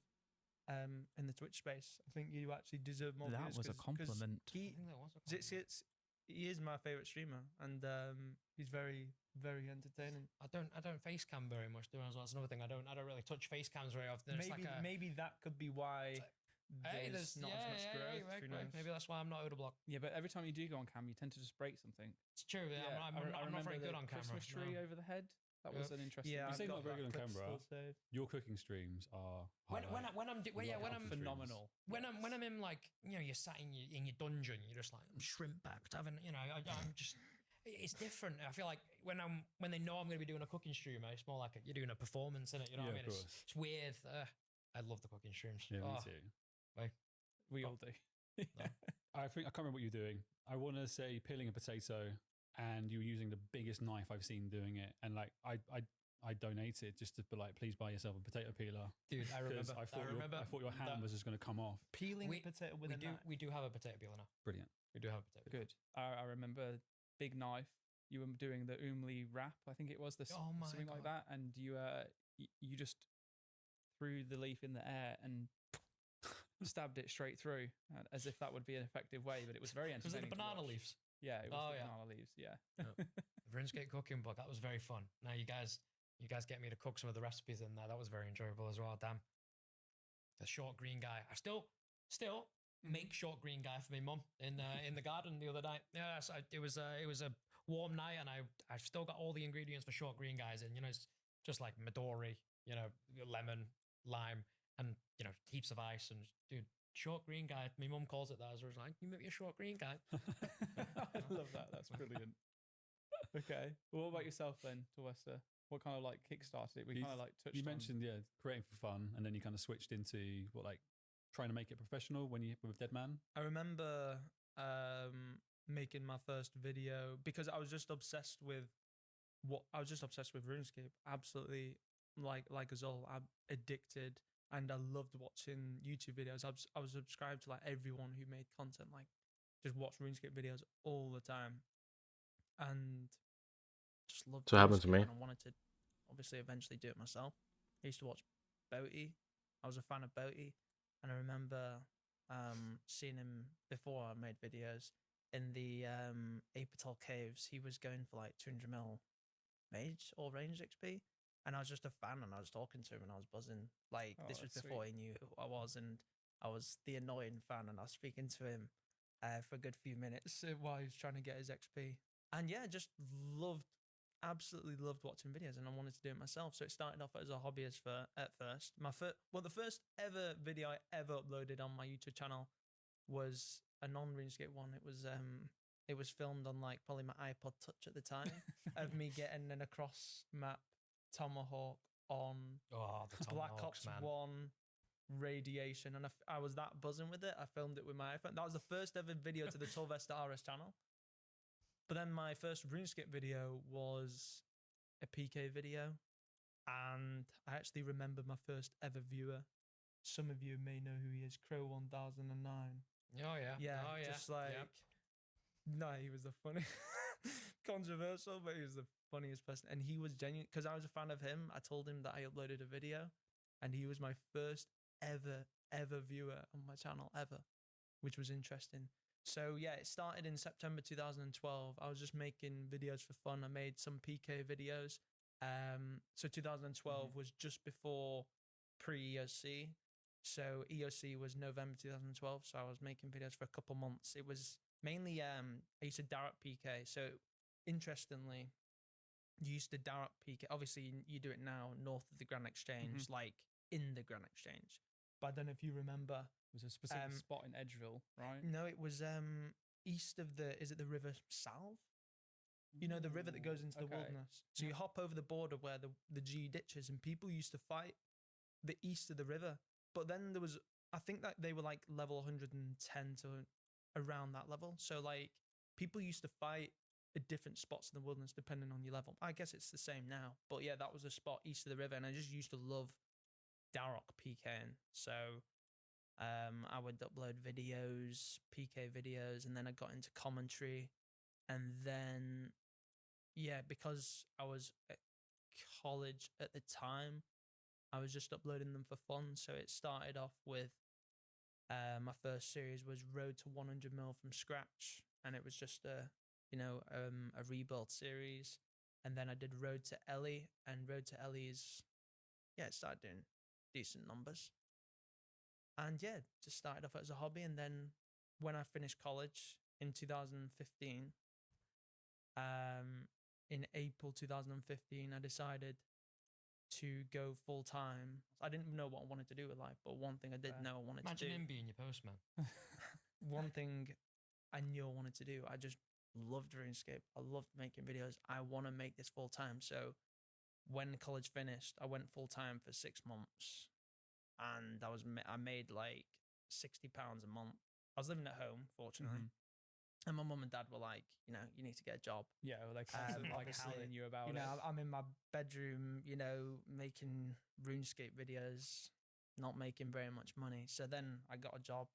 in the Twitch space, I think you actually deserve more. That views was a 'cause compliment. I He, think that was a compliment. he is my favorite streamer, and he's very, very entertaining. I don't face cam very much, do I? As well? That's another thing. I don't really touch face cams very often. It's Maybe like a, maybe that could be why hey, there's not as much growth. right, Who right. knows? Maybe that's why I'm not out of block. Yeah, but every time you do go on cam, you tend to just break something. It's true. Yeah, Yeah, I'm I not remember very good the on camera. Christmas tree no. over the head. That Yeah. was an interesting. Yeah, You I've say got not very that good on clip camera. still saved. Your cooking streams are When highlight. I'm Love cooking streams. phenomenal. when I'm in, like, you know, you're sat in your dungeon, you're just like shrimp backed having, you know, I'm just it's different. I feel like when they know I'm going to be doing a cooking stream, it's more like you're doing a performance in it. You know Yeah, what I of mean? course. It's weird. I love the cooking streams. Yeah, me Oh, too. We Oh. all do. I think I can't remember what you're doing. I want to say peeling a potato, and you were using the biggest knife I've seen doing it, and like I donated just to be like, please buy yourself a potato peeler. dude, I 'Cause remember. I thought your hand that- was just going to come off. Peeling We- a potato with we a do knife. we do have a potato peeler now. Brilliant. We do have a potato peeler. Good. I remember big knife. You were doing the Umli wrap, I think it was Oh my something like God. that, and you just threw the leaf in the air and stabbed it straight through, as if that would be an effective way. But it was very Was entertaining. it the to banana watch. leaves? Yeah, it was Oh, the yeah. banana leaves. Yeah. RuneScape cooking book. That was very fun. Now you guys get me to cook some of the recipes in there. That was very enjoyable as well. Damn. The short green guy. I still make short green guy for my mum in the garden the other night. Yeah, so it was a warm night, and I've still got all the ingredients for short green guys in. You know, it's just like Midori, you know, lemon, lime, and you know, heaps of ice. And dude, short green guy. My mum calls it that. So I was like, you make me a short green guy. I love that. That's brilliant. Okay. Well, what about yourself then, Sylvester? What kind of like kickstarted it? We You- kind of like touched You on. mentioned creating for fun, and then you kind of switched into what like trying to make it professional when you with Dead Man. I remember making my first video because I was just obsessed with RuneScape. Absolutely, like us all, I'm addicted, and I loved watching YouTube videos. I was subscribed to like everyone who made content, like just watch RuneScape videos all the time, and just loved. So it happened to RuneScape, me. and I wanted to obviously eventually do it myself. I used to watch Boaty. I was a fan of Boaty, and I remember seeing him before I made videos in the Apatol caves. He was going for like 200 mil mage or range XP, and I was just a fan, and I was talking to him, and I was buzzing. Like Oh, this was that's before sweet. he knew who I was, and I was the annoying fan, and I was speaking to him for a good few minutes while he was trying to get his XP. And yeah, just absolutely loved watching videos, and I wanted to do it myself. So it started off as a hobby at first. The first ever video I ever uploaded on my YouTube channel was a non-RuneScape one. It was filmed on like probably my iPod Touch at the time of me getting an across map tomahawk on Oh, the Black Tomahawks, Ops man. 1 Radiation, and I was that buzzing with it. I filmed it with my iPhone. That was the first ever video to the Tulvesta RS channel. But then my first RuneScape video was a PK video, and I actually remember my first ever viewer. Some of you may know who he is, Crow 1009. Oh yeah. Yeah, Oh yeah. just like yeah. no, he was the funny, controversial, but he was the funniest person, and he was genuine because I was a fan of him. I told him that I uploaded a video, and he was my first ever viewer on my channel ever, which was interesting. So yeah, it started in September 2012. I was just making videos for fun. I made some PK videos. So 2012 was just before pre-EOC. So EOC was November 2012. So I was making videos for a couple months. It was mainly I used to Darrock PK. So interestingly, you used to Darrock PK. Obviously, you do it now north of the Grand Exchange, like in the Grand Exchange. But I don't know if you remember. It was a specific spot in Edgeville, right? No, it was east of is it the River Salve? You know, the river that goes into the Okay. wilderness. So you hop over the border where the G ditches, and people used to fight the east of the river. But then there was, I think that they were like level 110 to around that level. So like people used to fight at different spots in the wilderness depending on your level. I guess it's the same now. But yeah, that was a spot east of the river, and I just used to love Darrock PKing. So I would upload videos, PK videos, and then I got into commentary. And then, yeah, because I was at college at the time, I was just uploading them for fun. So it started off with my first series was Road to 100 mil from scratch, and it was just a rebuild series. And then I did Road to Ellie, and Road to Ellie it started doing decent numbers. And yeah, just started off as a hobby. And then when I finished college in 2015, in April 2015, I decided to go full time. I didn't know what I wanted to do with life, but one thing I did Fair. know I wanted Imagine to do. him being your postman. One thing I knew I wanted to do. I just loved RuneScape. I loved making videos. I want to make this full time. So when college finished, I went full time for 6 months, and I made like £60 a month. I was living at home, fortunately, and my mum and dad were like, you know, you need to get a job. Yeah, well, they constantly like Obviously, hounding you about You know, it. I'm in my bedroom, you know, making RuneScape videos, not making very much money. So then I got a job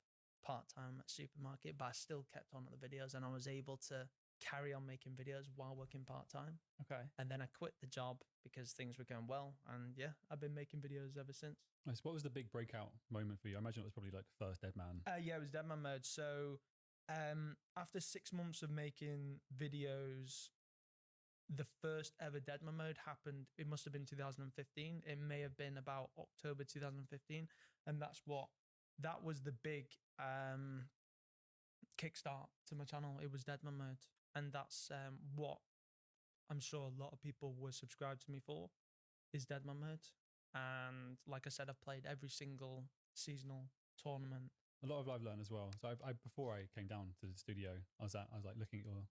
part time at supermarket, but I still kept on at the videos, and I was able to carry on making videos while working part time. Okay. And then I quit the job because things were going well, and yeah, I've been making videos ever since. Nice. What was the big breakout moment for you? I imagine it was probably like the first Dead Man. Yeah, it was Deadman mode. So after 6 months of making videos, the first ever Deadman mode happened. It must have been 2015. It may have been about October 2015, and that was the big kickstart to my channel. It was Deadman mode, and that's what I'm sure a lot of people were subscribed to me for, is Deadman mode. And like I said, I've played every single seasonal tournament. A lot of I've learned as well. So I before I came down to the studio, I was like looking at your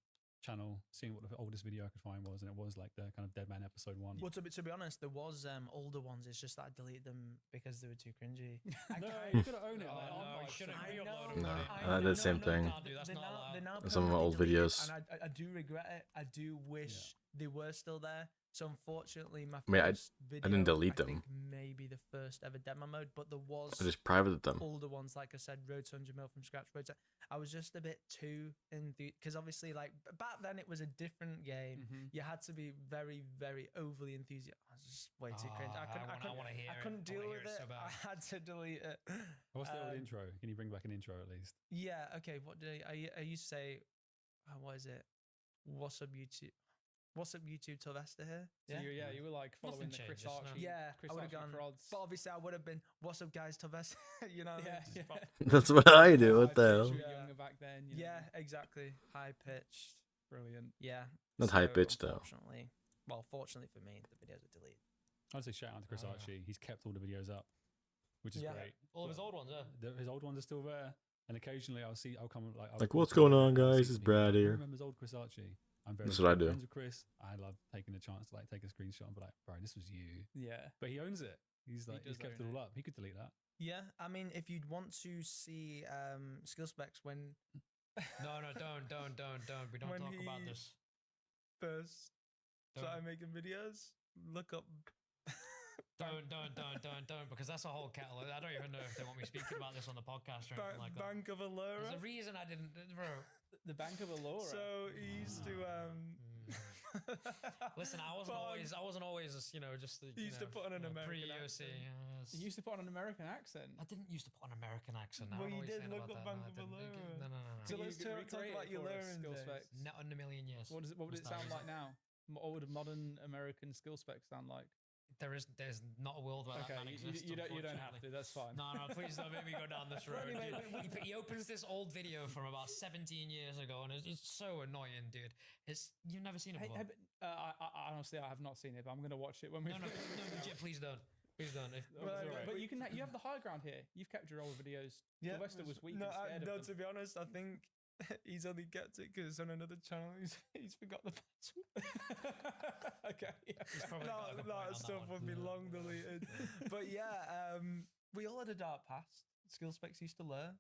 channel, seeing what the oldest video I could find was, and it was like the kind of Dead Man episode 1. Well, to be honest, there was older ones. It's just that I deleted them because they were too cringy. No, I you gotta own it. Oh, like, no, I'm you like, shouldn't I re-upload know, them, No, buddy. I did the same thing. Can't do, that's They're not now, allowed. they're now Some of my old permanently deleted, videos. and I do regret it. I do wish they were still there. So unfortunately, my I mean, first video, didn't delete I them. think maybe the first ever demo mode, but there was I just privated them. older ones, like I said, Road to 100 mil from scratch. I was just a bit too because obviously, like back then, it was a different game. You had to be very, very overly enthusiastic. I was just way too cringe. I couldn't deal with it. So bad. I had to delete it. What's the old Um, intro? Can you bring back an intro at least? Yeah. Okay. What did I used to say? What is it? What's up, YouTube? What's up, YouTube? Tilvesta here. So you were like following the Chris changes, no. Archie. Yeah, Chris I would have Archie gone. prods. But obviously, I would have been. What's up, guys? Tilvesta. You know. What I mean? Yeah, Just yeah. That's what I do. What the I hell? bet you were Yeah. younger back then. You know. Yeah. Exactly. High pitched. Brilliant. Yeah. Not high pitched, though. Fortunately for me, the videos are deleted. I'd say shout out to Chris Oh, yeah. Archie. He's kept all the videos up, which is Yeah. great. All of his old ones, yeah. His old ones are still there, and occasionally I'll come like Like, what's going on, guys? It's Brad here. Remembers old Chris Archie. I'm very That's what I good do. friends with Chris. I love taking a chance to like take a screenshot and be like, bro, this was you. Yeah. But he owns it. He's like he's does kept it own all it. up. He could delete that. Yeah. I mean, if you'd want to see skill specs when No, don't. We don't When talk about he- this. first Don't. started making videos, look up. Don't, because that's a whole kettle. I don't even know if they want me speaking about this on the podcast or anything like that. Bank of There's Allura. a reason I didn't, bro. The Bank of Allura. So he used to Listen, I wasn't always, you know, just the. He used to put on an American pre-UC. accent. you used to put on an American accent. I didn't used to put an American accent. Well, I'm you always did saying look about up that. Bank No, I of didn't. Allura. No. So Can let's you talk recreate about it your for us, learning skill days. specs? Not in a million years. What would it sound like now? What would a modern American skill spec sound like? There's not a world where Okay, that man exists. you don't have unfortunately. to. That's fine. No, please don't make me go down this road. Dude. He opens this old video from about 17 years ago, and it's so annoying, dude. You've never seen it Hey, before. I honestly, I have not seen it, but I'm going to watch it when we. No, legit, please don't. Please don't. But you have the high ground here. You've kept your old videos. Yeah, Sylvester was weak no, and scared no. of To them. be honest, I think he's only kept it because on another channel he's forgot the password. Okay. Yeah. He's probably got a good point on that that stuff one. would be long deleted. But yeah, we all had a dark past. Skill specs used to learn,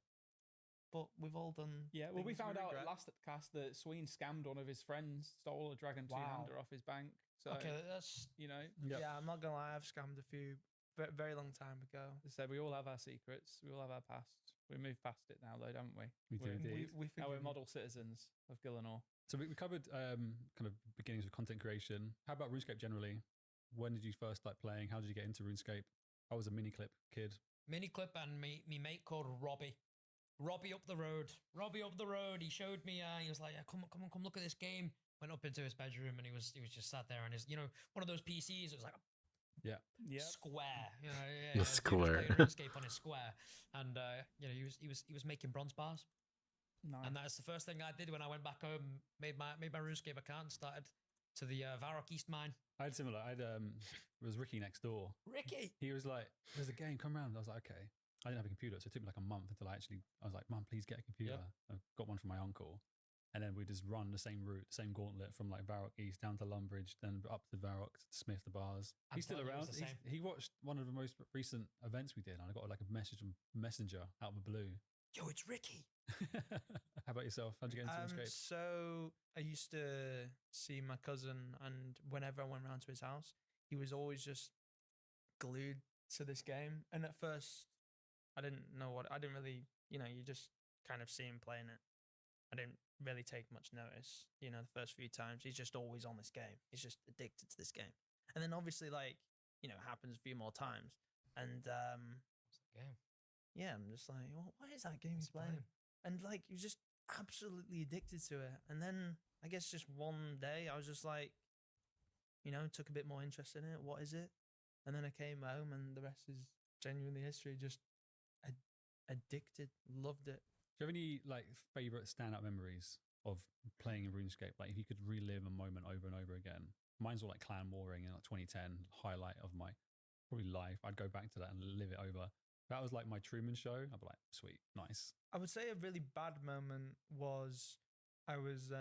but we've all done. Yeah, well, we things found out regret. last cast that Sween scammed one of his friends, stole a Dragon Wow. Two-hander off his bank. So, Okay, that's you know, Yep. Yeah, I'm not gonna lie. I've scammed a few very long time ago. as I said, we all have our secrets. We all have our past. We moved past it now, though, don't we? We do We're- indeed. We Now we're forgive- model citizens of Gillinor. So we covered kind of beginnings of content creation. How about RuneScape generally? When did you first start playing? How did you get into RuneScape? I was a mini clip kid. mini clip and me mate called Robbie. Robbie up the road. He showed me. He was like, yeah, come look at this game. Went up into his bedroom and he was just sat there and his, you know, one of those PCs. It was like Yeah. square. You know, The dude was square. playing RuneScape on his square, and you know, he was making bronze bars. Nice. And that's the first thing I did when I went back home. Made my RuneScape account and started to the Varrock East mine. I had similar. It was Ricky next door. Ricky. He was like, "There's a game, come around." I was like, "Okay." I didn't have a computer, so it took me like a month until I was like, "Mum, please get a computer." I got one from my uncle, and then we just run the same route, same gauntlet from like Varrock East down to Lumbridge, then up to Varrock to Smith the Bars. I'm He's still telling you, around. it's the same. He watched one of the most recent events we did, and I got like a message from Messenger out of the blue. Yo, it's Ricky. How about yourself? How'd you get into RuneScape? So I used to see my cousin, and whenever I went round to his house, he was always just glued to this game. And at first, I didn't really, you just kind of see him playing it. I didn't really take much notice, the first few times. He's just always on this game. He's just addicted to this game. And then obviously, like, it happens a few more times. And What's the game? yeah, I'm just like, what is that game he's playing? And like, he was just absolutely addicted to it. And then I guess just one day I was just like, took a bit more interest in it. What is it? And then I came home, and the rest is genuinely history. Just addicted, loved it. Do you have any like favorite standout memories of playing in RuneScape? Like if you could relive a moment over and over again. Mine's all like clan warring in like 2010, highlight of my probably life. I'd go back to that and live it over. That was like my Truman Show. I'd be like, sweet, nice. I would say a really bad moment was I was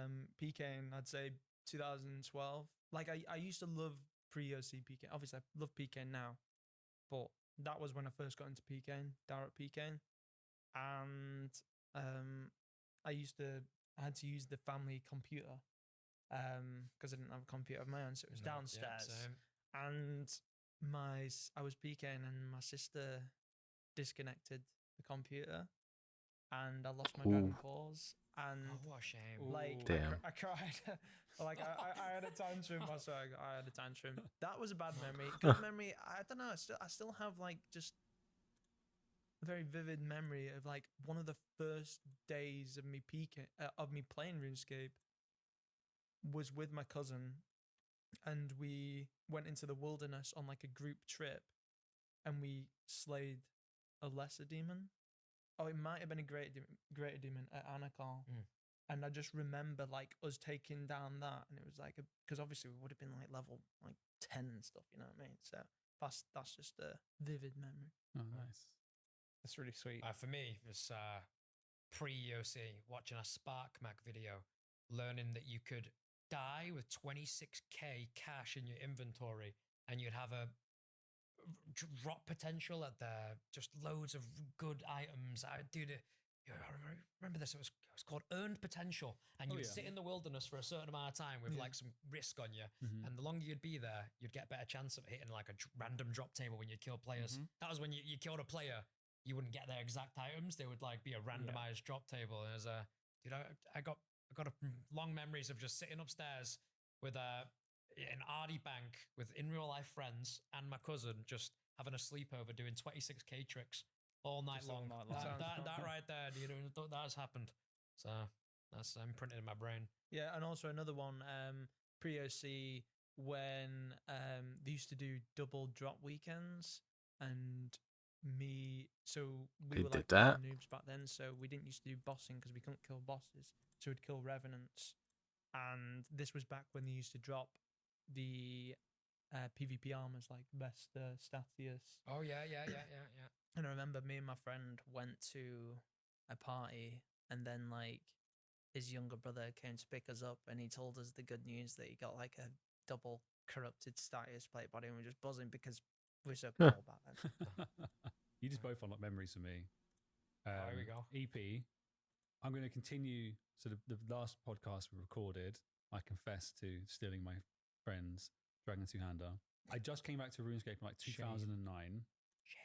PKing, I'd say 2012. Like I used to love pre-OC PK. Obviously, I love PKing now, but that was when I first got into PKing, direct PKing. And I had to use the family computer because I didn't have a computer of my own, so it was No, yeah, downstairs. same. And I was PKing, and my sister disconnected the computer, and I lost my Dragon Claws. And Oh, what a shame. like Damn. I cried. Like I had a tantrum. I had a tantrum. That was a bad memory. Good memory. I don't know. I still have like just a very vivid memory of like one of the first days of me playing RuneScape was with my cousin, and we went into the wilderness on like a group trip, and we slayed a lesser demon. Oh, it might have been a greater demon at Anakal. Mm. And I just remember like us taking down that, and it was like because obviously we would have been like level like 10 and stuff, you know what I mean? So that's just a vivid memory. Oh, nice. That's really sweet. For me, it was pre-OC, watching a SparkMac video, learning that you could die with 26k cash in your inventory, and you'd have a drop potential at the just loads of good items. I remember this. It was called earned potential, and Oh, you'd yeah. sit in the wilderness for a certain amount of time with Yeah. like some risk on you, Mhm. and the longer you'd be there, you'd get a better chance of hitting like a random drop table when you kill players. Mhm. That was when you killed a player, you wouldn't get their exact items. They would like be a randomized drop table. And as a dude, I got long memories of just sitting upstairs with an Ardy bank with in real life friends and my cousin, just having a sleepover doing 26k tricks all night Just all long. night long. That right there, dude, that has happened. So that's imprinted in my brain. Yeah, and also another one, pre-OC, when they used to do double drop weekends, and we They were did like that? noobs back then, so we didn't used to do bossing because we couldn't kill bosses, so we'd kill revenants. And this was back when they used to drop the PvP armors like Vesta, Statius. Oh yeah. And I remember me and my friend went to a party, and then like his younger brother came to pick us up, and he told us the good news that he got like a double corrupted Statius plate body, and we were just buzzing because we were so cool back then. You just both unlock memories for me. Here we go. EP. I'm going to continue. So the last podcast we recorded, I confessed to stealing my friend's Dragon Two-Hander. I just came back to RuneScape in like Shame. 2009. Shame.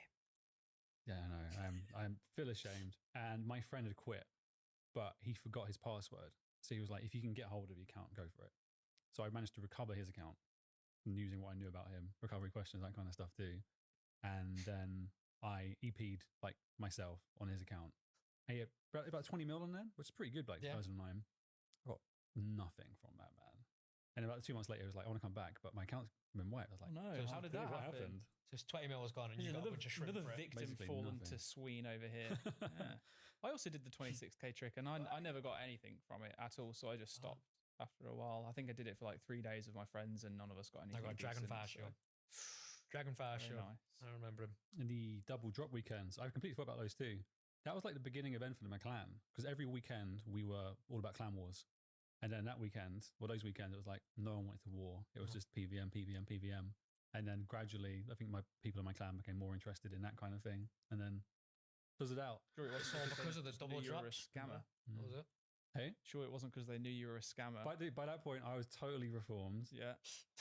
Yeah, I know. I feel ashamed. And my friend had quit, but he forgot his password. So he was like, if you can get hold of the account, go for it. So I managed to recover his account using what I knew about him, recovery questions, that kind of stuff too. And then I EP'd like myself on his account. I had about 20 mil on there, which is pretty good, like Yeah. 2009. I got nothing from that, man. And about 2 months later, it was like, I want to come back, but my account's been wiped. I was like, No, "Just how did that what happen? Just 20 mil was gone, and you got a bunch of shrimp another for it. victim Basically fallen nothing. to Sween over here. Yeah. I also did the 26k trick, and I never got anything from it at all, so I just Oh. stopped after a while. I think I did it for like 3 days with my friends, and none of us got anything. I got Dragonfire decent, Shield. Dragonfire very Shield. nice. I remember him. And the double drop weekends, I completely forgot about those too. That was like the beginning event for my clan because every weekend we were all about clan wars. And then that weekend, well, those weekends, it was like no one wanted to war. It was just PVM, PVM, PVM. And then gradually, I think my people in my clan became more interested in that kind of thing. And then fizzled out. Sure, it It's all wasn't because of the they double knew you were a drops. scammer. What was it? Hey, Sure, it wasn't because they knew you were a scammer. by that point, I was totally reformed. Yeah.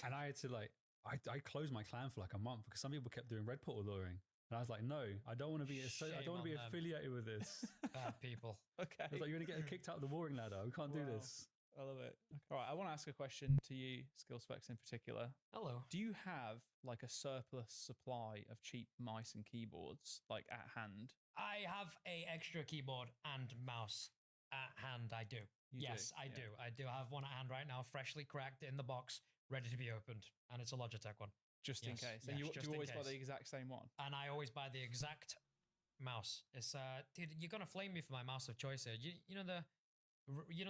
And I had to like, I closed my clan for like a month because some people kept doing red portal luring. And I was like, no, I don't want to be, I Shame don't want to be on them. affiliated with this. Bad people. Okay. I was like, you're going to get kicked out of the warring ladder. We can't do Wow. this. I love it. All right, I want to ask a question to you, Skill Specs in particular. Hello. Do you have like a surplus supply of cheap mice and keyboards like at hand? I have a extra keyboard and mouse at hand. I do. You do, Yes, I yeah. do. I do have one at hand right now, freshly cracked in the box, ready to be opened, and it's a Logitech one. Just in Yes, case. yes, And you, just do you in always buy the case. exact same one? And I always buy the exact mouse. It's dude, you're gonna flame me for my mouse of choice here. You know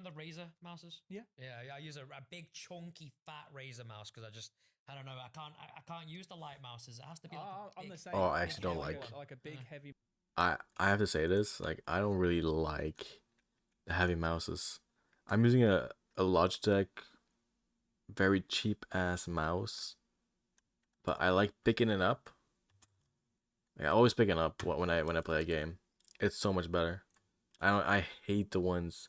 the Razer mouses? Yeah. Yeah, I use a big chunky fat Razer mouse because I don't know, I can't use the light mouses. It has to be like a I'm big, the same. Oh, I Big actually don't heavy like- one, like a big Uh. heavy. I have to say this, like I don't really like the heavy mouses. I'm using a Logitech very cheap ass mouse, but I like picking it up. Like, I always pick it up when I play a game. It's so much better. I hate the ones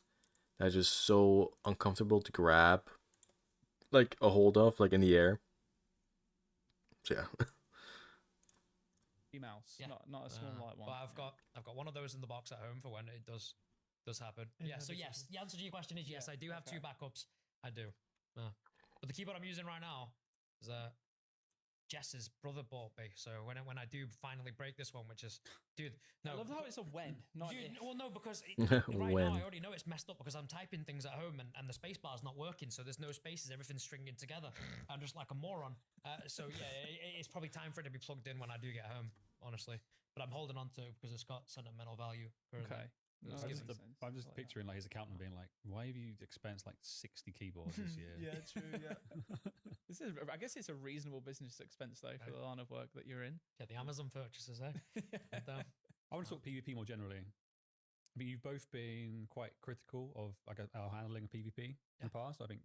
that are just so uncomfortable to grab, like a hold of, like in the air. So yeah. mouse, Yeah. not a small light one. But I've got one of those in the box at home for when it does happen. Yeah. So yes, the answer to your question is yes. Yeah, I do have two okay. backups. I do. But the keyboard I'm using right now is Jess's brother bought me. So when I do finally break this one, which is, dude, no. I love how it's a when, not Dude, if. well, no, because right When. now I already know it's messed up because I'm typing things at home and the space bar's not working, so there's no spaces, everything's stringing together. I'm just like a moron. So yeah, it's probably time for it to be plugged in when I do get home, honestly. But I'm holding on to it because it's got sentimental value. currently. Okay. No, It's that giving- makes sense. I'm just I like that. picturing like his accountant being like, why have you expensed like 60 keyboards this year? Yeah, true. Yeah. This is. I guess it's a reasonable business expense though for the line of work that you're in. Yeah, the Amazon purchases, eh? And, I want to talk PvP more generally. I mean, you've both been quite critical of like our handling of PvP in the past. I think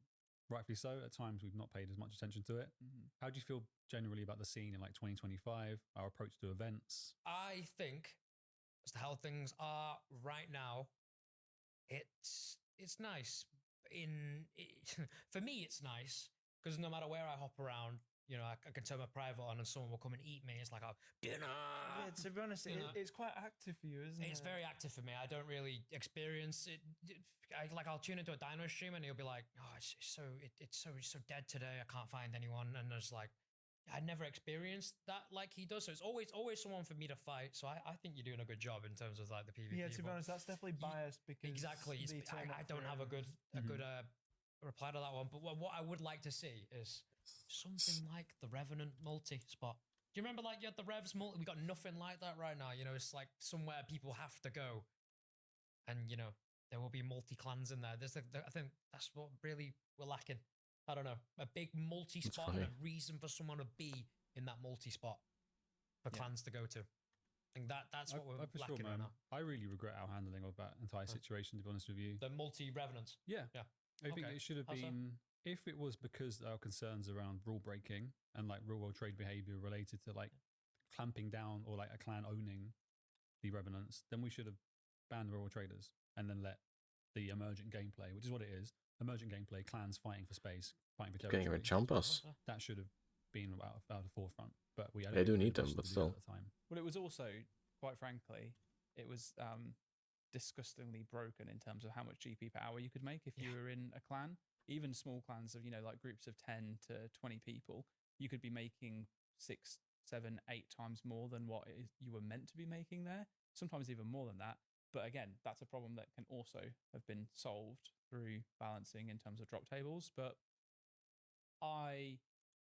rightfully so. At times, we've not paid as much attention to it. Mhm. How do you feel generally about the scene in like 2025? Our approach to events? I think as to how things are right now, it's nice. For me, it's nice because no matter where I hop around, you know, I can turn my private on and someone will come and eat me. It's like a dinner. Yeah, to be honest, you know. it's quite active for you, isn't it? It's very active for me. I don't really experience it. I'll tune into a dino stream and he'll be like, "Oh, it's so dead today. I can't find anyone." And there's like, I never experienced that like he does. So it's always someone for me to fight. So I think you're doing a good job in terms of like the PvP. Yeah, to be but honest, that's definitely biased because exactly. they turn I up don't for have a good everyone. reply to that one. But what I would like to see is something like the Revenant multi spot. Do you remember like you had the Revs multi? We got nothing like that right now. You know, it's like somewhere people have to go, and you know there will be multi clans in there. I think that's what really we're lacking. I don't know, a big multi That's spot and a funny. reason for someone to be in that multi spot for Yeah. clans to go to. I think that's what we're for lacking sure, right man. now. I really regret our handling of that entire situation, to be honest with you. The multi Revenants. Yeah. Yeah. I think Okay. it should have How so? been, if it was because our concerns around rule breaking and like real world trade behavior related to like clamping down or like a clan owning the revenants, then we should have banned the real world traders and then let the emergent gameplay, which is what it is, emergent gameplay, clans fighting for space, fighting for Getting territory. rid chump us. That should have been out of the forefront. But I don't They do think we need them, rushed but to do that still. at the time. Well, it was also, quite frankly, it was disgustingly broken in terms of how much GP power you could make if you were in a clan. Even small clans of, you know, like groups of 10 to 20 people, you could be making 6, 7, 8 times more than what you were meant to be making there. Sometimes even more than that. But again, that's a problem that can also have been solved through balancing in terms of drop tables. But I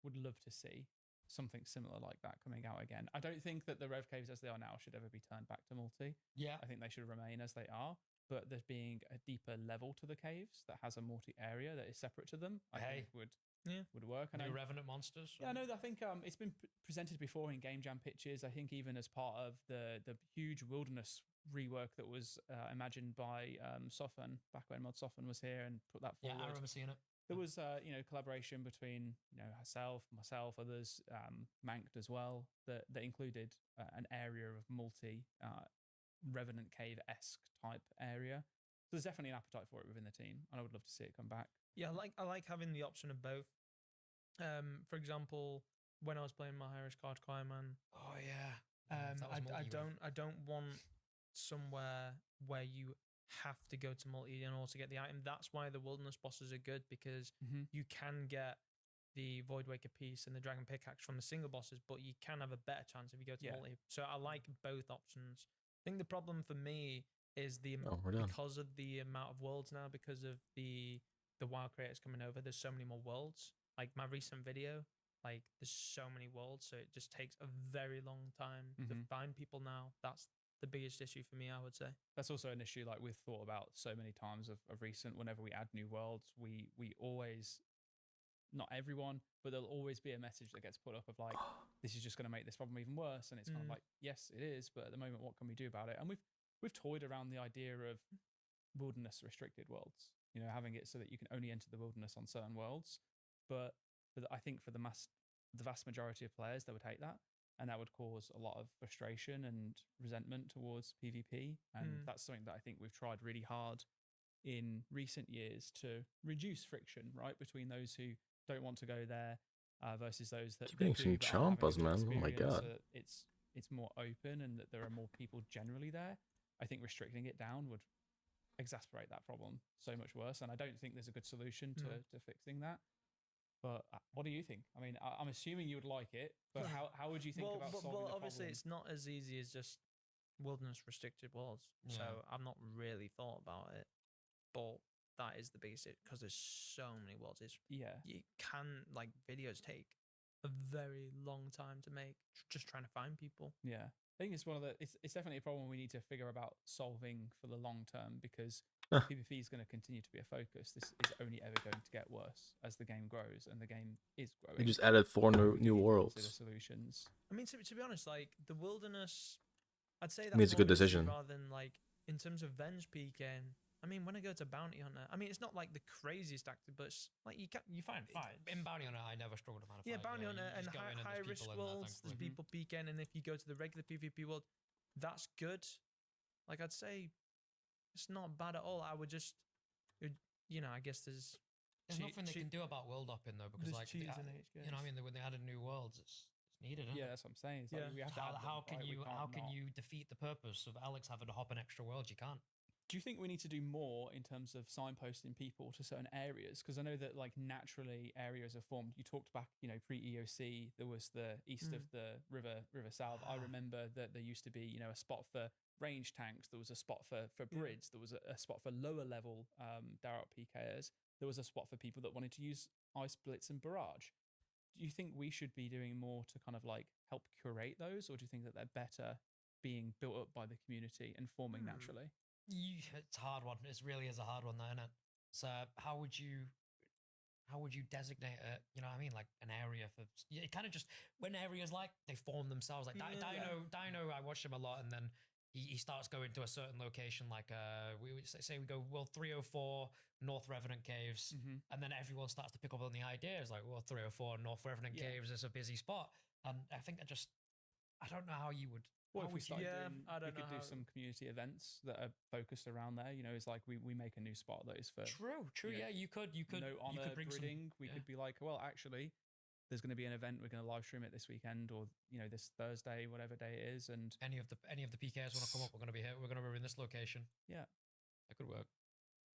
would love to see something similar like that coming out again. I don't think that the Rev Caves as they are now should ever be turned back to multi. Yeah. I think they should remain as they are. But there's being a deeper level to the caves that has a multi area that is separate to them, I Hey. think would Yeah. would work. And New I Revenant monsters. Yeah, no, I think it's been presented before in Game Jam pitches. I think even as part of the huge wilderness rework that was imagined by Soften back when Mod Soften was here and put that Yeah, forward. I remember seeing it. There was collaboration between herself, myself, others, Manked as well that included an area of multi Revenant Cave esque type area. So there's definitely an appetite for it within the team, and I would love to see it come back. Yeah, I like having the option of both. For example, when I was playing my Irish Card Fireman, Oh yeah. That was I multi-rev. don't want somewhere where you have to go to multi in order to get the item. That's why the wilderness bosses are good, because Mm-hmm. you can get the Void Waker piece and the Dragon Pickaxe from the single bosses, but you can have a better chance if you go to Yeah. multi. So I like both options. I think the problem for me is We're done. because of the amount of worlds now, because of the WoW creators coming over. There's so many more worlds. Like my recent video, like there's so many worlds, so it just takes a very long time to Mhm. find people now. That's the biggest issue for me, I would say. That's also an issue like we've thought about so many times of recent. Whenever we add new worlds, we always, not everyone, but there'll always be a message that gets put up of like, this is just going to make this problem even worse. And it's kind of like, yes, it is, but at the moment, what can we do about it? And we've toyed around the idea of wilderness restricted worlds, having it so that you can only enter the wilderness on certain worlds. But I think for the vast majority of players, they would hate that. And that would cause a lot of frustration and resentment towards PvP. And that's something that I think we've tried really hard in recent years to reduce friction, right, between those who don't want to go there versus those that Keep getting do, some but are having a chompas, good man. Oh my experience, God. that it's more open and that there are more people generally there. I think restricting it down would exasperate that problem so much worse. And I don't think there's a good solution to fixing that. But what do you think? I mean, I'm assuming you would like it, but how would you think about solving the obviously, problem? it's not as easy as just wilderness restricted worlds. So Yeah. I've not really thought about it, but that is the biggest because there's so many worlds. Yeah. You can, like, videos take a very long time to make, just trying to find people. Yeah. I think it's it's definitely a problem we need to figure about solving for the long term, because Huh. PvP is going to continue to be a focus. This is only ever going to get worse as the game grows, and the game is growing. They just added 4 We new need to consider worlds. solutions. I mean, to be honest, like the wilderness, I'd say I that's mean, it's a good more an issue decision. rather than like in terms of Venge PKing. I mean, when I go to Bounty Hunter, I mean, it's not like the craziest active, but it's like you find fights. In Bounty Hunter, I never struggled to find a Yeah, fight. Bounty Hunter you and just go in high there's risk people in there, worlds, there's thankfully. people PKing, and if you go to the regular PvP world, that's good. Like I'd say, it's not bad at all. I would just, I guess there's nothing they can do about world hopping though, because there's like cheese the- in each you know, what I mean, when they added new worlds, it's needed. Isn't Yeah, it? that's what I'm saying. It's like Yeah. we have to add them, How can right? We you can't not. defeat the purpose of Alex having to hop an extra world? You can't. Do you think we need to do more in terms of signposting people to certain areas? Because I know that like naturally areas are formed. You talked back, pre-EOC, there was the east of the river south. I remember that there used to be, a spot for range tanks. There was a spot for Brids. There was a spot for lower level Darrow PKers. There was a spot for people that wanted to use Ice Blitz and Barrage. Do you think we should be doing more to kind of like help curate those, or do you think that they're better being built up by the community and forming naturally? It's a hard one. It really is a hard one, though, isn't it? So how would you designate it? You know what I mean? Like an area for it kind of just when areas like they form themselves. Like Dino, I watched him a lot, and then he starts going to a certain location. Like we would say we go World 304 North Revenant Caves, and then everyone starts to pick up on the ideas. Like World 304 North Revenant Caves is a busy spot, and I think I don't know how you would. Well, how if we would you- started doing, I don't we could know do how- some community events that are focused around there. It's like we make a new spot that is for True. Yeah. Yeah, you could no honor bring breeding. We yeah. could be like, well, actually, there's going to be an event. We're going to live stream it this weekend, or this Thursday, whatever day it is, and any of the PKs want to come up. We're going to be here. We're going to be in this location. Yeah. That could work.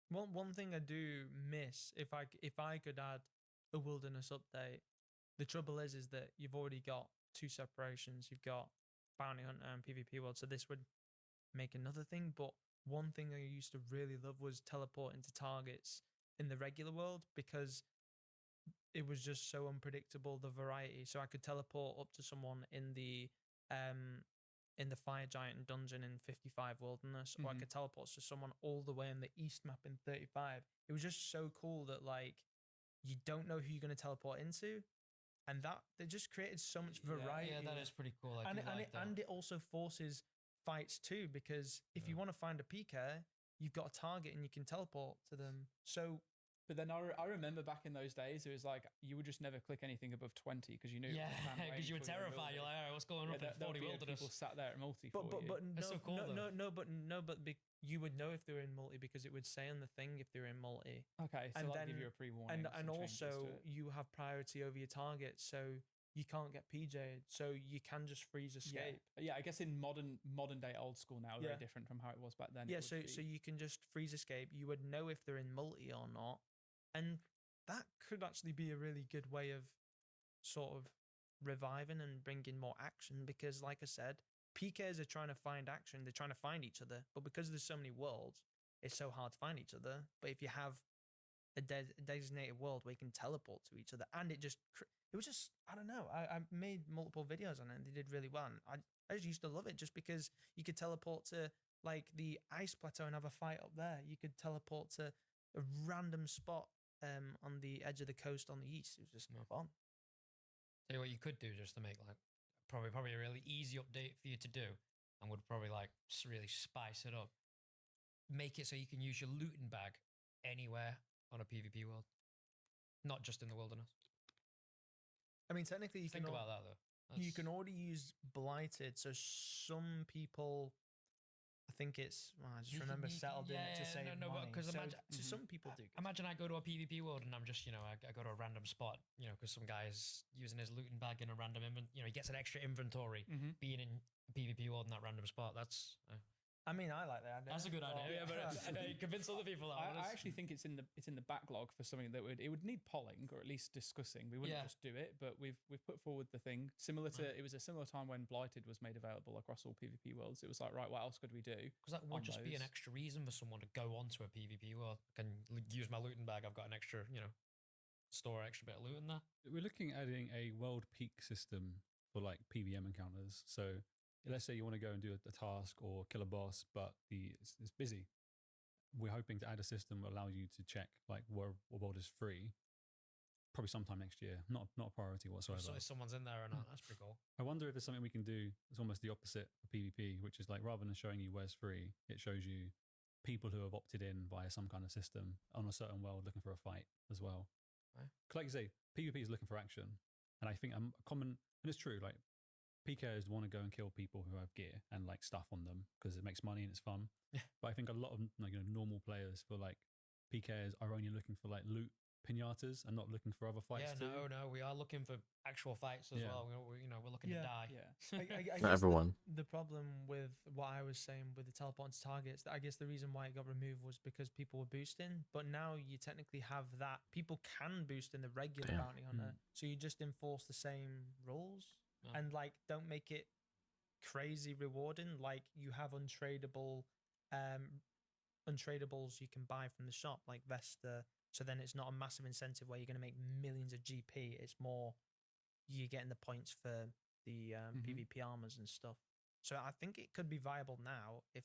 One thing I do miss, if I could add a wilderness update, the trouble is that you've already got two separations. You've got Bounty Hunter and PvP world, so this would make another thing. But one thing I used to really love was teleporting to targets in the regular world, because it was just so unpredictable, the variety. So I could teleport up to someone in the Fire Giant dungeon in 55 Wilderness, or I could teleport to someone all the way in the East map in 35. It was just so cool that like you don't know who you're going to teleport into, and that they just created so much variety. Yeah, that is pretty cool. I and do it, and, like it, that. and it also forces fights too, because if you want to find a PK, you've got a target and you can teleport to them. So But then I remember back in those days, it was like you would just never click anything above 20 because you knew. Yeah, because you were terrified. You're like, all right, what's going on in 40 wilderness? People sat there at multi. but for you. no, That's so cool, but you would know if they were in multi because it would say on the thing if they were in multi. Okay, so and like then- give you a pre-warning. And also you have priority over your target, so you can't get PJ'd, so you can just freeze escape. Yeah, I guess in modern day old school now, Yeah. very different from how it was back then. Yeah, it would so be- you can just freeze escape. You would know if they're in multi or not, and that could actually be a really good way of sort of reviving and bringing more action, because like I said, PKs are trying to find action, they're trying to find each other, but because there's so many worlds, it's so hard to find each other. But if you have a designated world where you can teleport to each other, and it was just, I don't know, I made multiple videos on it and they did really well, and I just used to love it just because you could teleport to like the ice plateau and have a fight up there. You could teleport to a random spot on the edge of the coast on the east. It was just fun. Tell you what you could do just to make like probably a really easy update for you to do, and would probably like really spice it up. Make it so you can use your looting bag anywhere on a PvP world, not just in the wilderness. I mean, technically, you Think can about that though. you That's- can already use blighted. So some people, I think it's I just You can- remember you can- settled in it yeah, to save no, but money. 'cause So, imagine- so some people do. get Imagine I go to a PvP world and I'm just, I go to a random spot, because some guy's using his looting bag in a random he gets an extra inventory Mhm. being in a PvP world in that random spot. That's I mean, I like that idea. that's a good idea. but- Yeah, but convince other people that one. I actually think it's in the backlog for something that would need polling or at least discussing. We wouldn't Yeah. just do it, but we've put forward the thing similar to it was a similar time when Blighted was made available across all PvP worlds. It was like, right, what else could we do? Because that would on just be an those. extra reason for someone to go onto a PvP world. I can use my looting bag. I've got an extra, store an extra bit of loot in there. We're looking at adding a world peak system for like PVM encounters. So let's say you want to go and do a task or kill a boss, but it's busy. We're hoping to add a system that allows you to check like where world is free. Probably sometime next year. Not a priority whatsoever. So if someone's in there or not, that's pretty cool. I wonder if there's something we can do that's almost the opposite for PvP, which is like rather than showing you where's free, it shows you people who have opted in via some kind of system on a certain world looking for a fight as well. Right. 'Cause like you say, PvP is looking for action. And I think a common, and it's true, like PKs want to go and kill people who have gear and like stuff on them because it makes money and it's fun. Yeah. But I think a lot of normal players feel like PKs are only looking for like loot pinatas and not looking for other fights Yeah, too. no, we are looking for actual fights as Yeah. well. We're looking to die. Yeah. I Not guess everyone. The problem with what I was saying with the teleport to targets, I guess the reason why it got removed was because people were boosting. But now you technically have that. People can boost in the regular Damn. bounty hunter. So you just enforce the same rules Yeah. and like don't make it crazy rewarding. Like you have untradables you can buy from the shop, like Vesta. So then it's not a massive incentive where you're going to make millions of GP. It's more you're getting the points for the PvP armors and stuff. So I think it could be viable now. If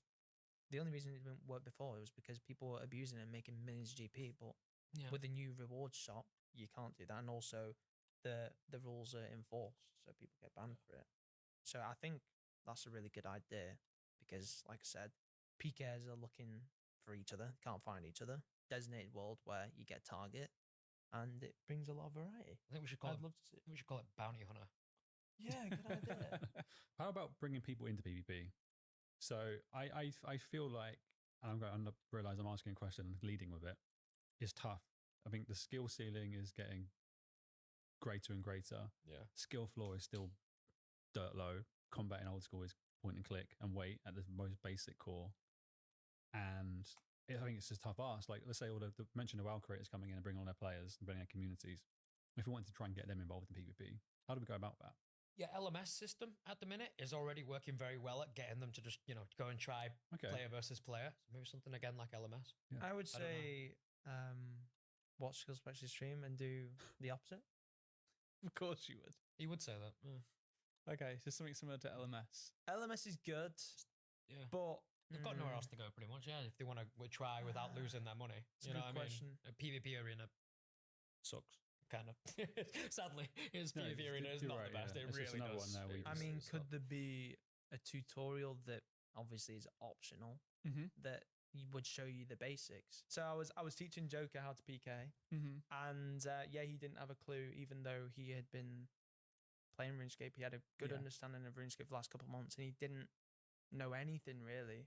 the only reason it didn't work before was because people were abusing it and making millions of GP, but Yeah. with the new reward shop, you can't do that, and also the rules are enforced, so people get banned for it. So I think that's a really good idea because, like I said, PKs are looking for each other, can't find each other. Designated world where you get target, and it brings a lot of variety. I think we should call I'd it. love to see it. We should call it bounty hunter. Yeah, good idea. How about bringing people into PvP? So I feel like, and I'm going to realize I'm asking a question and leading with it, is tough. I think the skill ceiling is getting greater and greater. Yeah. Skill floor is still dirt low. Combat in old school is point and click and wait at the most basic core. And I think it's just tough ask. Like, let's say all the mention of WoW creators coming in and bringing on their players and bringing their communities. If we wanted to try and get them involved in PvP, how do we go about that? Yeah, LMS system at the minute is already working very well at getting them to just, go and try Okay. player versus player. So maybe something again like LMS. Yeah. I would I don't know. say watch Skills Special stream and do the opposite. Of course you would. He would say that. Yeah. Okay, so something similar to LMS. LMS is good, Yeah. but They've got nowhere else to go, pretty much. Yeah, if they want to try without losing their money, It's a you know good what I mean? question. A PvP arena sucks. Kind of. Sadly, his No, PvP arena is you're not right, the best. yeah. It It's just really another does. one there where you I just- mean, sucks. could there be a tutorial that obviously is optional Mm-hmm. that would show you the basics? So I was teaching Joker how to PK, Mm-hmm. and yeah, he didn't have a clue, even though he had been playing RuneScape. He had a good Yeah. understanding of RuneScape the last couple of months, and he didn't know anything really.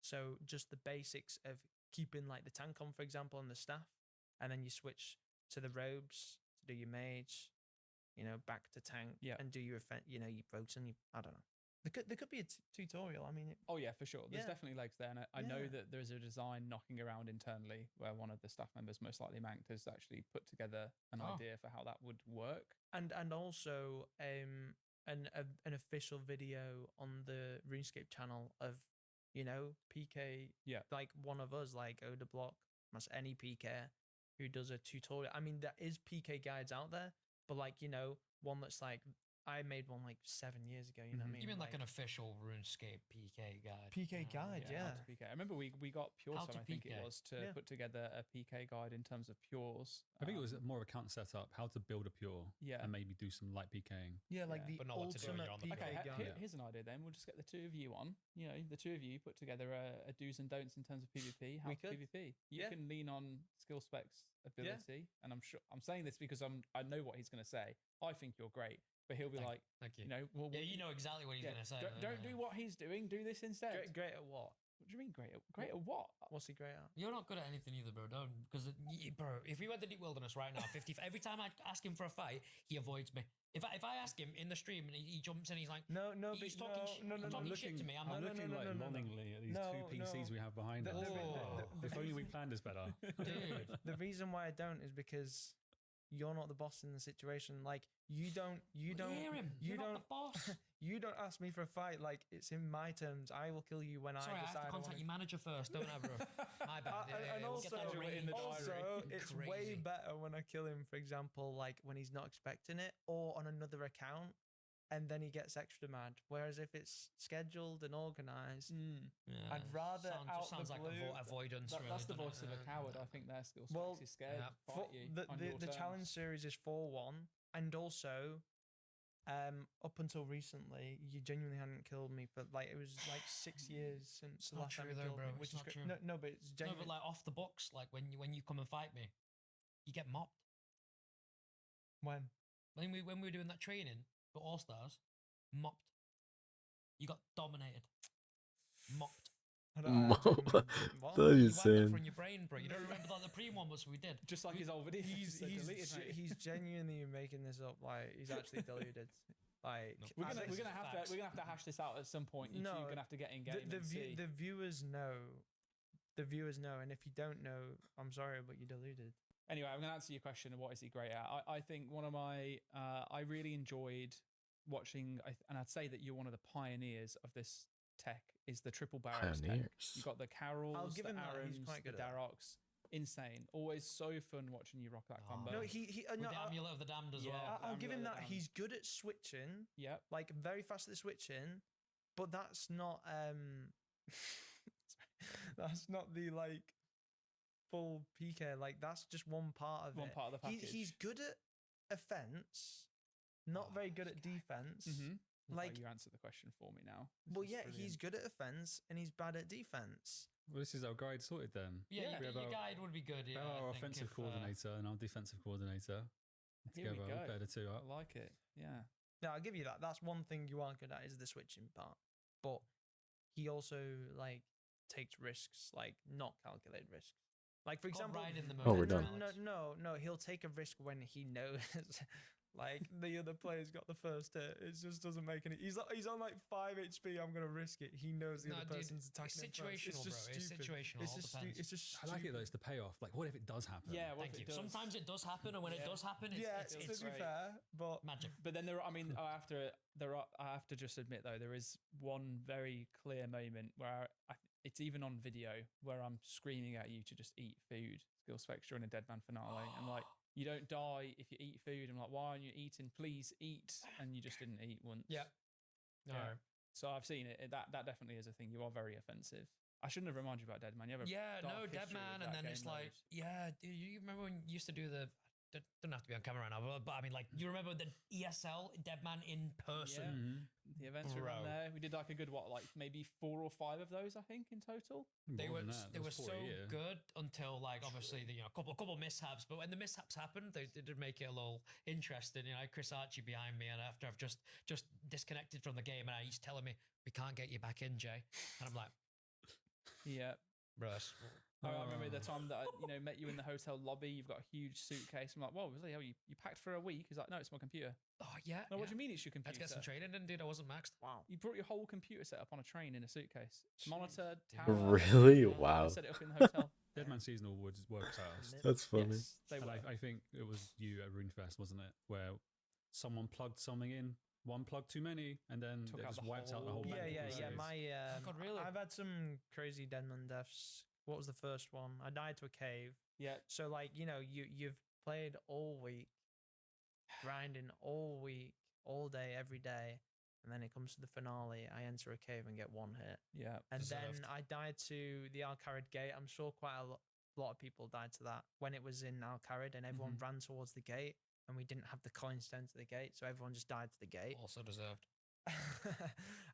So just the basics of keeping like the tank on, for example, and the staff, and then you switch to the robes to do your mage, you know, back to tank, Yeah. and do your effect, you know, your rogues, and you, I don't know. There could be a tutorial. I mean, Oh yeah, for sure. There's Yeah. definitely legs there, and I know Yeah. that there's a design knocking around internally where one of the staff members, most likely Mank, has actually put together an Oh. idea for how that would work. and also an official video on the RuneScape channel of, you know, PK, Yeah. like one of us, like Odablock, that's any PK who does a tutorial. I mean, there is PK guides out there, but like, you know, one that's like, I made one like 7 years ago. You know what I mean? You mean like an official RuneScape PK guide? PK guide? how Yeah. to PK. I remember we got Pure How Storm, to I think it PK. was, to Yeah. put together a PK guide in terms of pures. I think it was Um, more of a account setup, how to build a pure, Yeah. and maybe do some light PKing. Yeah, like Yeah. the But not what to do when ultimate you're on the PK Okay, Yeah. guide. here's an idea then. We'll just get the two of you on. You know, the two of you put together a do's and don'ts in terms of PvP. How We to could. PvP. You Yeah. can lean on skill specs ability, and I'm saying this because I know what he's going to say. I think you're great, but he'll be like, Thank you. you know, well, Yeah, you know exactly what he's yeah, going to say. Don't do what he's doing. Do this instead. Great at what? What do you mean great? Great at what? What's he great at? You're not good at anything either, bro. Don't, because bro, if we went to Deep Wilderness right now, 50, every time I ask him for a fight, he avoids me. If I ask him in the stream and he jumps in, he's like, No, he's but talking shit. no, he's no, no, talking no. shit to me. I'm I'm like, looking like longingly at these No, two PCs no. we have behind The- us. the- If only we planned this better. dude. The reason why I don't is because you're not the boss in the situation. Like you don't hear him. you You're not don't the boss. you don't ask me for a fight. Like it's in my terms. I will kill you when Sorry, I I have decide. to contact your manager first, don't I, bro? My bad. And We'll get that also, in the arranged. diary. also it's way Crazy. better when I kill him, for example, like when he's not expecting it, or on another account, and then he gets extra mad. Whereas if it's scheduled and organized, Yeah, I'd rather out sounds the like blue- avoidance. That's really, the doesn't it? voice of a coward. I think their skill specs Well, is scared yeah. to fight you on your the challenge terms. series is 4-1, and also up until recently you genuinely hadn't killed me for like it was like 6 years since It's the not last time true you though, killed bro. me, It's which is not great. true. No, but it's No, genuinely but like off the books, like when you come and fight me, you get mopped. when When we were doing that training for All Stars, mopped. You got dominated. Mopped. I don't know, what? That You is had that insane. from your brain, bro. You don't remember like the pre one was we did. Just like his old video. he's just deleted, mate. he's genuinely making this up. Like he's actually deluded. Like No. We're I gonna think- we're gonna have to hash this out at some point. You two No, are gonna have to get in game the and see. the viewers know. The viewers know, and if you don't know, I'm sorry, but you're deluded. Anyway, I'm gonna answer your question of what is he great at. I think one of my I really enjoyed watching, and I'd say that you're one of the pioneers of this tech. Is the triple barracks tech. Pioneers. You got the Carols, give the him that, he's Arons, quite the good at that. Daroks. Insane. Always so fun watching you rock that Oh. combo. No, he With no, the amulet of the damned as Yeah. well. I'll give him Amulet that. of He's good at switching, Yep. like very fast at the switching, but that's not that's not the like full PK. Like that's just one part of One it. part of the package. He's good at offense, not Oh, very good this at guy. defense. Mm-hmm. Like, you answered the question for me now. well, This is yeah, he's brilliant. good at offense and he's bad at defense. Well, this is our guide sorted then. Yeah, Yeah. We have your our- guide would be good. We Yeah, have I our think offensive if, coordinator and our defensive coordinator. Here we Together, go. we'll pair the two I up. like it. Yeah. No, I'll give you that. That's one thing you are good at is the switching part. But he also like takes risks, like not calculated risks. Like for Got example, right in the Oh, we're moment, done. Alex. No. He'll take a risk when he knows, like the other player's got the first hit. It just doesn't make any. He's on like 5 HP. I'm gonna risk it. He knows the No, other dude, person's it's attacking him first. situational, It's just bro. It's stupid. situational, It's all just depends. it's just. I like it stupid. though. It's the payoff. Like, what if it does happen? Yeah. What Thank if you. it does? Sometimes it does happen, and when it Yeah. does happen, it's, Yeah, it's, to it's be great. fair, but magic. But then I mean, I have to just admit though, there is one very clear moment where it's even on video where I'm screaming at you to just eat food. Skill specs during a Dead Man finale. I'm like, you don't die if you eat food. I'm like, why aren't you eating? Please eat. And you just didn't eat once. Yeah. No. Yeah. So I've seen it. That definitely is a thing. You are very offensive. I shouldn't have reminded you about Dead Man. You have a Yeah, dark no, Dead history with Man, that and then game it's like, mode. yeah, dude, you remember when you used to do the doesn't have to be on camera right now, but I mean, like, you remember the ESL Deadman in person? Yeah. Mhm. The events were around Bro. there. We did like a good like maybe 4 or 5 of those, I think, in total. They More were than that, they there were was 4 so a year. good until like obviously the a couple mishaps, but when the mishaps happened, they did make it a little interesting. I had Chris Archie behind me, and after I've just disconnected from the game, and he's telling me we can't get you back in, Jay, and I'm like, Yeah. bro, I remember the Oh. time that I met you in the hotel lobby. You've got a huge suitcase. I'm like, whoa, really? Hell, you packed for a week? He's like, no, it's my computer. oh yeah, No, what yeah. do you mean it's your I had to computer? get some training, and dude, I wasn't maxed. Wow. You brought your whole computer set up on a train in a suitcase. Jeez, Monitor, dude. tower. Really? everything. Wow. Set it up in the hotel. Deadman Seasonal would work fast. That's funny. Yes, they And were. I think it was you at RuneFest, wasn't it? Where someone plugged something in, one plug too many, and then Took it out just the wiped out the whole whole- Yeah, bank. yeah, yeah. So My God, really? I've had some crazy Deadman deaths. What was the first one? I died to a cave. Yeah. So like, you've played all week, grinding all week, all day, every day, and then it comes to the finale. I enter a cave and get one hit, Yeah. and Deserved. then I died to the Al-Kharid gate. I'm sure quite a lot of people died to that when it was in Al-Kharid, and everyone ran towards the gate, and we didn't have the coins to enter the gate, so everyone just died to the gate. Also deserved.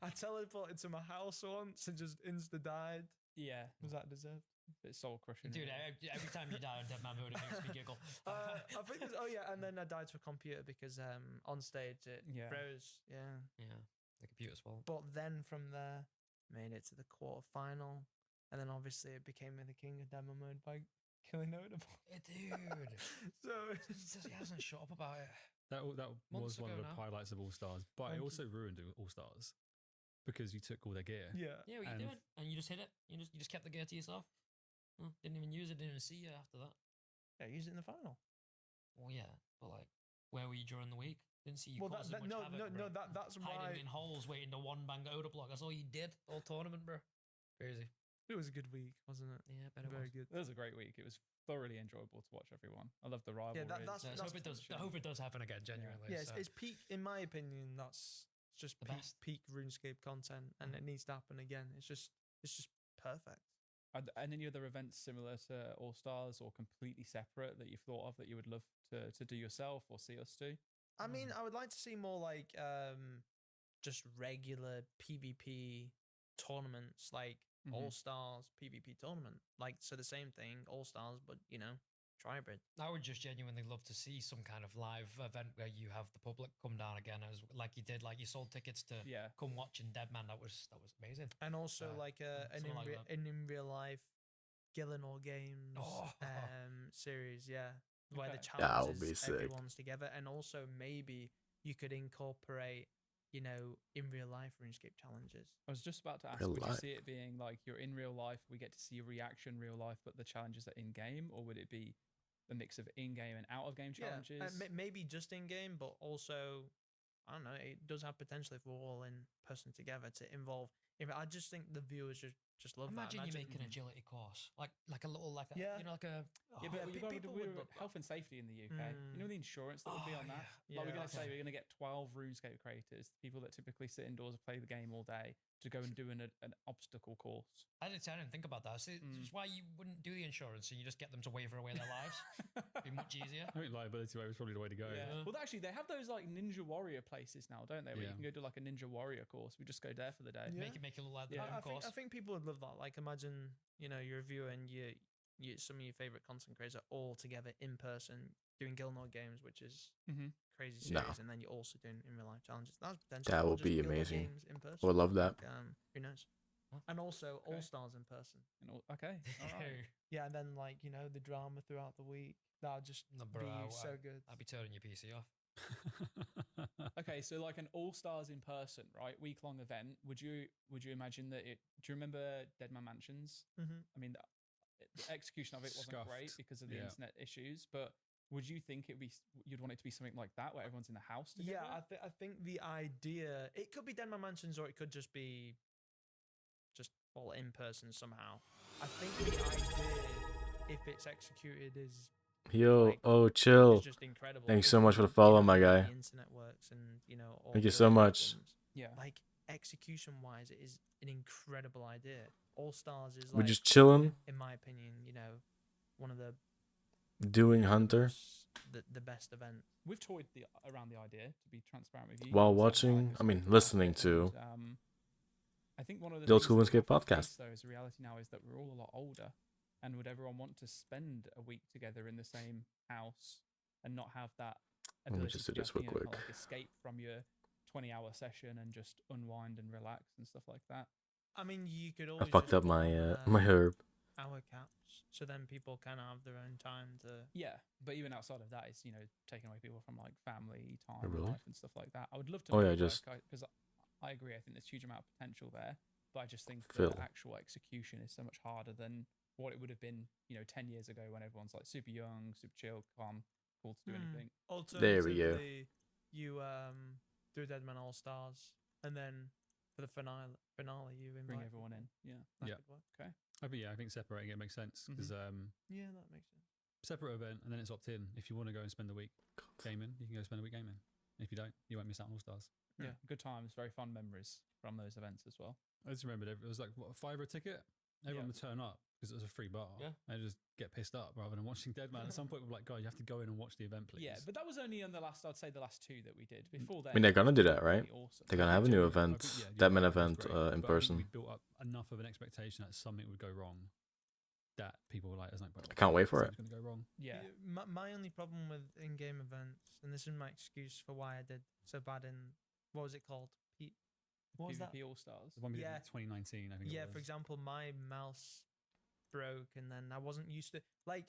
I teleported to my house once and just insta died. Yeah. Was that deserved? It's soul crushing. Dude, isn't it? every time you die on Deadman Mode, it makes me giggle. I think oh yeah, and then I died to a computer because on stage it Yeah. froze. Yeah, Yeah, the computer's fault. but then from there made it to the quarterfinal, and then obviously it became the king of demo mode by killing Notable. Dude, So he hasn't shut up about it. that Months was one of ago the now. highlights of All Stars, but Thank it you. also ruined All Stars because you took all their gear. yeah, Yeah, what you And- doing? And you just hit it. You just kept the gear to yourself. Oh, didn't even use it. Didn't even see you after that. yeah, use it in the final. Well, yeah, but like, where were you during the week? Didn't see you. Well, causing much havoc, bro. that's Hiding why in holes, waiting to one bang Oda block. That's all you did all tournament, bro. Crazy. it was a good week, wasn't it? Yeah, bet it Very was. good. It was a great week. It was thoroughly enjoyable to watch everyone. I love the rivalries. that's- So let's hope it does. I hope it does happen again. Genuinely. Yeah, so. it's peak. In my opinion, that's just The peak, best. peak RuneScape content, and it needs to happen again. It's just perfect. Are any other events similar to All Stars or completely separate that you've thought of that you would love to do yourself or see us do? I mean, I would like to see more like just regular PvP tournaments, like Mhm. All Stars PvP tournament. Like, so the same thing, All Stars, but Tribrid. I would just genuinely love to see some kind of live event where you have the public come down again, as like you did, like you sold tickets to Yeah. come watch in Deadman. That was amazing. And also like an something like that. in real life Gillinor Games Oh. series, yeah, where the Okay. That would challenges be sick. everyone's together, and also maybe you could incorporate, in real life RuneScape challenges. I was just about to ask, Real would you life. see it being like you're in real life, we get to see a reaction real life, but the challenges are in game, or would it be a mix of in game and out of game challenges? Yeah, maybe just in game, but also I don't know. It does have potential if we're all in person together to involve. I just think the viewers just love Imagine that. you make an agility course, like a little like a, Yeah. like a Yeah, Yeah, but you got people to would do love that. health and safety in the UK. You know the insurance that would be Oh, on that. yeah. Like we're Yeah, gonna say okay. we're gonna get 12 RuneScape creators, people that typically sit indoors and play the game all day, to go and do an obstacle course. I didn't think about that. See, it's why you wouldn't do the insurance and you just get them to waiver away their lives. It'd be much easier. I think liability waiver is probably the way to go. Yeah. Yeah. Well, actually, they have those like Ninja Warrior places now, don't they? Where you Yeah. can go do like a Ninja Warrior course. We just go there for the day. Yeah. Make it look like the Yeah. yeah. course. I think people would love that. Like, imagine you're a viewer and you some of your favorite content creators are all together in person doing Gilmore Games, which is Mhm. crazy No. series, and then you're also doing in real life challenges. That's potential. That or would just be Gilmore amazing. Games in person. I would love that. Like, who knows? Huh? And also Okay. All Stars in person. Okay. All right. Yeah, and then like the drama throughout the week. That would just No, bro, be so good. I'd be turning your PC off. Okay, so like an All Stars in person, right? Week long event. Would you imagine that it? Do you remember Deadman Mansions? Mhm. I mean, the execution of it wasn't great Scuffed, because of the yeah. internet issues, but would you think you'd want it to be something like that where everyone's in the house together? Yeah, I think the idea, it could be Denmark Mansions or it could just be just all in person somehow. I think the idea, if it's executed, is Yo, like, oh, is chill. just incredible. Thanks If so much for the you follow, know my how guy. The internet works, and all Thank you the so other much. platforms. Yeah. Like execution wise, it is an incredible idea. All Stars is We're like, just chilling. in my opinion, one of the Doing Hunter what's the best event. We've toyed around the idea, to be transparent with you. while Certainly watching, Alex I mean, talked about listening it, to and, I think one of the the Old things School that we RuneScape have to podcast. face, though, is the reality now is that we're all a lot older, and would everyone want to spend a week together in the same house and not have that Let me ability just to do this real you know, kind of quick. like escape from your 20-hour session and just unwind and relax and stuff like that? I mean, you could I always fucked just up put my on, my herb. hour caps, so then people kind of have their own time to. Yeah, but even outside of that, it's, you know, taking away people from like family time, Oh, really? life, and stuff like that. I would love to. Oh, make yeah, it work, just- because I agree. I think there's huge amount of potential there, but I just think Phil. the actual execution is so much harder than what it would have been, you know, 10 years ago when everyone's like super young, super chill, calm, cool to do anything. There we go. Alternatively, you do Deadman All Stars, and then for the finale you invite Bring everyone in. people. Yeah. That Yeah. could work. Okay. I think separating it makes sense because Yeah, that makes sense. separate event and then it's opt in. If you want to go and spend the week gaming, you can go spend a week gaming. If you don't, you won't miss out on All Stars. Yeah. Good times. Very fun memories from those events as well. I just remembered it was like what, $5 a ticket. Everyone Yeah. would turn up because it was a free bar. Yeah. And just get pissed up rather than watching Deadman. At some point, we're like, guys, you have to go in and watch the event, please. Yeah, but that was only on the last. I'd say the last two that we did. Before that, I mean, they're gonna do that, right? Awesome. They're gonna have a new Genuinely, I event, think, yeah, Deadman the event event, was great, in but I think person. we built up enough of an expectation that something would go wrong that people were like, "There's no point." I can't wait for it. It's going to go wrong. Yeah. My only problem with in-game events, and this is my excuse for why I did so bad in what was it called? What was that? PvP All Stars. The one we did Yeah. in 2019, I think. Yeah, it was. for example, my mouse broke, and then I wasn't used to like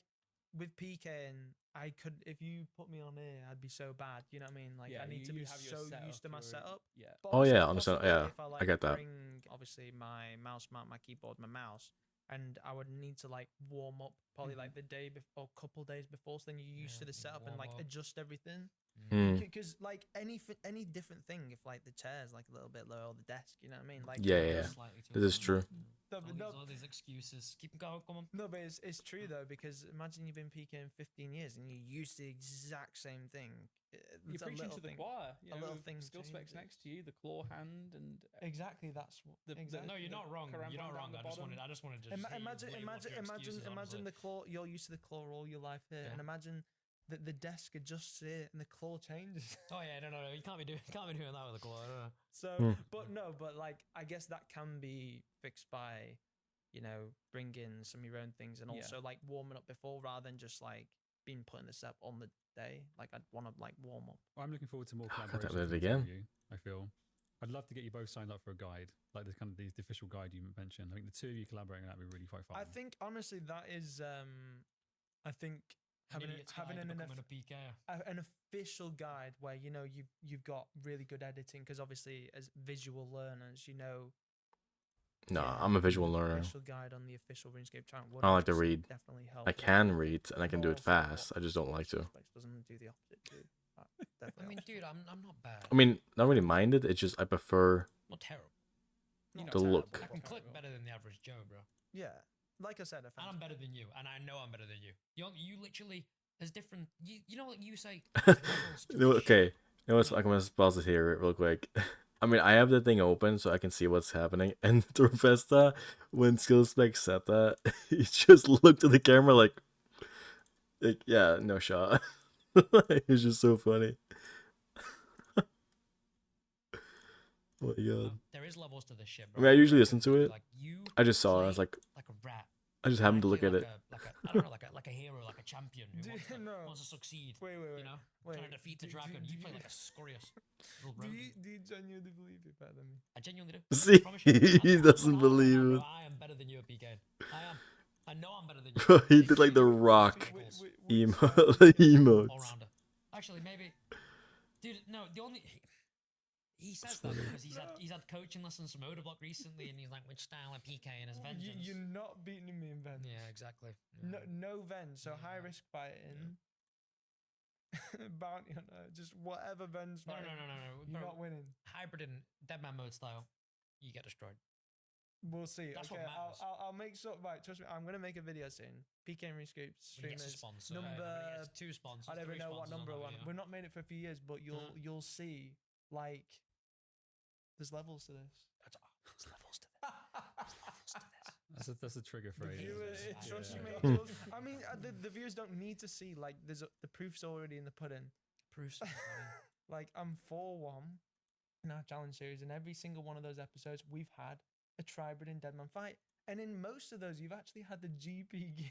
with PK, and I could if you put me on here, I'd be so bad. You know what I mean? Like Yeah, I need to be have your so setup, used to my your- setup. Yeah. But Oh, obviously yeah, it's understand. possible Yeah, if I, I like, get that. Bring obviously my mouse mount, my keyboard, my mouse, and I would need to like warm up probably like the day before, or couple days before, so then you're used Yeah, to the you setup and warm like up. adjust everything. Mm. Because like any different thing, if like the chair's like a little bit low or the desk, you know what I mean? Like Yeah, yeah. Slightly too This is long. true. No, All but these, no, all these excuses. Keep going. Come on. no, but it's true though, because imagine you've been PKing 15 years and you're used to the exact same thing. You're It's a preaching little to the thing. choir. You a know, little with thing skill specs changes. next to you, the claw hand, and Exactly, that's what. The- exactly. No, you're the not wrong. karambit You're not down wrong. the I just bottom. wanted to. Imagine the claw. You're used to the claw all your life here, Yeah. and imagine that the desk adjusts here and the claw changes. Oh yeah, no. You can't be doing that with a claw. I don't know. So, Hmm. but like, I guess that can be fixed by, you know, bringing some of your own things and Yeah. also like warming up before rather than just like being put in the set on the day. Like, I'd want to like warm up. I'm looking forward to more Can't collaboration. do it from the two again. of you, I feel. I'd love to get you both signed up for a guide, like the kind of the official guide you mentioned. I think the two of you collaborating on that would be really quite fun. I think honestly that is, I think having an official guide where you know you've got really good editing because obviously as visual learners, you know. No, yeah, I'm a visual an learner. Official guide on the official RuneScape channel. would I like to just read. Definitely help. I can read and I can do it fast. I just don't like to. Doesn't do the opposite. Too. That I definitely mean, helps. dude, I'm not bad. I mean, not really minded. It's just I prefer. not terrible. You're Not not The look. terrible, I can but click terrible. better than the average Joe, bro. Yeah, like I said, And I'm better than you, and I know I'm better than you. You literally, there's different. You know what you say? Okay. You know what? I'm gonna pause it here real quick. I mean, I have the thing open so I can see what's happening. And Torvesta, when Skillspec said that, he just looked at the camera like yeah, no shot. It's just so funny. Oh my god. There is levels to this shit, I bro. mean, I usually listen to it. Like you, I just saw it. I was play like, like a rat. I just happened to look at like it. I don't know, like a hero, like a champion who Do wants, you to, know- wants to succeed. Wait, You know, trying to defeat the dragon. You play you- like a scorious little Do rodent. you genuinely believe it better than me? I genuinely do. See, I promise you. he I'm doesn't going all the way believe down, it. bro. I am better than you at PK. I am. I know I'm better than you. Bro, he Like, did like the you- rock Balls. emo the emotes. all rounder. Actually, maybe, dude. No, the only he says that because he's had coaching lessons from Odablock recently, and he's like, which style of PK and his vengeance. You're not beating me in Ven. Yeah, exactly. No, Yeah. no Ven. So Yeah. high risk fighting. Bounty hunter, just whatever Ven's No, fighting. no. You're Bro, not winning. hybrid and Deadman mode style, you get destroyed. We'll see. That's okay, what matters. I'll make sure. Right, trust me. I'm gonna make a video soon. PK and RuneScape When he gets a streamers. sponsor, number- when he gets 2 sponsors, I don't 3 even know what sponsors on number that one. video. We're not made it for a few years, but you'll see like there's levels to this. There's levels to this. There's levels to this. that's a trigger The phrase. viewers, Yeah. trust Yeah. me. Hmm. I mean, the viewers don't need to see like the proof's already in the pudding. Proofs. Like I'm 4-1 in our challenge series, and every single one of those episodes we've had a Tribrid and Deadman fight, and in most of those you've actually had the GP gear.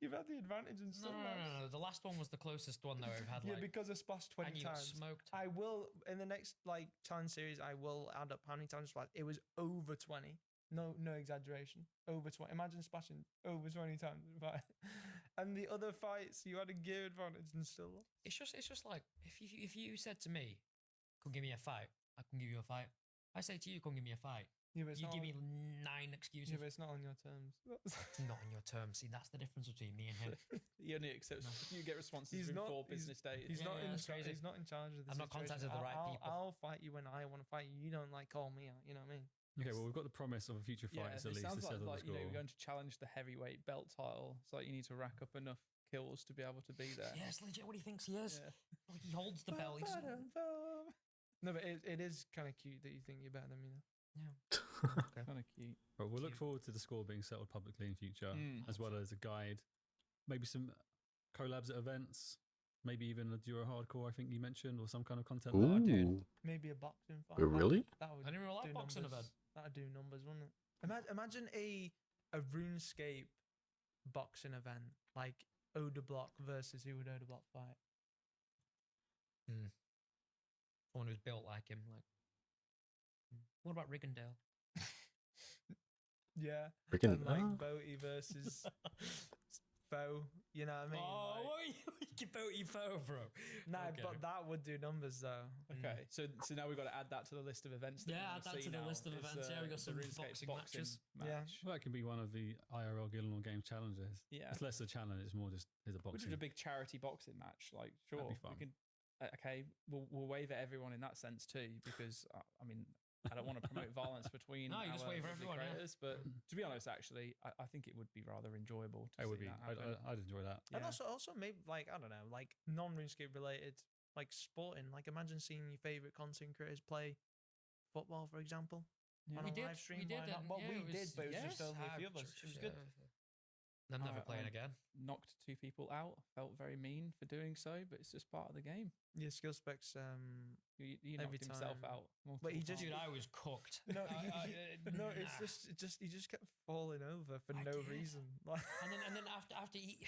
You've had the advantage in No, some no, maps. no. The last one was the closest one that we've had. Yeah, Like, because I splashed 20 and you got times. smoked. I will in the next like challenge series. I will add up how many times I splashed. It was over 20. No exaggeration. Over 20. Imagine splashing over 20 times in a fight. And the other fights, you had a gear advantage and still lost. It's just like if you said to me, "Come give me a fight," I can give you a fight. I say to you, "Come give me a fight." Yeah, but it's You not give on, me 9 excuses. yeah, but it's not on your terms. It's not on your terms. See, that's the difference between me and him. He only accepts No. you get responses He's within not- 4 he's- business days. He's Yeah, not yeah, in. that's crazy. He's not in charge of the I've not situation. contacted the right people. I'll fight you when I want to fight you. You don't like call me out. You know what I mean? Okay, well, we've got the promise of a future Yeah, fight, it at least sounds to settle like the you know score. you're going to challenge the heavyweight belt title. It's like you need to rack up enough kills to be able to be there. Yeah, it's legit what he thinks he is. Yeah. Like he holds the belt. He just, No, but it is kind of cute that you think you're better than me. yeah. Okay. Kind of cute. But we'll look Cute. forward to the score being settled publicly in future, Mm. as well as a guide, maybe some collabs at events, maybe even a Duro Hardcore, I think you mentioned, or some kind of content there. Ooh. Maybe a boxing fight. Wait, really? That would I didn't really like do boxing numbers. event. That'd do numbers, wouldn't it? Imagine a RuneScape boxing event like Oda Block versus who would Oda Block fight? Someone who's built like him. Like, what about Riggindale? Yeah, Freaking and like Boaty versus Foe. You know what I mean? Oh, Like- what you about your phone, bro? Nah, Okay. but that would do numbers though. Okay, so now we've got to add that to the list of events. That we Yeah, wanna add that see to the now, list of is, events. Yeah, we got the some RuneScape boxing matches. Yeah. match. Well, that can be one of the IRL Gillingham Games challenges. Yeah. It's less a challenge, it's more just here's a We boxing. did a big charity boxing match. Like, sure, be we fun. can. Okay, we'll wave at everyone in that sense too, because I mean, I don't want to promote violence between. No, you just our wave at lovely everyone, yeah. creators, but to be honest, actually, I think it would be rather enjoyable. To It would see be. that happen. I'd enjoy that. And Yeah. also maybe like I don't know, like non-RuneScape related, like sporting. Like imagine seeing your favorite content creators play football, for example, Yeah. on We a did. live stream. We did. Why not? and Well, yeah, we it did, was, but it was just yes, only a ah, few of us. sure, It was sure, good. I'm never I- playing I- again. Knocked 2 people out. Felt very mean for doing so, but it's just part of the game. Yeah, skill specs. He Every knocked himself time. out. But he multiple just- Dude, times. I was cooked. No, no, it's Nah. just he just kept falling over for I no did. reason. Like, And then after he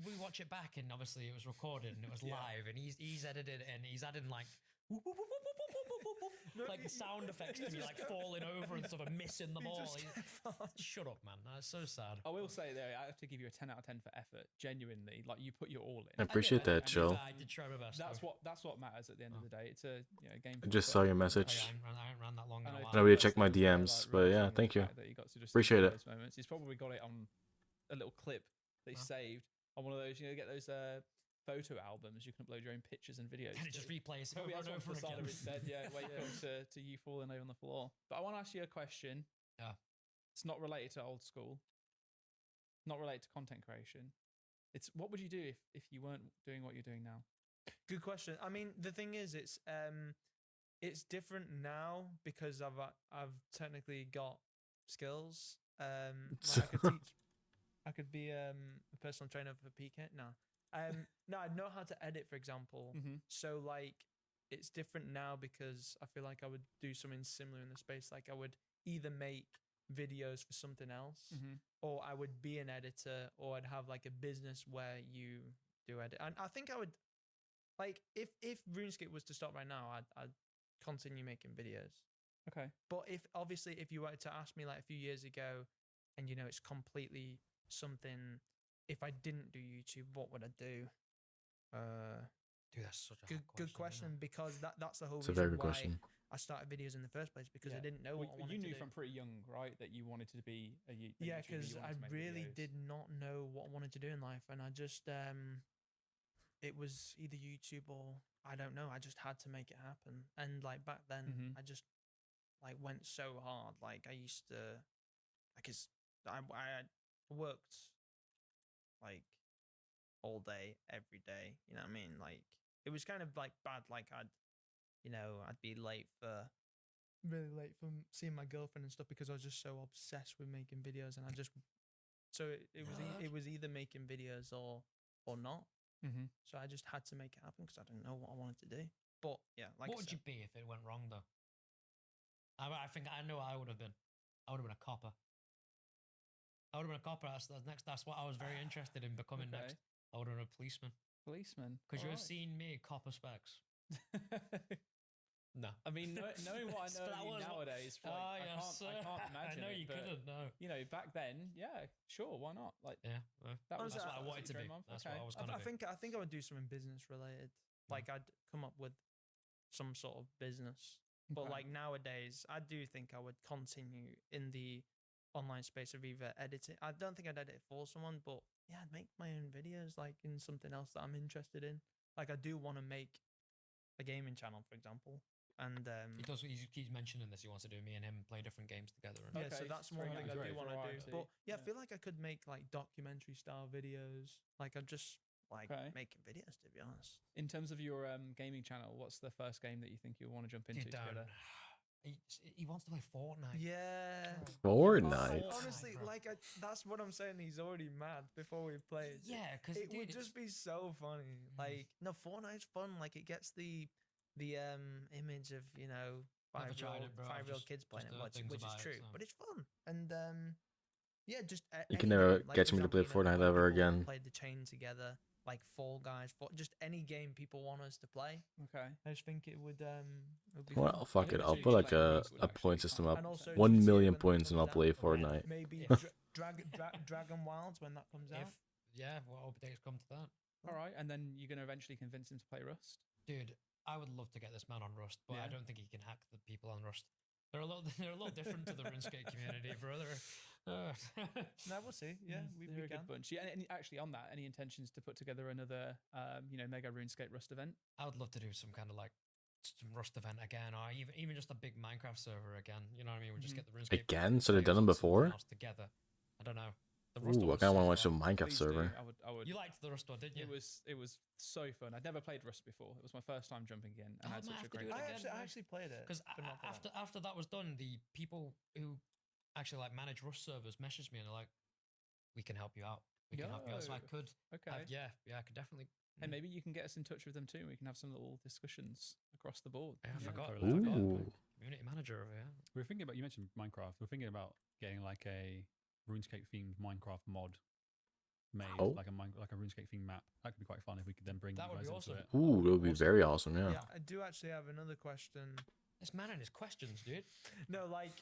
we watch it back and obviously it was recorded and it was Yeah. live and he's edited and he's adding like whoop, whoop, whoop, whoop, whoop, whoop, whoop, whoop, whoop, No, like he- sound effects he to me just like kept- falling over and sort of missing the he ball. just kept falling. Shut up, man. That's so sad. I will say though, I have to give you a 10 out of 10 for effort. Genuinely, like you put your all in. I appreciate that, and Joe. I did try my best. That's what matters at the end of Oh. the day. It's a game. I for just fun. saw your I message. ain't ran that long in I a know while. I really Joe check my West is, DMs, but relishing yeah, in the thank you. fact that he got to just Appreciate enjoy it. those moments. He's probably got it on a little clip that he Huh. saved on one of those. You know, get those photo albums. You can upload your own pictures and videos. And it to. just replays it Maybe over that's and what over Fasada again. has said. Yeah, wake up to you falling over on the floor. But I want to ask you a question. Yeah. It's not related to old school. Not related to content creation. It's what would you do if you weren't doing what you're doing now? Good question. I mean, the thing is, it's different now because I've technically got skills. Like I could teach. I could be a personal trainer for PK. No, no, I know how to edit, for example. Mm-hmm. So like, it's different now because I feel like I would do something similar in the space. Like I would either make videos for something else, Mm-hmm. or I would be an editor, or I'd have like a business where you do edit. And I think I would, like, if RuneScape was to stop right now, I'd continue making videos. Okay. But if you were to ask me like a few years ago, and you know it's completely something, if I didn't do YouTube, what would I do? Dude, that's such a Good hard question, isn't it? because that's the whole It's a reason very good why question. I started videos in the first place, because I Yeah. didn't know Well, what I wanted you to knew do. from pretty young, right, that you wanted to be a YouTuber. Yeah, you because wanted I to make really videos. did not know what I wanted to do in life, and I just it was either YouTube or I don't know. I just had to make it happen, and like back then, Mhm. I just like went so hard. Like I used to, like I worked like all day, every day. You know what I mean? Like it was kind of like bad. Like I'd be late for really late from seeing my girlfriend and stuff because I was just so obsessed with making videos, and I just so it was either making videos or not. Mm-hmm. So I just had to make it happen because I didn't know what I wanted to do. But yeah, like What I would you said, be if it went wrong though? I think I know what I would have been. I would have been a copper. I would have been a copper. That's next. That's what I was very interested in becoming Okay. next. I would have been a policeman. Policeman. Because you have alright. seen me, copper specs. No. I mean, knowing what I know But of you was what- nowadays, Ah, like, yes, I can't imagine. I know it, you but, couldn't. No. You know, back then, yeah, sure, why not? Like, Yeah. Well, that was Honestly, that's what I that was wanted to your be. dream of? That's Okay. what I was gonna be. I think I would do something business related. Like I'd come up with some sort of business. But Okay. like nowadays, I do think I would continue in the online space of either editing. I don't think I'd edit for someone, but yeah, I'd make my own videos like in something else that I'm interested in. Like I do want to make a gaming channel, for example. And He does. He keeps mentioning this. He wants to do me and him play different games together. And yeah, so Okay, that's it's one very thing good. I do Great want to do. variety, But yeah, I yeah. feel like I could make like documentary style videos. Like I just like Okay. making videos, to be honest. In terms of your gaming channel, what's the first game that you think you'll want to jump into You don't. together? He wants to play Fortnite. Yeah. Fortnite. Honestly, bro. like that's what I'm saying. He's already mad before we played. Yeah, because It would just be so funny. Like no, Fortnite's fun. Like it gets the image of Never tried it, bro. I've five-year-old just- kids playing just it, heard which things is about it, true. so. But it's fun, and yeah, just You can any never game. Like, get for me to play example, Fortnite when ever people again. Played the chain together, like Fall Guys, just any game people want us to play. Okay. I just think it would be Well, fun. fuck think it. the I'll two put like playing a, leagues would a actually point be system fun. up. And also, 1 this year million when that points and comes I'll play out, Fortnite. Maybe Dragon Wilds when that comes out. If yeah, what updates come to that, All right. And then you're going to eventually convince him to play Rust? dude? I would love to get this man on Rust, but I Yeah. don't think he can hack the people on Rust. They're a little, they're a little different to the RuneScape community, brother. No, we'll see. Yeah, we They're a can. good bunch. Yeah, and actually on that, any intentions to put together another, mega RuneScape Rust event? I would love to do some kind of like some Rust event again, or even just a big Minecraft server again. You know what I mean? We just Mhm. get the RuneScape Again? So they've players done them and something before? else together. I don't know. The Rust Ooh, one I was kind of so want to watch fun. some Minecraft Please server. do. I would. You liked the Rust one, didn't you? It was so fun. I'd never played Rust before. It was my first time jumping in, and Oh, I had might such a have to great do it time. again. I actually played it. Because but not for that. after that was done, the people who actually like manage Rust servers messaged me and they're like, "We can help you out. We can help you out." So I Yo, could, Okay. yeah, I could definitely. And maybe you can get us in touch with them too. We can have some little discussions across the board. Yeah, I forgot. correlate. I forgot. Ooh. Community manager over here. We were thinking about, you mentioned Minecraft. We are thinking about getting like a RuneScape themed Minecraft mod made, Oh. like a RuneScape themed map. That could be quite fun if we could then bring That you would guys be into awesome. it. Ooh, that would be Awesome. very awesome. Yeah. Yeah. I do actually have another question. This man and his questions, dude. No, like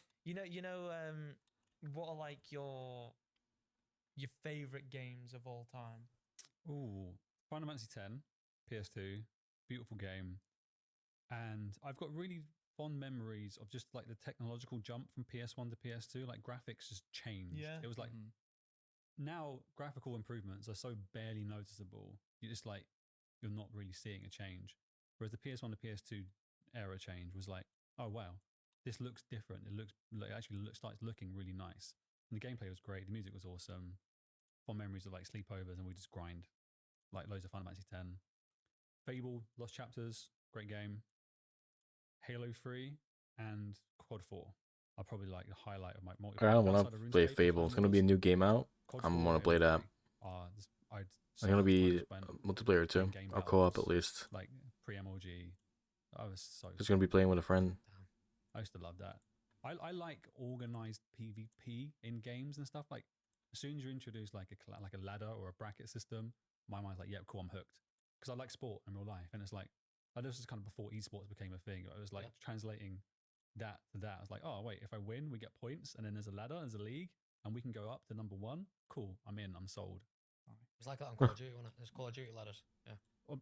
what are like your favorite games of all time? Ooh, Final Fantasy X, PS2, beautiful game, and I've got really fond memories of just like the technological jump from PS1 to PS2. Like graphics just changed. Yeah. It was like Mhm. now graphical improvements are so barely noticeable. You're not really seeing a change. Whereas the PS1 to PS2 era change was like, oh wow, this looks different. Starts looking really nice. And the gameplay was great. The music was awesome. Fond memories of like sleepovers and we just grind like loads of Final Fantasy X. Fable, Lost Chapters, great game. Halo 3 and Quad 4 are probably like the highlight of my multiplayer. I want Outside to of play RuneScape, it's Fable. like It's going to be a new game out. Quad I'm 4 gonna and play Halo that. 3 are I'm so going to much time be spent multiplayer too, doing game or co-op at battles, least. like pre-MLG. I was so Just going to be playing with a friend. I used to love that. I like organized PvP in games and stuff. Like as soon as you introduce like a ladder or a bracket system, my mind's like, yeah, cool, I'm hooked. Because I like sport in real life, and it's like this was kind of before esports became a thing. It was like translating that to that. I was like, oh wait, if I win, we get points, and then there's a ladder, there's a league, and we can go up to number 1. Cool, I'm in, I'm sold. It's like that on Call of Duty, wasn't it? There's Call of Duty ladders. Yeah.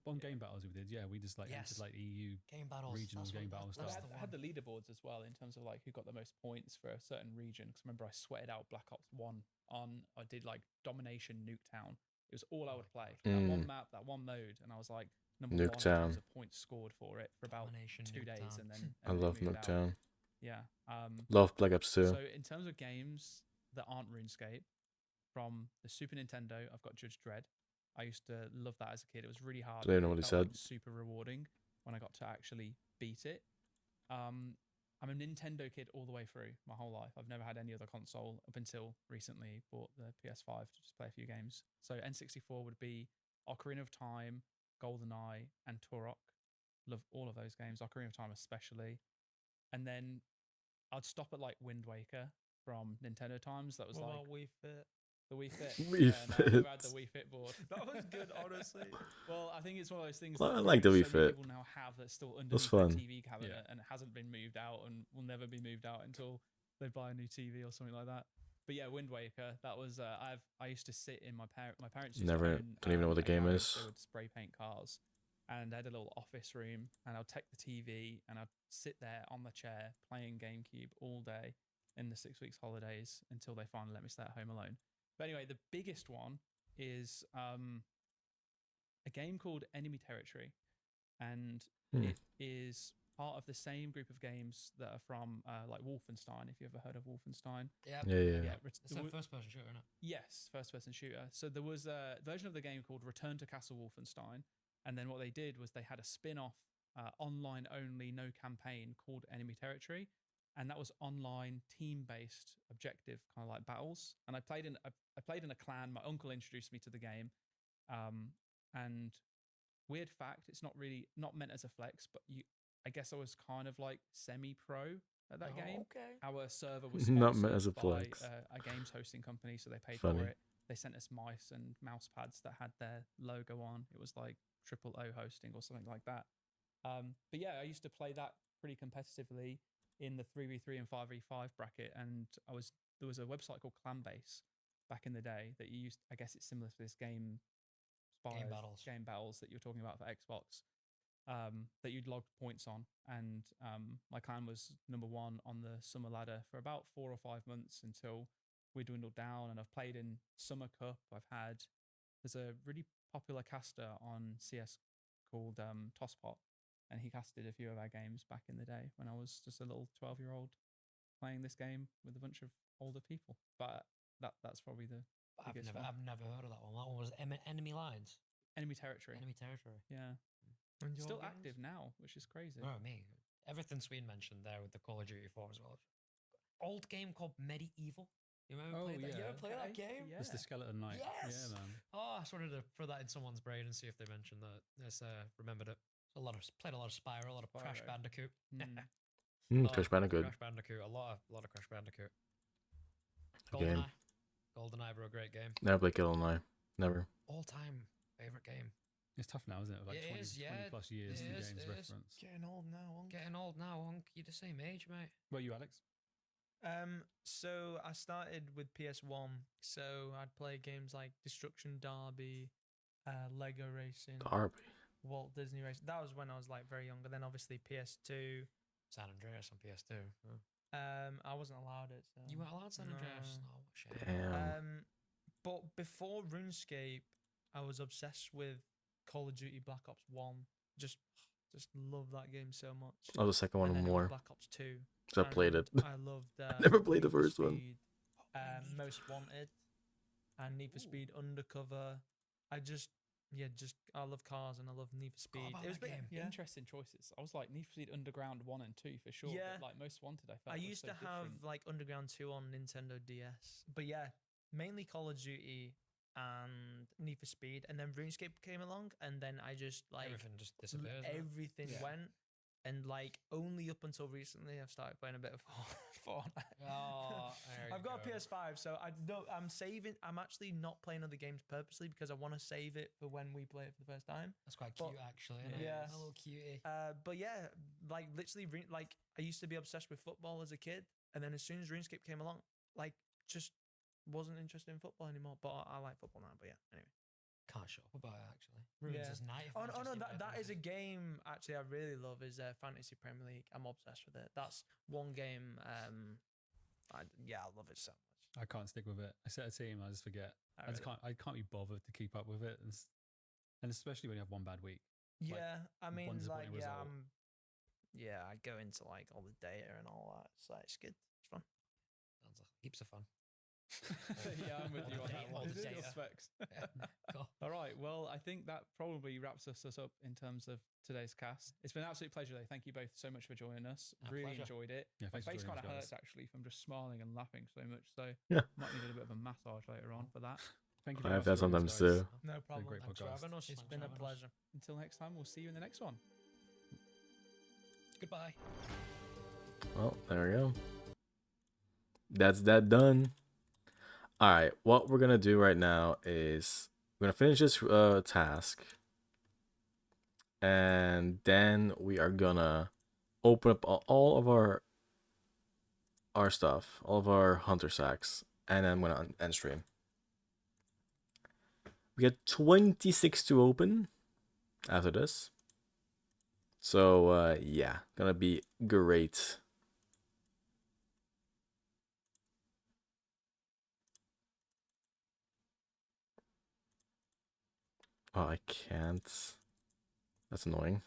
On game battles we did, yeah, we just like Yes. entered like EU. Game battles. Regional that's what- game battle that's style. the I had one. the leaderboards as well in terms of like who got the most points for a certain region. Because remember, I sweated out Black Ops 1 I did like Domination Nuketown. It was all I would play. That one map, that one mode, and I was like number 1 in Nuketown. terms of points scored for it for about Domination 2 days, Nuketown. and then I and then it love moved out. Nuketown. Yeah. Love Black Ops 2. So in terms of games that aren't RuneScape, from the Super Nintendo, I've got Judge Dredd. I used to love that as a kid. It was really hard. Don't even but know it what he felt, like, said. super rewarding when I got to actually beat it. I'm a Nintendo kid all the way through my whole life. I've never had any other console up until recently. Bought the PS5 to just play a few games. So N64 would be Ocarina of Time, GoldenEye, and Turok. Love all of those games. Ocarina of Time especially. And then I'd stop at like Wind Waker from Nintendo times. That was What like about Wii Fit? the Wii Fit. Wii Yeah, no, I never had the Fit. Wii Fit board. That was good, honestly. Well, I think it's one of those things. Well, that I like the so Wii many Fit. people now have that's still was underneath their fun. TV cabinet and it hasn't been moved out and will never be moved out until they buy a new TV or something like that. But yeah, Wind Waker. That was I used to sit in my parents. Used Never- to own, don't even know what the a game garage. is. They would spray paint cars, and I had a little office room, and I'd take the TV and I'd sit there on the chair playing GameCube all day in the 6 weeks holidays until they finally let me stay at home alone. But anyway, the biggest one is a game called Enemy Territory, and it is part of the same group of games that are from like Wolfenstein. If you ever heard of Wolfenstein, Yeah. Yeah. It's a first-person shooter, isn't it? yes, first-person shooter. So there was a version of the game called Return to Castle Wolfenstein, and then what they did was they had a spin-off, online only, no campaign, called Enemy Territory, and that was online, team-based, objective kind of like battles. And I played in a clan. My uncle introduced me to the game, and weird fact, it's not meant as a flex, but I guess I was kind of like semi-pro at that game. Okay. Our server was Not sponsored meant as a by flex. a games hosting company, so they paid Funny. for it. They sent us mice and mouse pads that had their logo on. It was like triple O hosting or something like that. But yeah, I used to play that pretty competitively in the 3v3 and 5v5 bracket, and there was a website called Clanbase back in the day that you used. I guess it's similar to this game battles that you're talking about for Xbox. That you'd log points on, and my clan was number one on the summer ladder for about 4 or 5 months until we dwindled down. And I've played in Summer Cup. There's a really popular caster on CS called Tosspot, and he casted a few of our games back in the day when I was just a little 12-year-old playing this game with a bunch of older people. But that's probably the I've biggest never, one. I've never heard of that one. That one was Enemy Lines. Enemy Territory. Enemy Territory. Yeah, And your still games? active now, which is crazy. Oh, me. Everything Sween mentioned there with the Call of Duty 4 as well. Old game called Medieval. You remember playing that? You yeah. ever play that Okay, game? yeah. It's the Skeleton Knight. Yes! Yeah, man. Oh, I just wanted to throw that in someone's brain and see if they mentioned that. Yes, remembered it. Played a lot of Spyro, a lot of Crash Spyro. Bandicoot. Mm. Crash Bandicoot. Crash Bandicoot, a lot of Crash Bandicoot. Good game. GoldenEye, bro, great game. Never played GoldenEye. Never. All-time favorite game. It's tough now, isn't it? Like It 20, is, 20 yeah. plus years It the is, game's it is. reference. Getting old now. Getting old now, Hunk. You're the same age, mate. Were you, Alex? So I started with PS1. So I'd play games like Destruction Derby, Lego Racing, Derby. Walt Disney Racing. That was when I was like very young. But then obviously PS2. San Andreas on PS2. Oh. I wasn't allowed it. So. You weren't allowed San Andreas? No. Oh, what a shame. Damn. But before RuneScape, I was obsessed with Call of Duty Black Ops 1. Just love that game so much. I was the second one And then it was more. Black Ops 2. So I played it. I loved. never played the Need for first one. Speed, Most Wanted, and Need for Speed Undercover. I love cars and I love Need for Speed. about It was that big, game. yeah. Interesting choices. I was like Need for Speed Underground 1 and 2 for sure. Yeah. But like Most Wanted, I felt I was used so to have different. like Underground 2 on Nintendo DS. But yeah, mainly Call of Duty and Need for Speed. And then RuneScape came along, and then I just like Everything just disappears. man. everything Yeah. went. And like only up until recently, I've started playing a bit of Fortnite. Oh, there I've you got a go. PS5, so I'm saving. I'm actually not playing other games purposely because I want to save it for when we play it for the first time. That's quite But- cute, actually. Isn't Yeah. It? A little cutie. But yeah, like literally, like I used to be obsessed with football as a kid, and then as soon as RuneScape came along, like just wasn't interested in football anymore. But I like football now. But yeah, anyway. Can't shut up about it, actually. Ruins Yeah. is nice. Oh no, that is a game actually I really love is Fantasy Premier League. I'm obsessed with it. That's one game. I love it so much. I can't stick with it. I set a team, I just forget. I just really- can't be bothered to keep up with it, and especially when you have one bad week. Yeah, I mean, like, disappointing result. I go into like all the data and all that. So it's good. It's fun. Sounds like heaps of fun. Yeah, I'm with you on that All one. the Digital data. specs. Cool. All right. Well, I think that probably wraps us up in terms of today's cast. It's been an absolute pleasure, though. Thank you both so much for joining us. Our Really pleasure. enjoyed it. Yeah, My thanks for face joining kind us, of guys. hurts actually from just smiling and laughing so much. So Yeah. might need a bit of a massage later on for that. Thank you I very have much that for joining us, sometimes guys. too. No problem. great Thanks for podcast. having us. It's Thanks been for a having us. pleasure. Until next time, we'll see you in the next one. Goodbye. Well, there we go. That's that done. All right, what we're gonna do right now is we're gonna finish this task, and then we are gonna open up all of our stuff, all of our hunter sacks, and then I'm gonna end stream. We got 26 to open after this, so yeah, gonna be great. Oh, I can't. That's annoying.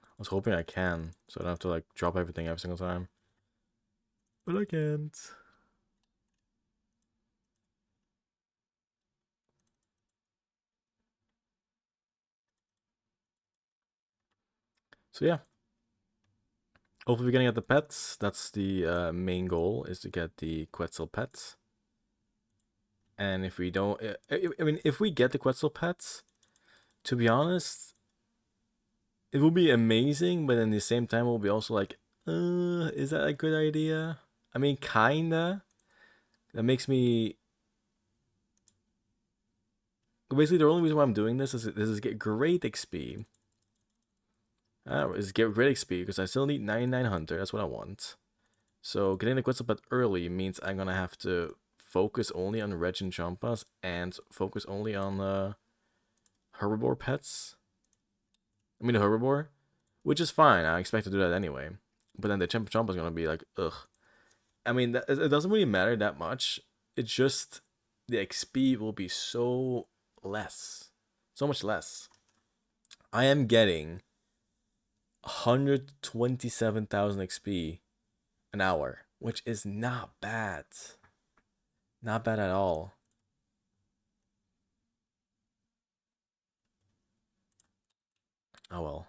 I was hoping I can, so I don't have to like drop everything every single time. But I can't. So yeah. Hopefully we're gonna get the pets. That's the main goal, is to get the Quetzal pets. And if we don't, I mean, if we get the Quetzal pets, to be honest, it will be amazing, but at the same time, we'll be also like, is that a good idea? I mean, kinda. That makes me. Basically, the only reason why I'm doing this is get great XP. Is get great XP because I still need 99 Hunter. That's what I want. So getting the Quetzal pet early means I'm gonna have to focus only on Reg and Champas and focus only on Herbivore pets. I mean the Herbivore, which is fine. I expect to do that anyway. But then the Champa is gonna be like, ugh. I mean, it doesn't really matter that much. It's just the XP will be so much less. I am getting 127,000 XP an hour, which is not bad. Not bad at all. Oh well.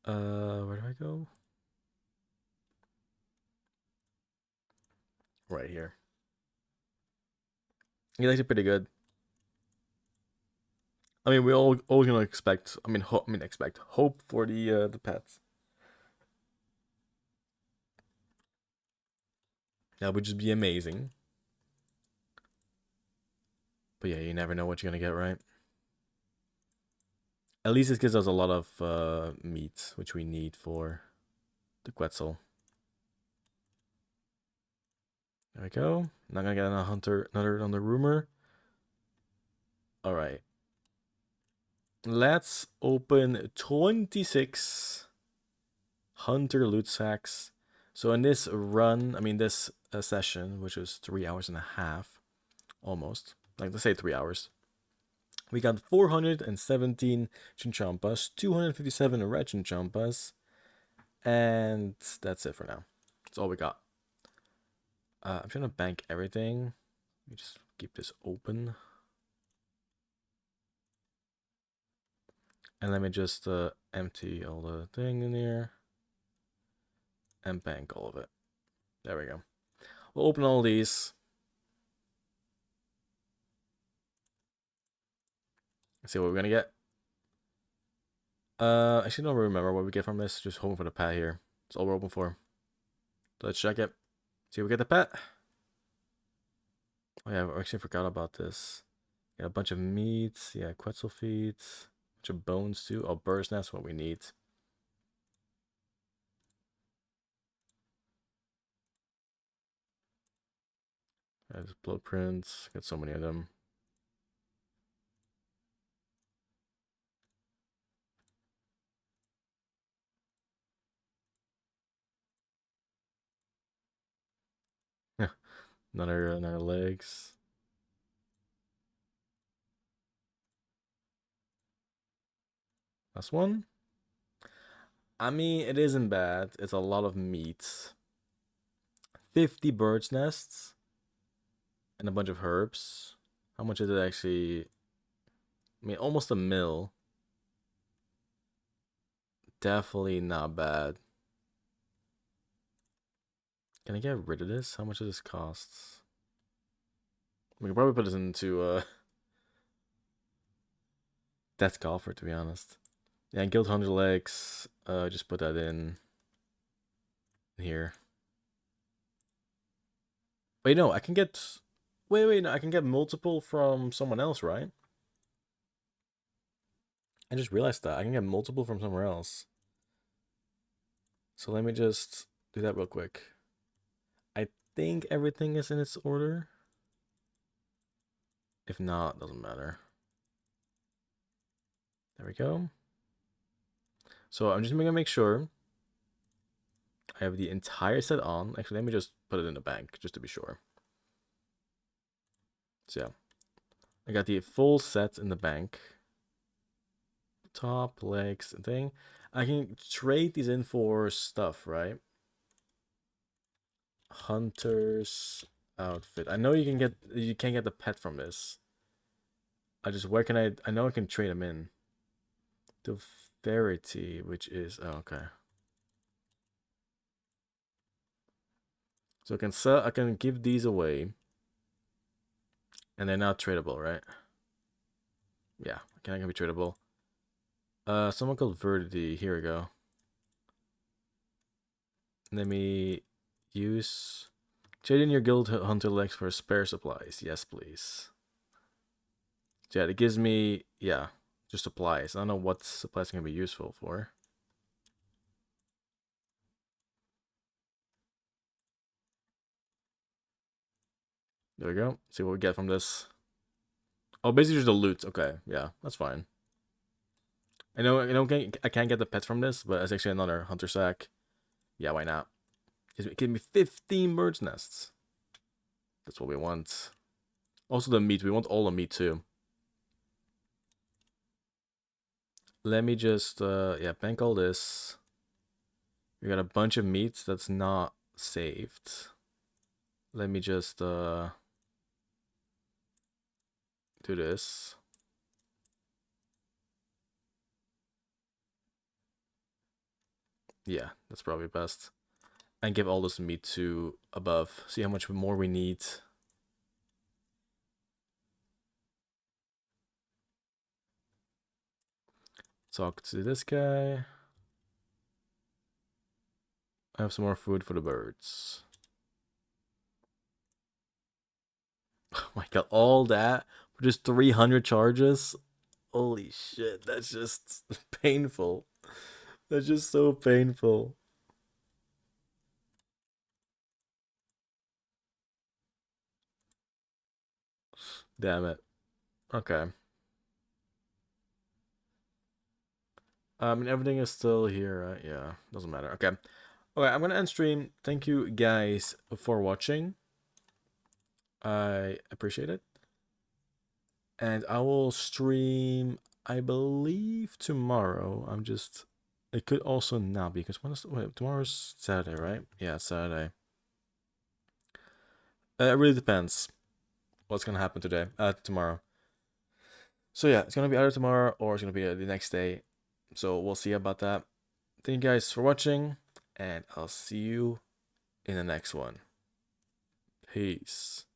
Where do I go? Right here. He's actually pretty good. I mean, we all gonna expect. I mean, expect hope for the pets. That would just be amazing. But yeah, you never know what you're gonna get, right? At least it gives us a lot of meat, which we need for the Quetzal. There we go. Not gonna get another on the rumor. All right. Let's open 26 Hunter loot sacks. So in this run, I mean this session, which was 3 hours and a half, almost, like let's say 3 hours, we got 417 Chinchampas, 257 Red Chinchampas, and that's it for now. That's all we got. I'm trying to bank everything. Let me just keep this open. And let me just empty all the thing in here. And bank all of it. There we go. We'll open all these. Let's see what we're gonna get. Actually don't remember what we get from this. Just hoping for the pet here. That's all we're open for. So let's check it. See if we get the pet. Oh yeah, I actually forgot about this. Got a bunch of meats. Yeah, Quetzal feet. Bunch of bones too. Oh, bird's nest, what we need. There's blueprints. Got so many of them. another legs. Last one. I mean, it isn't bad. It's a lot of meat. 50 bird's nests and a bunch of herbs. How much is it actually? I mean, almost a mil. Definitely not bad. Can I get rid of this? How much does this cost? We can probably put this into Death Golfer, to be honest. Yeah, Guild 100 legs. Just put that in here. Wait, no, I can get... Wait, no, I can get multiple from someone else, right? I just realized that. I can get multiple from somewhere else. So let me just do that real quick. I think everything is in its order. If not, doesn't matter. There we go. So I'm just gonna make sure I have the entire set on. Actually, let me just put it in the bank just to be sure. So yeah, I got the full set in the bank. Top, legs, and thing. I can trade these in for stuff, right? Hunter's outfit. I know you can't get the pet from this. Where can I know I can trade them in. The Verity, which is okay. So I can give these away. And they're not tradable, right? Yeah, can be tradable. Someone called Verity. Here we go. Let me use trade in your guild hunter legs for spare supplies. Yes, please. So yeah, it gives me just supplies. I don't know what supplies can be useful for. There we go. See what we get from this. Oh, basically just the loot. Okay, yeah, that's fine. I know I can't get the pets from this, but it's actually another hunter sack. Yeah, why not? Give me 15 bird's nests. That's what we want. Also the meat. We want all the meat too. Let me just bank all this. We got a bunch of meat that's not saved. Let me just do this. Yeah, that's probably best. And give all this meat to above. See how much more we need. Talk to this guy. I have some more food for the birds. Oh my god, all that for just 300 charges? Holy shit, that's just painful. That's just so painful. Damn it. Okay. I mean, everything is still here, right? Yeah, doesn't matter. Okay. Okay, I'm gonna end stream. Thank you guys for watching. I appreciate it. And I will stream, I believe, tomorrow. It could also not be, because tomorrow's Saturday, right? Yeah, Saturday. It really depends what's gonna happen tomorrow. So yeah, it's gonna be either tomorrow or it's gonna be the next day. So we'll see about that. Thank you guys for watching, and I'll see you in the next one. Peace.